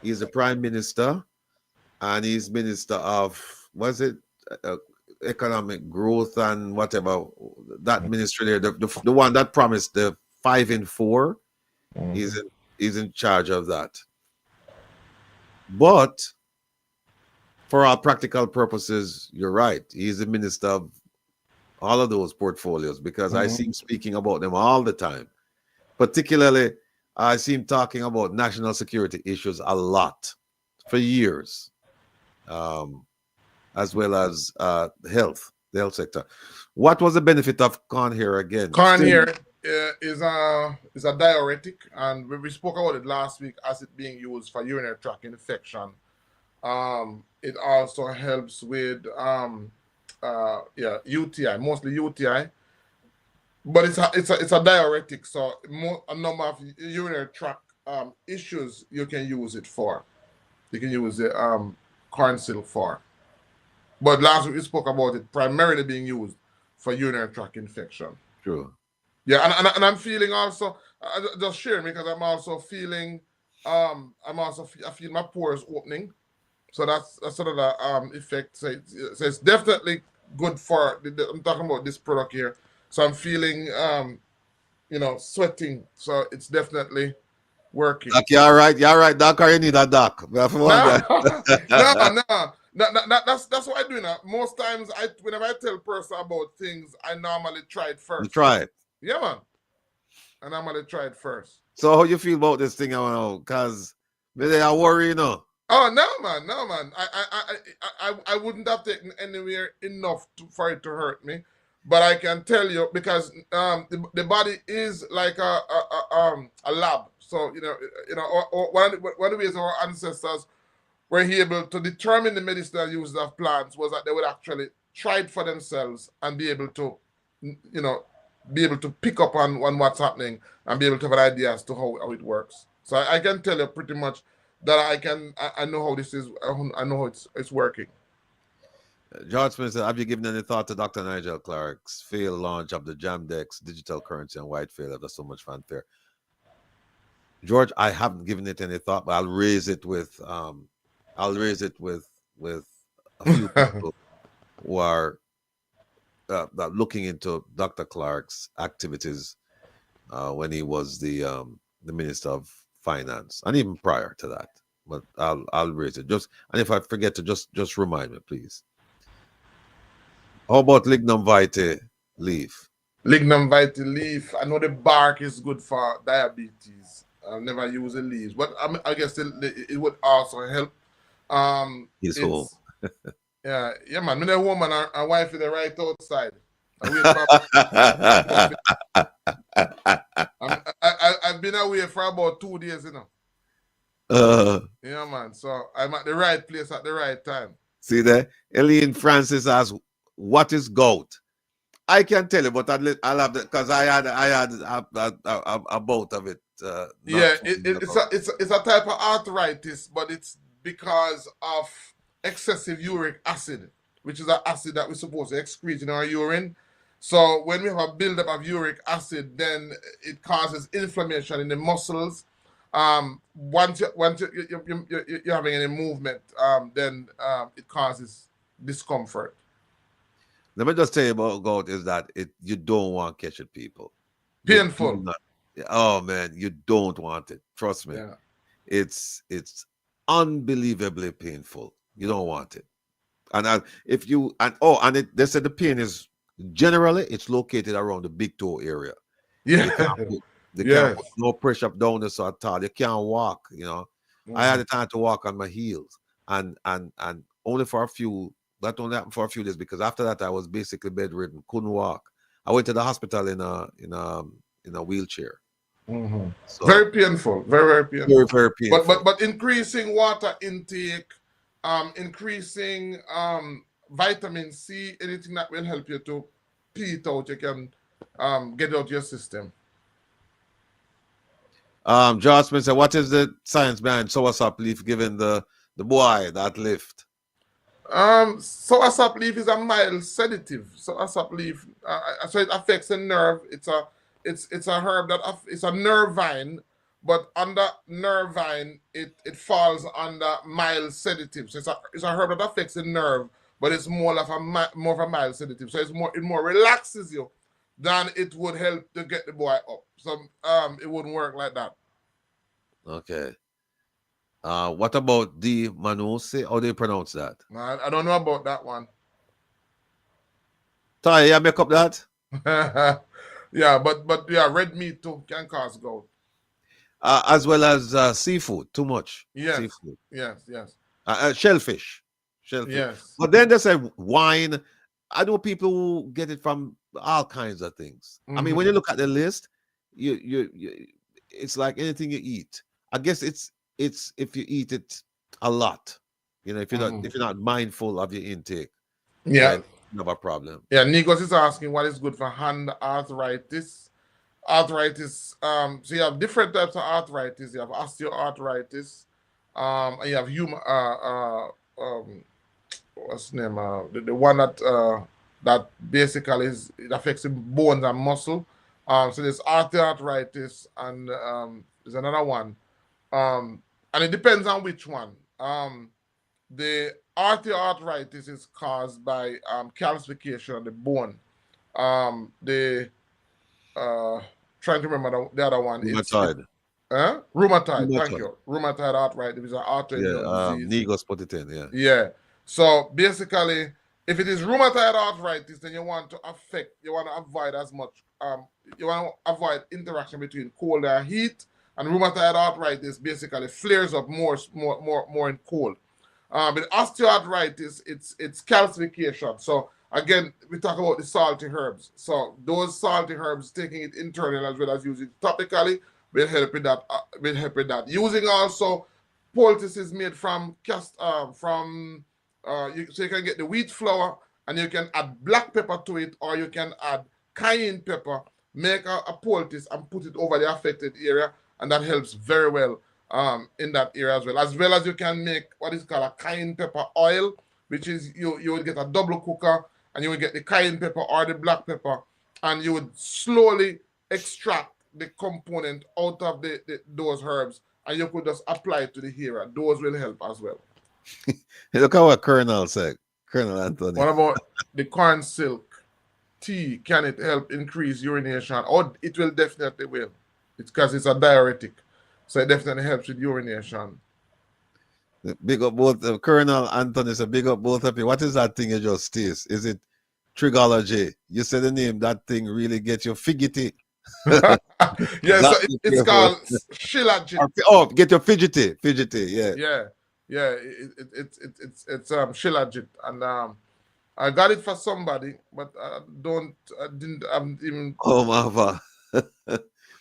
He's the Prime Minister, and he's Minister of economic growth and whatever, that ministry there, the one that promised the 5 in 4. He's in charge of that. But for all practical purposes, you're right. He's the minister of all of those portfolios, because I see him speaking about them all the time. Particularly, I see him talking about national security issues a lot for years, as well as the health sector. What was the benefit of corn here again? Corn here is a diuretic, and we spoke about it last week as it being used for urinary tract infection. It also helps with UTI, mostly UTI, but it's a diuretic, so a number of urinary tract issues you can use it for. You can use the corn silk for. But last week we spoke about it primarily being used for urinary tract infection. True. Yeah, and I'm feeling also, just sharing because I'm also feeling, I feel my pores opening. So that's sort of the effect. So it's definitely good for, I'm talking about this product here. So I'm feeling, sweating. So it's definitely working. Doc, you're right, Doc, or you need a doc? No, that's what I do now. Most times, whenever I tell a person about things, I normally try it first. You try it. Yeah, man. I normally try it first. So how you feel about this thing? I don't know, because maybe I worry, Oh no, man. I wouldn't have taken anywhere enough for it to hurt me, but I can tell you because the body is like a lab. So one of the ways our ancestors were able to determine the medicinal uses of plants was that they would actually try it for themselves and be able to, pick up on what's happening and be able to have an idea as to how it works. So I can tell you pretty much that I know how this is. I know how it's working. George Smith said, have you given any thought to Dr. Nigel Clarke's failed launch of the Jamdex digital currency and whitefield after so much fanfare? George, I haven't given it any thought, but I'll raise it with a few people who are looking into Dr. Clarke's activities when he was the Minister of Finance, and even prior to that. But I'll raise it. And if I forget to just remind me, please. How about lignum vitae leaf? Lignum vitae leaf. I know the bark is good for diabetes. I've never used the leaves, but I guess it would also help. His home. Yeah, man. Me the woman and wife is right outside. I've been away for about 2 days, Yeah, man. So I'm at the right place at the right time. See there? Eileen Francis asks, what is gout? I can tell you, but I'll have that because I had a bout of it. It's a type of arthritis, but it's because of excessive uric acid, which is an acid that we're supposed to excrete in our urine. So when we have a buildup of uric acid, then it causes inflammation in the muscles. Once you're having any movement, then it causes discomfort. Let me just tell you about gout is that you don't want to catch it, people. Painful. Oh man, you don't want it. Trust me. Yeah. It's unbelievably painful. You don't want it. And they said the pain is generally it's located around the big toe area. Yeah. They can't put no pressure down the at all. You can't walk, I had the time to walk on my heels and only for a few. That only happened for a few days because after that I was basically bedridden, couldn't walk. I went to the hospital in a wheelchair. So Very painful. Very painful. very, very painful. But increasing water intake, increasing vitamin C, anything that will help you to pee it out, you can get it out your system. Jocelyn said, what is the science behind soursop leaf giving the boy that lift? Soursop leaf is a mild sedative. Soursop leaf, so it affects the nerve. It's a herb that it's a nerve vine, but under nerve vine it falls under mild sedative. So it's a herb that affects the nerve, but it's more of a mild sedative. So it more relaxes you than it would help to get the boy up. So it wouldn't work like that. Okay. What about the Manose? How do you pronounce that? I don't know about that one. Ty, you make up that? Yeah, but yeah, red meat too can cause gout. As well as seafood, too much. Yes. Seafood. Yes. Shellfish. Yes. But then they say wine. I know people who get it from all kinds of things. I mean, when you look at the list, you it's like anything you eat. I guess it's if you eat it a lot, you know, if you're not mindful of your intake, Yeah, you have a problem. Yeah, Nikos is asking what is good for hand arthritis. Arthritis, so you have different types of arthritis. You have osteoarthritis, and you have what's the name? The one that basically it affects the bones and muscle. So there's osteoarthritis, and there's another one. And it depends on which one. The osteoarthritis is caused by calcification of the bone. Trying to remember the other one. Rheumatoid. Rheumatoid. Thank you. Rheumatoid arthritis is an autoimmune disease. Nikos put it in. Yeah. Yeah. So basically, if it is rheumatoid arthritis, then you want to avoid as much. You want to avoid interaction between cold and heat. And rheumatoid arthritis basically flares up more in cold. With osteoarthritis, it's calcification. So again, we talk about the salty herbs. So those salty herbs, taking it internally as well as using it topically, will help with that. Using also poultices made from so you can get the wheat flour and you can add black pepper to it, or you can add cayenne pepper, make a poultice and put it over the affected area, and that helps very well in that area as well. As well as you can make what is called a cayenne pepper oil, which is you would get a double cooker and you would get the cayenne pepper or the black pepper, and you would slowly extract the component out of those herbs, and you could just apply it to the area. Those will help as well. Look at what Colonel said. Colonel Anthony. What about the corn silk tea? Can it help increase urination? Oh, it will definitely will. It's because it's a diuretic. So it definitely helps with urination. Big up both Colonel Anthony said, big up both of you. What is that thing you just taste? Is it trigology? You said the name, that thing really gets you fidgety. Yeah, so it's called shilajit. Oh, get your fidgety, yeah. Yeah, it's shilajit, and I got it for somebody, but I didn't even. Oh, Mava.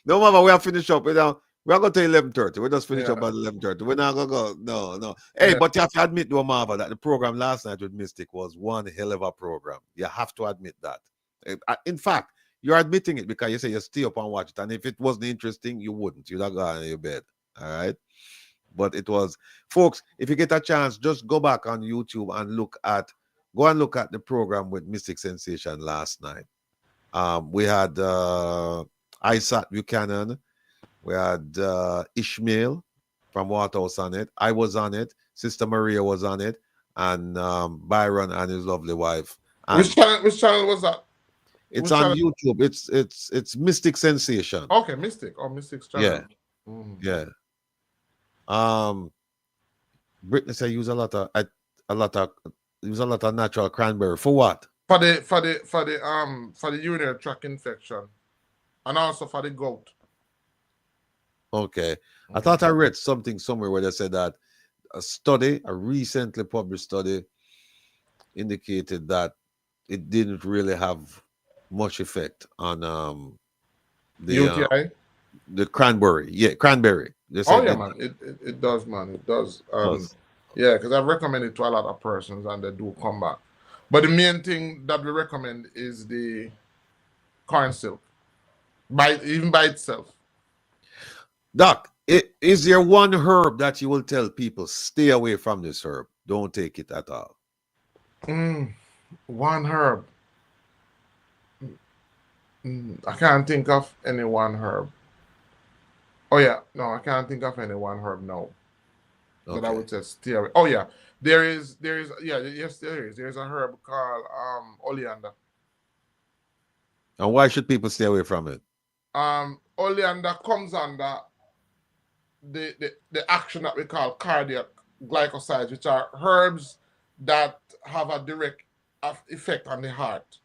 No, Mava, we have finished up. We're going to 11:30. We just finished up at 11:30. We're not going to go. No. Hey, but you have to admit, though, Mava, that the program last night with Mystic was one hell of a program. You have to admit that. In fact, you're admitting it because you say you stay up and watch it. And if it wasn't interesting, you wouldn't. You'd have gone in your bed. All right? But it was, folks, if you get a chance, just go back on YouTube and look at the program with Mystic Sensation last night. We had Isaac Buchanan, we had Ishmael from Waterhouse on it. I was on it. Sister Maria was on it, and Byron and his lovely wife. And which channel was that? It's on YouTube. It's Mystic Sensation. Okay, Mystic. Oh, Mystic's channel. Yeah. Brittany said use a lot of natural cranberry for what? For the urinary tract infection, and also for the gout. Okay. I thought I read something somewhere where they said that a recently published study indicated that it didn't really have much effect on the UTI. The cranberry. Yeah, cranberry. They Oh said yeah, it man. It does, man. It does. does. Yeah, because I've recommended to a lot of persons and they do come back. But the main thing that we recommend is the corn silk, even by itself. Doc, is there one herb that you will tell people stay away from this herb? Don't take it at all. One herb. I can't think of any one herb. Oh yeah, no, I can't think of any one herb now. That I would say stay away. Oh yeah, yes, there is. There's a herb called oleander. And why should people stay away from it? Oleander comes under the action that we call cardiac glycosides, which are herbs that have a direct effect on the heart.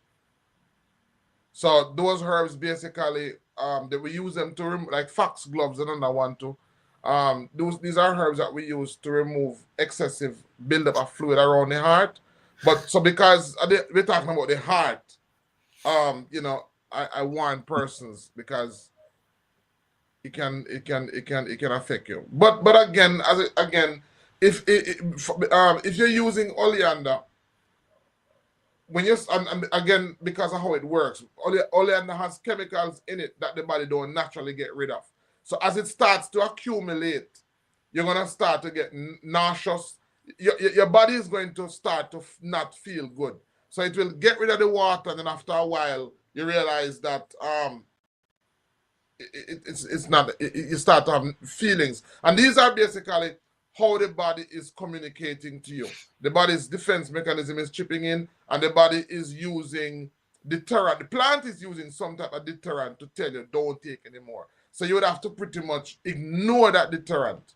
So those herbs basically that we use them to remove, like foxgloves, another one too. These are herbs that we use to remove excessive buildup of fluid around the heart. But so because we're talking about the heart, I warn persons because it can affect you. But again, if you're using oleander, when you and again, because of how it works, oleander has chemicals in it that the body don't naturally get rid of. So as it starts to accumulate, you're gonna start to get nauseous. Your body is going to start to not feel good. So it will get rid of the water, and then after a while, you realize that it's not. You start to have feelings, and these are basically how the body is communicating to you. The body's defense mechanism is chipping in, and the body is using deterrent. The plant is using some type of deterrent to tell you don't take anymore. So you would have to pretty much ignore that deterrent.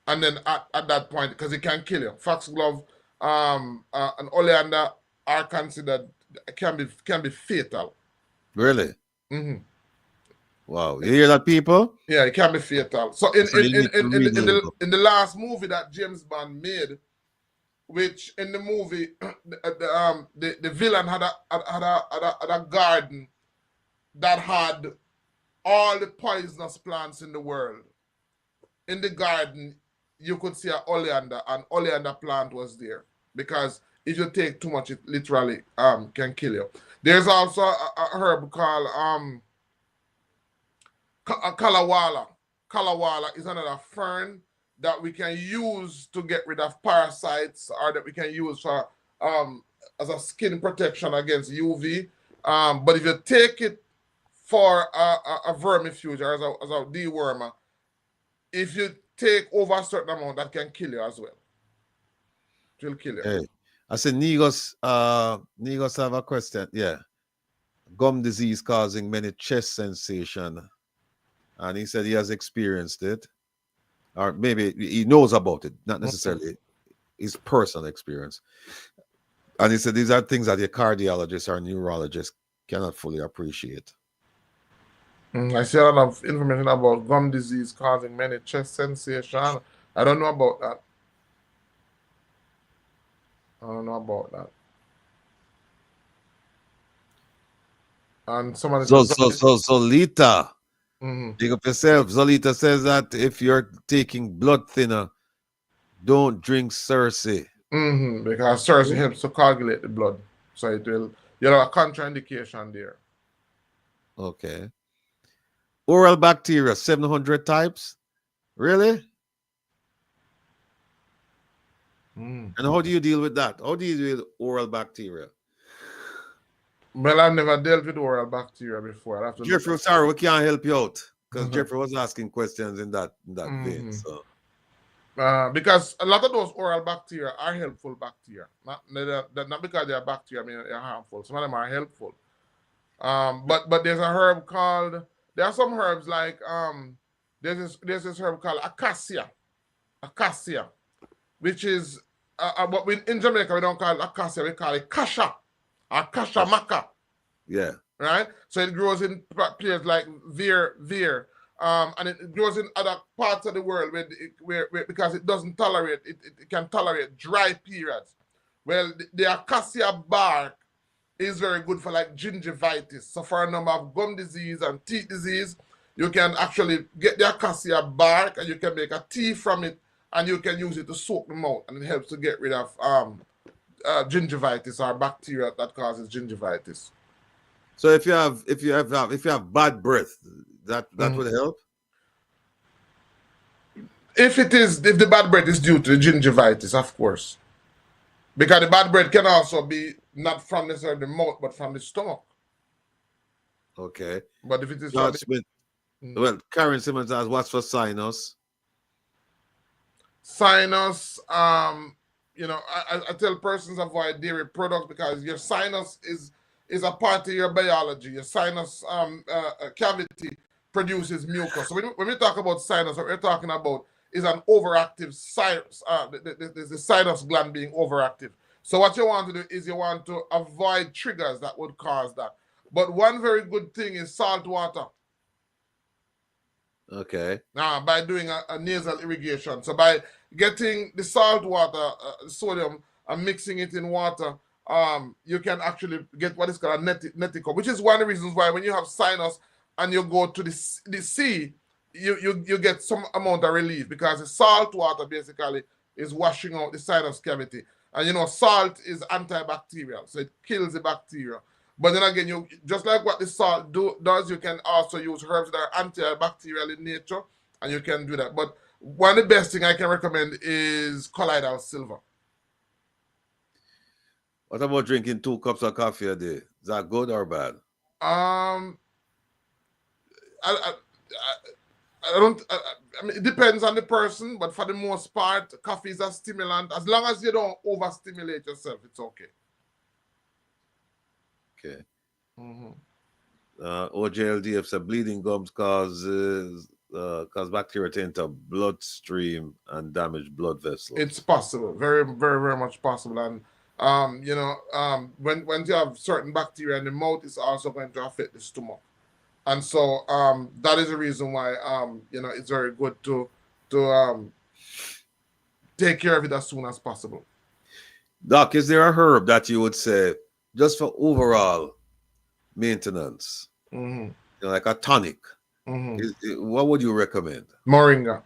And then at that point, because it can kill you. Foxglove and oleander are considered, can be fatal. Really? Mm-hmm. Wow. You hear that, people? Yeah, it can be fatal. So in the last movie that James Bond made, which in the movie the villain had a garden that had all the poisonous plants in the world. In the garden, you could see an oleander plant was there, because if you take too much, it literally can kill you. There's also a herb called kalawala. Kalawala is another fern that we can use to get rid of parasites, or that we can use for as a skin protection against UV. But if you take it for a vermifuge or as a dewormer, if you take over a certain amount, that can kill you as well. It will kill you. Hey, I said Nigos have a question. Yeah. Gum disease causing many chest sensation. And he said he has experienced it. Or maybe he knows about it, not necessarily his personal experience. And he said these are things that a cardiologist or neurologist cannot fully appreciate. I see a lot of information about gum disease causing many chest sensation. I don't know about that. And somebody Zolita, big up yourself. Zolita says that if you're taking blood thinner, don't drink Cersei. Because Cersei helps to coagulate the blood. So it will, you know, a contraindication there. Okay. Oral bacteria, 700 types? Really? And how do you deal with that? How do you deal with oral bacteria? Well, I've never dealt with oral bacteria before. Jeffrey, sorry, we can't help you out because Jeffrey was asking questions in that vein. So. Because a lot of those oral bacteria are helpful bacteria. Not because they are bacteria, I mean they're harmful. Some of them are helpful. But there's a herb called, there are some herbs like there's this herb called acacia, which is but in Jamaica we don't call it acacia, we call it kasha, or kasha maca. Yeah. Right. So it grows in places like Veer, and it grows in other parts of the world where because it doesn't tolerate it can tolerate dry periods. Well, the acacia bark is very good for like gingivitis. So for a number of gum disease and teeth disease, You can actually get the acacia bark and you can make a tea from it, and you can use it to soak the mouth, and it helps to get rid of gingivitis or bacteria that causes gingivitis. So if you have bad breath, that would help. If the bad breath is due to the gingivitis, of course, because the bad breath can also be not from necessarily the mouth but from the stomach. Okay. But if it is George Smith, well, Karen Simmons asks, what's for sinus? Sinus, you know, I tell persons avoid dairy products because your sinus is a part of your biology. Your sinus cavity produces mucus. So when we talk about sinus, what we're talking about is an overactive sinus, the sinus gland being overactive. So what you want to do is you want to avoid triggers that would cause that. But one very good thing is salt water. Okay. By doing a nasal irrigation. So by getting the salt water, sodium, and mixing it in water, you can actually get what is called a netico, which is one of the reasons why when you have sinus and you go to the sea, you get some amount of relief, because the salt water basically is washing out the sinus cavity. And you know, salt is antibacterial, so it kills the bacteria. But then again, you just like what the salt does, you can also use herbs that are antibacterial in nature, and you can do that. But one of the best thing I can recommend is colloidal silver. What about drinking 2 cups of coffee a day? Is that good or bad? I don't. I mean, it depends on the person, but for the most part, coffee is a stimulant. As long as you don't overstimulate yourself, it's okay. Okay. OJLDF said bleeding gums cause bacteria to enter bloodstream and damage blood vessels. It's possible, very, very, very much possible. And you know, when you have certain bacteria in the mouth, it's also going to affect the stomach. And so that is the reason why you know, it's very good to take care of it as soon as possible. Doc, is there a herb that you would say just for overall maintenance, you know, like a tonic? What would you recommend? Moringa.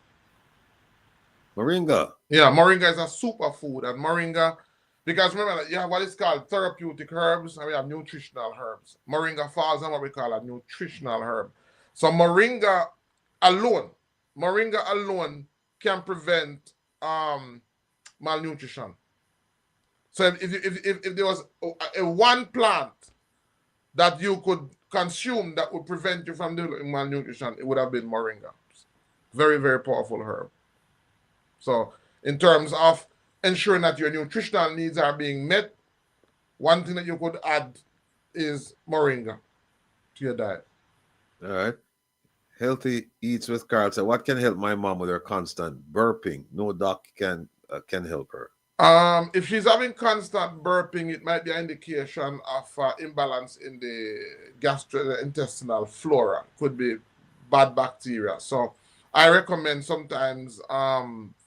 Moringa. Yeah, moringa is a superfood, and moringa, because remember, you have what is called therapeutic herbs, and we have nutritional herbs. Moringa falls on what we call a nutritional herb. So moringa alone can prevent malnutrition. So if there was a one plant that you could consume that would prevent you from developing malnutrition, it would have been moringa. Very, very powerful herb. So in terms of ensuring that your nutritional needs are being met, one thing that you could add is moringa to your diet. All right. Healthy Eats with Carl said, what can help my mom with her constant burping? No doc can help her. If she's having constant burping, it might be an indication of imbalance in the gastrointestinal flora. Could be bad bacteria. So I recommend sometimes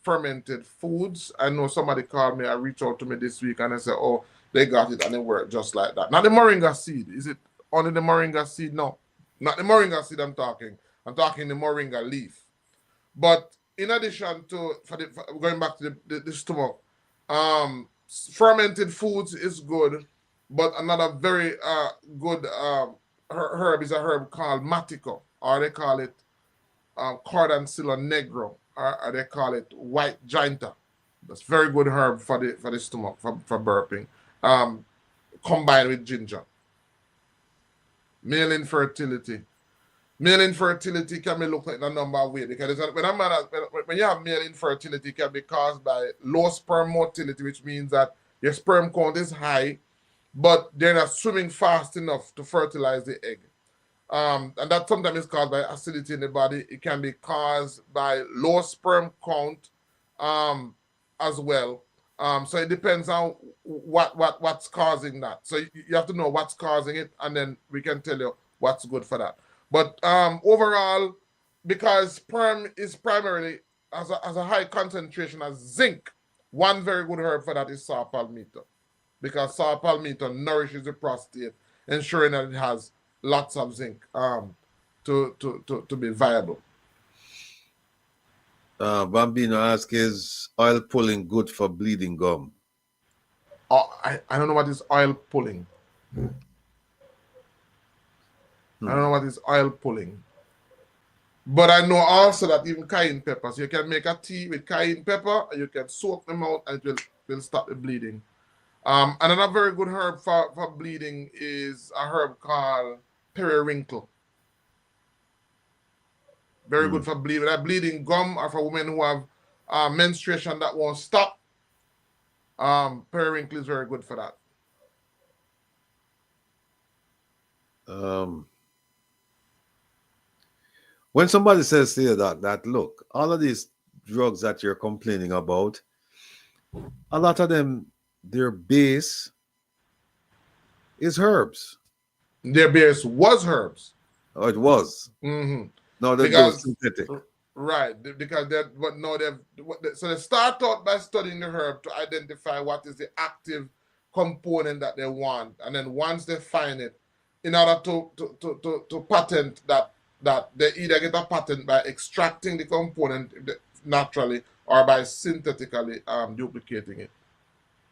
fermented foods. I know somebody called me, I reached out to me this week, and I said, oh, they got it and it worked just like that. Not the moringa seed. Is it only the moringa seed? No, not the moringa seed I'm talking. I'm talking the moringa leaf. But in addition to, going back to the stomach, fermented foods is good, but another very good herb is a herb called matico, or they call it cordancilla negro, or they call it white gianta. That's very good herb for the stomach, for burping, combined with ginger. Male infertility. Male infertility can be looked at in a number of ways, because when you have male infertility, it can be caused by low sperm motility, which means that your sperm count is high, but they're not swimming fast enough to fertilize the egg. And that sometimes is caused by acidity in the body. It can be caused by low sperm count as well. So it depends on what's causing that. So you have to know what's causing it, and then we can tell you what's good for that. But overall, because sperm is primarily has a high concentration of zinc, one very good herb for that is saw palmetto, because saw palmetto nourishes the prostate, ensuring that it has lots of zinc. to be viable. Bambino asks, is oil pulling good for bleeding gum? I don't know what is oil pulling. I don't know what is oil pulling. But I know also that even cayenne pepper, so you can make a tea with cayenne pepper, and you can soak them out, and it will stop the bleeding. Another very good herb for bleeding is a herb called periwinkle. Very good for bleeding. That bleeding gum, or for women who have menstruation that won't stop. Periwinkle is very good for that. When somebody says to you that look, all of these drugs that you're complaining about, a lot of them, their base is herbs. Their base was herbs. Oh, it was. Mm-hmm. No, they're synthetic. Right, because so they start out by studying the herb to identify what is the active component that they want, and then once they find it, in order to patent that they either get a patent by extracting the component naturally or by synthetically duplicating it.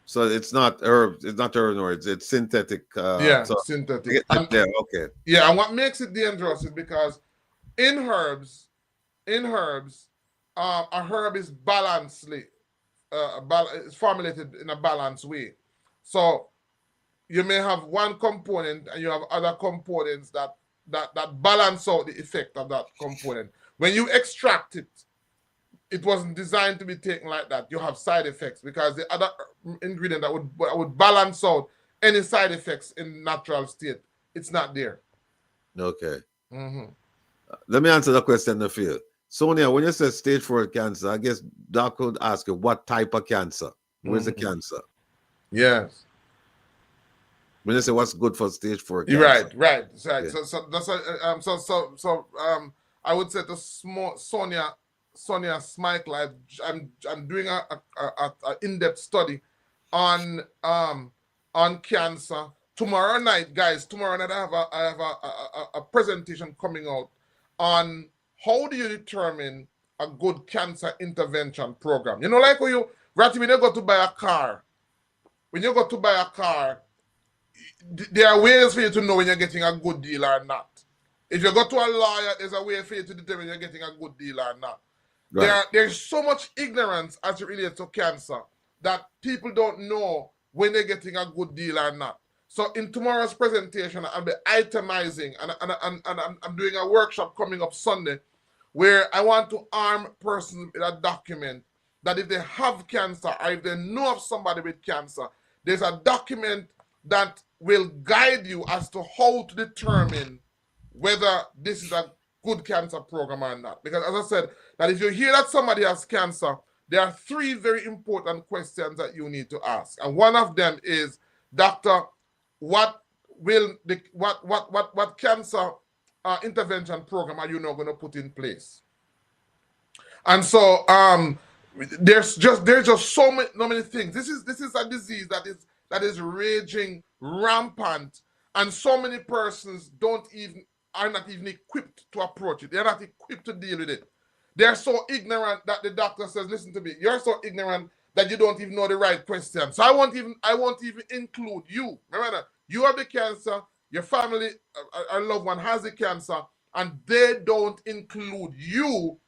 So it's not herbs, it's not herbs, it's synthetic. Synthetic. Okay. Yeah, and what makes it dangerous is because in herbs, a herb is it's formulated in a balanced way. So you may have one component and you have other components that balance out the effect of that component. When you extract it, it wasn't designed to be taken like that. You have side effects because the other ingredient that would balance out any side effects in natural state, it's not there. Okay. Mm-hmm. Let me answer the question for you. Sonia, when you say stage 4 cancer, I guess Doc could ask you what type of cancer? Where's the cancer? Yes. When you say what's good for stage 4 cancer. Right. Yeah. So that's I would say to Sonia Smykel, I'm doing a in-depth study on cancer. Tomorrow night, guys, I have a presentation coming out on how do you determine a good cancer intervention program. You know, like when you go to buy a car, there are ways for you to know when you're getting a good deal or not. If you go to a lawyer, there's a way for you to determine you're getting a good deal or not. Right. There's so much ignorance as it relates to cancer that people don't know when they're getting a good deal or not. So in tomorrow's presentation, I'll be itemizing, and I'm doing a workshop coming up Sunday where I want to arm persons with a document that if they have cancer or if they know of somebody with cancer, there's a document that will guide you as to how to determine whether this is a good cancer program or not. Because as I said, that if you hear that somebody has cancer, there are 3 very important questions that you need to ask. And one of them is, doctor, what cancer intervention program are you now going to put in place? And so there's just so many things. This is a disease that is raging rampant, and so many persons are not even equipped to approach it. They're not equipped to deal with it. They're so ignorant that the doctor says, listen to me, you're so ignorant that you don't even know the right question. So I won't even include you. Remember that you have the cancer, your family, a loved one has the cancer, and they don't include you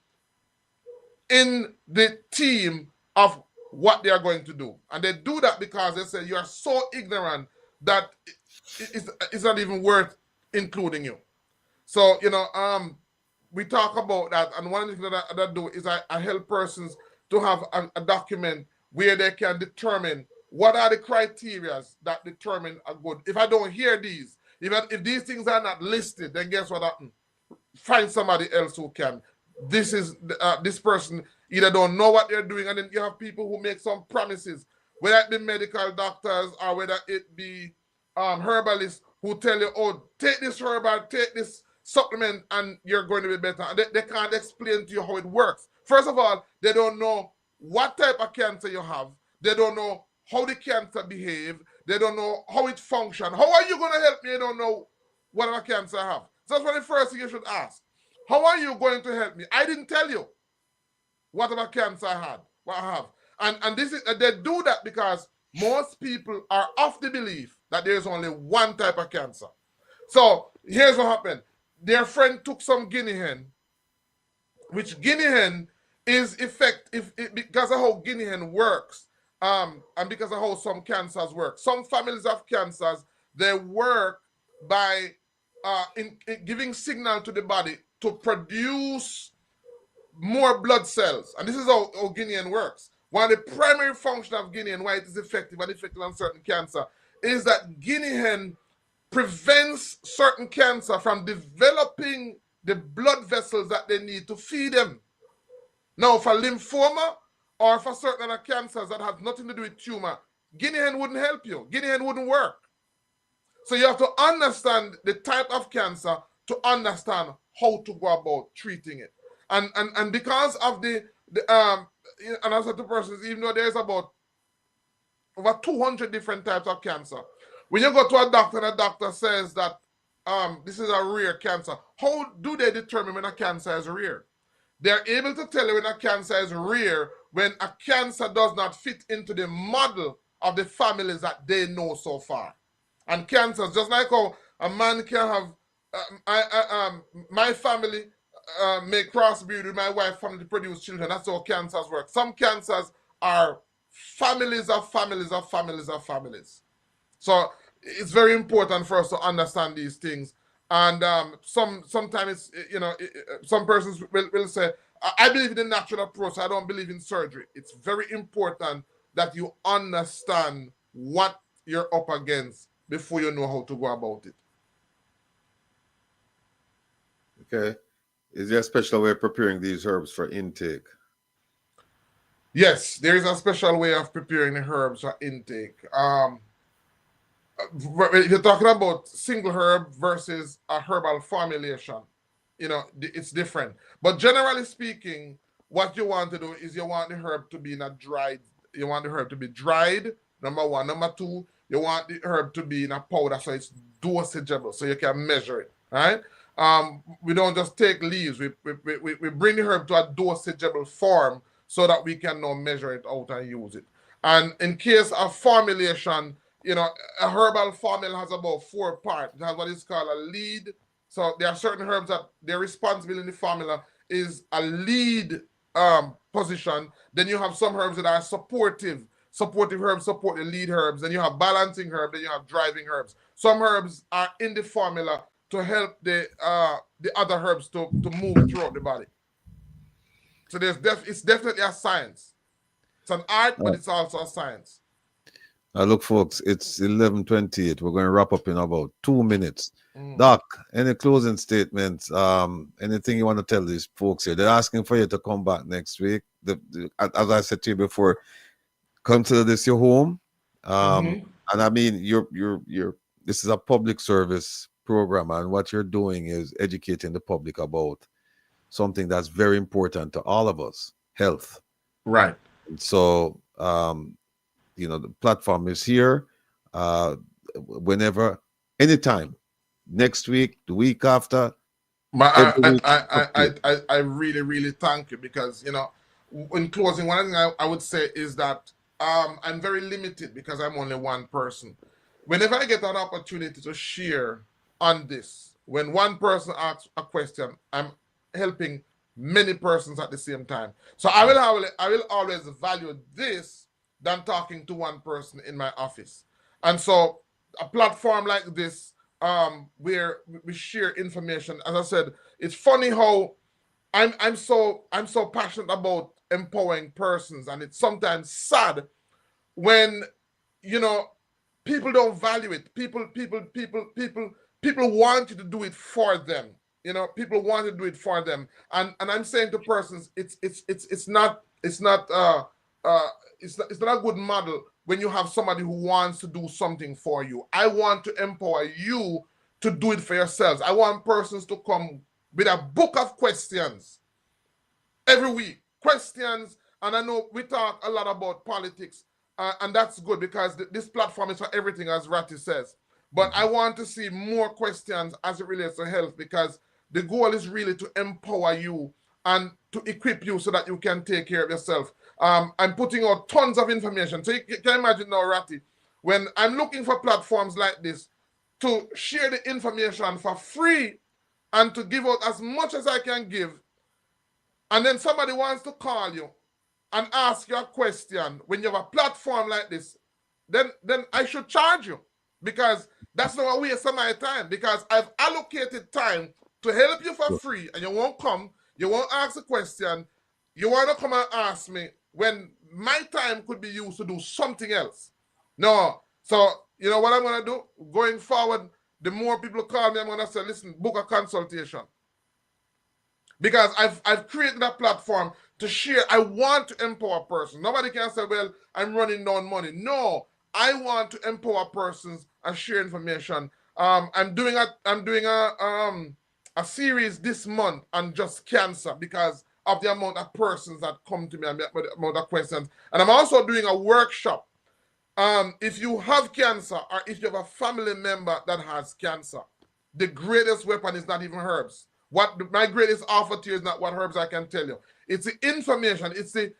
in the team of what they are going to do. And they do that because they say you are so ignorant that it's not even worth including you. So, we talk about that, and one of the things that I do is I help persons to have a document where they can determine what are the criteria that determine a good. If I don't hear these, if these things are not listed, then guess what happens? Find somebody else who can. This person either don't know what they're doing, and then you have people who make some promises, whether it be medical doctors or whether it be herbalists who tell you, oh, take this herb or take this supplement and you're going to be better. And they can't explain to you how it works. First of all, they don't know what type of cancer you have. They don't know how the cancer behave. They don't know how it functions. How are you going to help me? You don't know what kind of cancer I have. So that's one of the first thing you should ask. How are you going to help me? I didn't tell you whatever cancer I had, what I have. And this is they do that because most people are of the belief that there's only one type of cancer. So here's what happened. Their friend took some guinea hen, which guinea hen is effective because of how guinea hen works, and because of how some cancers work. Some families of cancers, they work by in giving signal to the body to produce more blood cells. And this is how guinea hen works. One of the primary function of guinea hen, why it is effective and effective on certain cancer, is that guinea hen prevents certain cancer from developing the blood vessels that they need to feed them. Now, for lymphoma or for certain other cancers that have nothing to do with tumor, guinea hen wouldn't help you. Guinea hen wouldn't work. So you have to understand the type of cancer to understand how to go about treating it. And because of and I said to persons, even though there's about over 200 different types of cancer, when you go to a doctor and a doctor says that this is a rare cancer, how do they determine when a cancer is rare? They're able to tell you when a cancer is rare when a cancer does not fit into the model of the families that they know so far. And cancers, just like how a man can have, my family may crossbreed with my wife's family to produce children. That's how cancers work. Some cancers are families of families of families of families. So it's very important for us to understand these things. And sometimes some persons will say, I believe in the natural approach. I don't believe in surgery. It's very important that you understand what you're up against before you know how to go about it. Okay. Is there a special way of preparing these herbs for intake? Yes, there is a special way of preparing the herbs for intake. If you're talking about single herb versus a herbal formulation, it's different. But generally speaking, what you want to do is you want the herb to be you want the herb to be dried, number one. Number two, you want the herb to be in a powder so it's dosageable, so you can measure it, right? We don't just take leaves. We bring the herb to a dosageable form so that we can now measure it out and use it. And in case of formulation, a herbal formula has about 4 parts. It has what is called a lead. So there are certain herbs that their responsibility in the formula is a lead position. Then you have some herbs that are supportive. Supportive herbs support the lead herbs. Then you have balancing herbs. Then you have driving herbs. Some herbs are in the formula to help the other herbs to move throughout the body. So it's definitely a science. It's an art, but it's also a science. Look, folks, it's 11:28. We're going to wrap up in about 2 minutes. Doc, any closing statements? Anything you want to tell these folks here? They're asking for you to come back next week. As I said to you before, consider this your home. And I mean, this is a public service program, and what you're doing is educating the public about something that's very important to all of us: health. Right. And so, the platform is here. Whenever, anytime, next week, the week after. I really, really thank you because in closing, one thing I would say is that I'm very limited because I'm only one person. Whenever I get an opportunity to share on this, when one person asks a question, I'm helping many persons at the same time. So I will always value this than talking to one person in my office. And so a platform like this, where we share information, as I said, it's funny how I'm so passionate about empowering persons, and it's sometimes sad when people don't value it. People want you to do it for them. People want to do it for them. And I'm saying to persons, it's not a good model when you have somebody who wants to do something for you. I want to empower you to do it for yourselves. I want persons to come with a book of questions every week. Questions, and I know we talk a lot about politics, and that's good because this platform is for everything, as Ratty says. But I want to see more questions as it relates to health, because the goal is really to empower you and to equip you so that you can take care of yourself. I'm putting out tons of information. So you can imagine now, Ratty, when I'm looking for platforms like this to share the information for free and to give out as much as I can give, and then somebody wants to call you and ask you a question when you have a platform like this, then I should charge you, because that's not a waste of my time, because I've allocated time to help you for free, and you won't come, you won't ask a question, you want to come and ask me when my time could be used to do something else. No. So, you know what I'm going to do? Going forward, the more people call me, I'm going to say, listen, book a consultation. Because I've created a platform to share. I want to empower persons. Nobody can say, well, I'm running down money. No, I want to empower persons and share information. I'm doing a series this month on just cancer because of the amount of persons that come to me and the amount of questions. And I'm also doing a workshop. If you have cancer, or if you have a family member that has cancer, the greatest weapon is not even herbs. What my greatest offer to you is not what herbs I can tell you. It's the information, it's the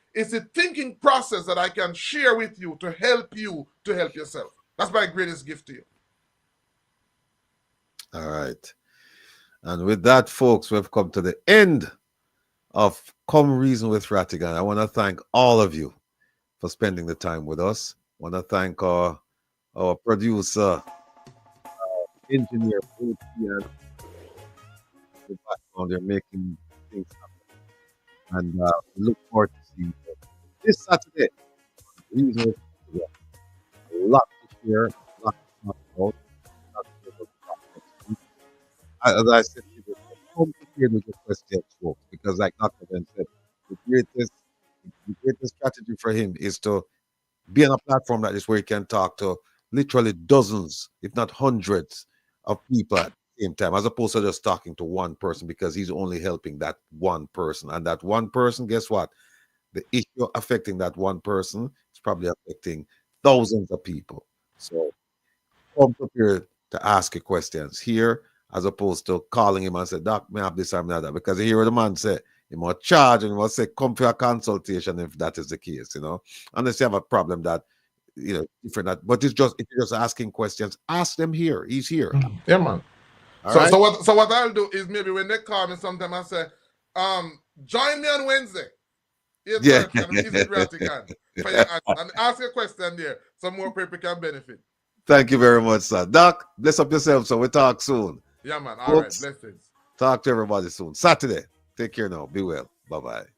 thinking process that I can share with you to help yourself. That's my greatest gift to you. All right. And with that, folks, we've come to the end of Come Reason with Rattigan. I want to thank all of you for spending the time with us. I want to thank our producer, engineer, and the background. They're making things happen. And we look forward to seeing you this Saturday. Reason with Rattigan. A lot to share, a lot to talk about. As I said, come prepared with your questions, folks, because like Dr. Ben said, the greatest strategy for him is to be on a platform like this where he can talk to literally dozens, if not hundreds, of people at the same time, as opposed to just talking to one person, because he's only helping that one person. And that one person, guess what? The issue affecting that one person is probably affecting thousands of people. So come prepared to ask your questions here, as opposed to calling him and say, Doc, may I have this or may I have that? Because you hear the man say, he must charge and he must say, come for a consultation if that is the case, you know. Unless you have a problem that, you know, different. But if you're just asking questions, ask them here. He's here. Yeah, man. So what I'll do is maybe when they call me sometime, I say, join me on Wednesday. Yeah. And visit Rattigan and ask a question there so more people can benefit. Thank you very much, sir. Doc, bless up yourself. So we'll talk soon. Yeah, man. All right. Blessings. Talk to everybody soon. Saturday. Take care now. Be well. Bye-bye.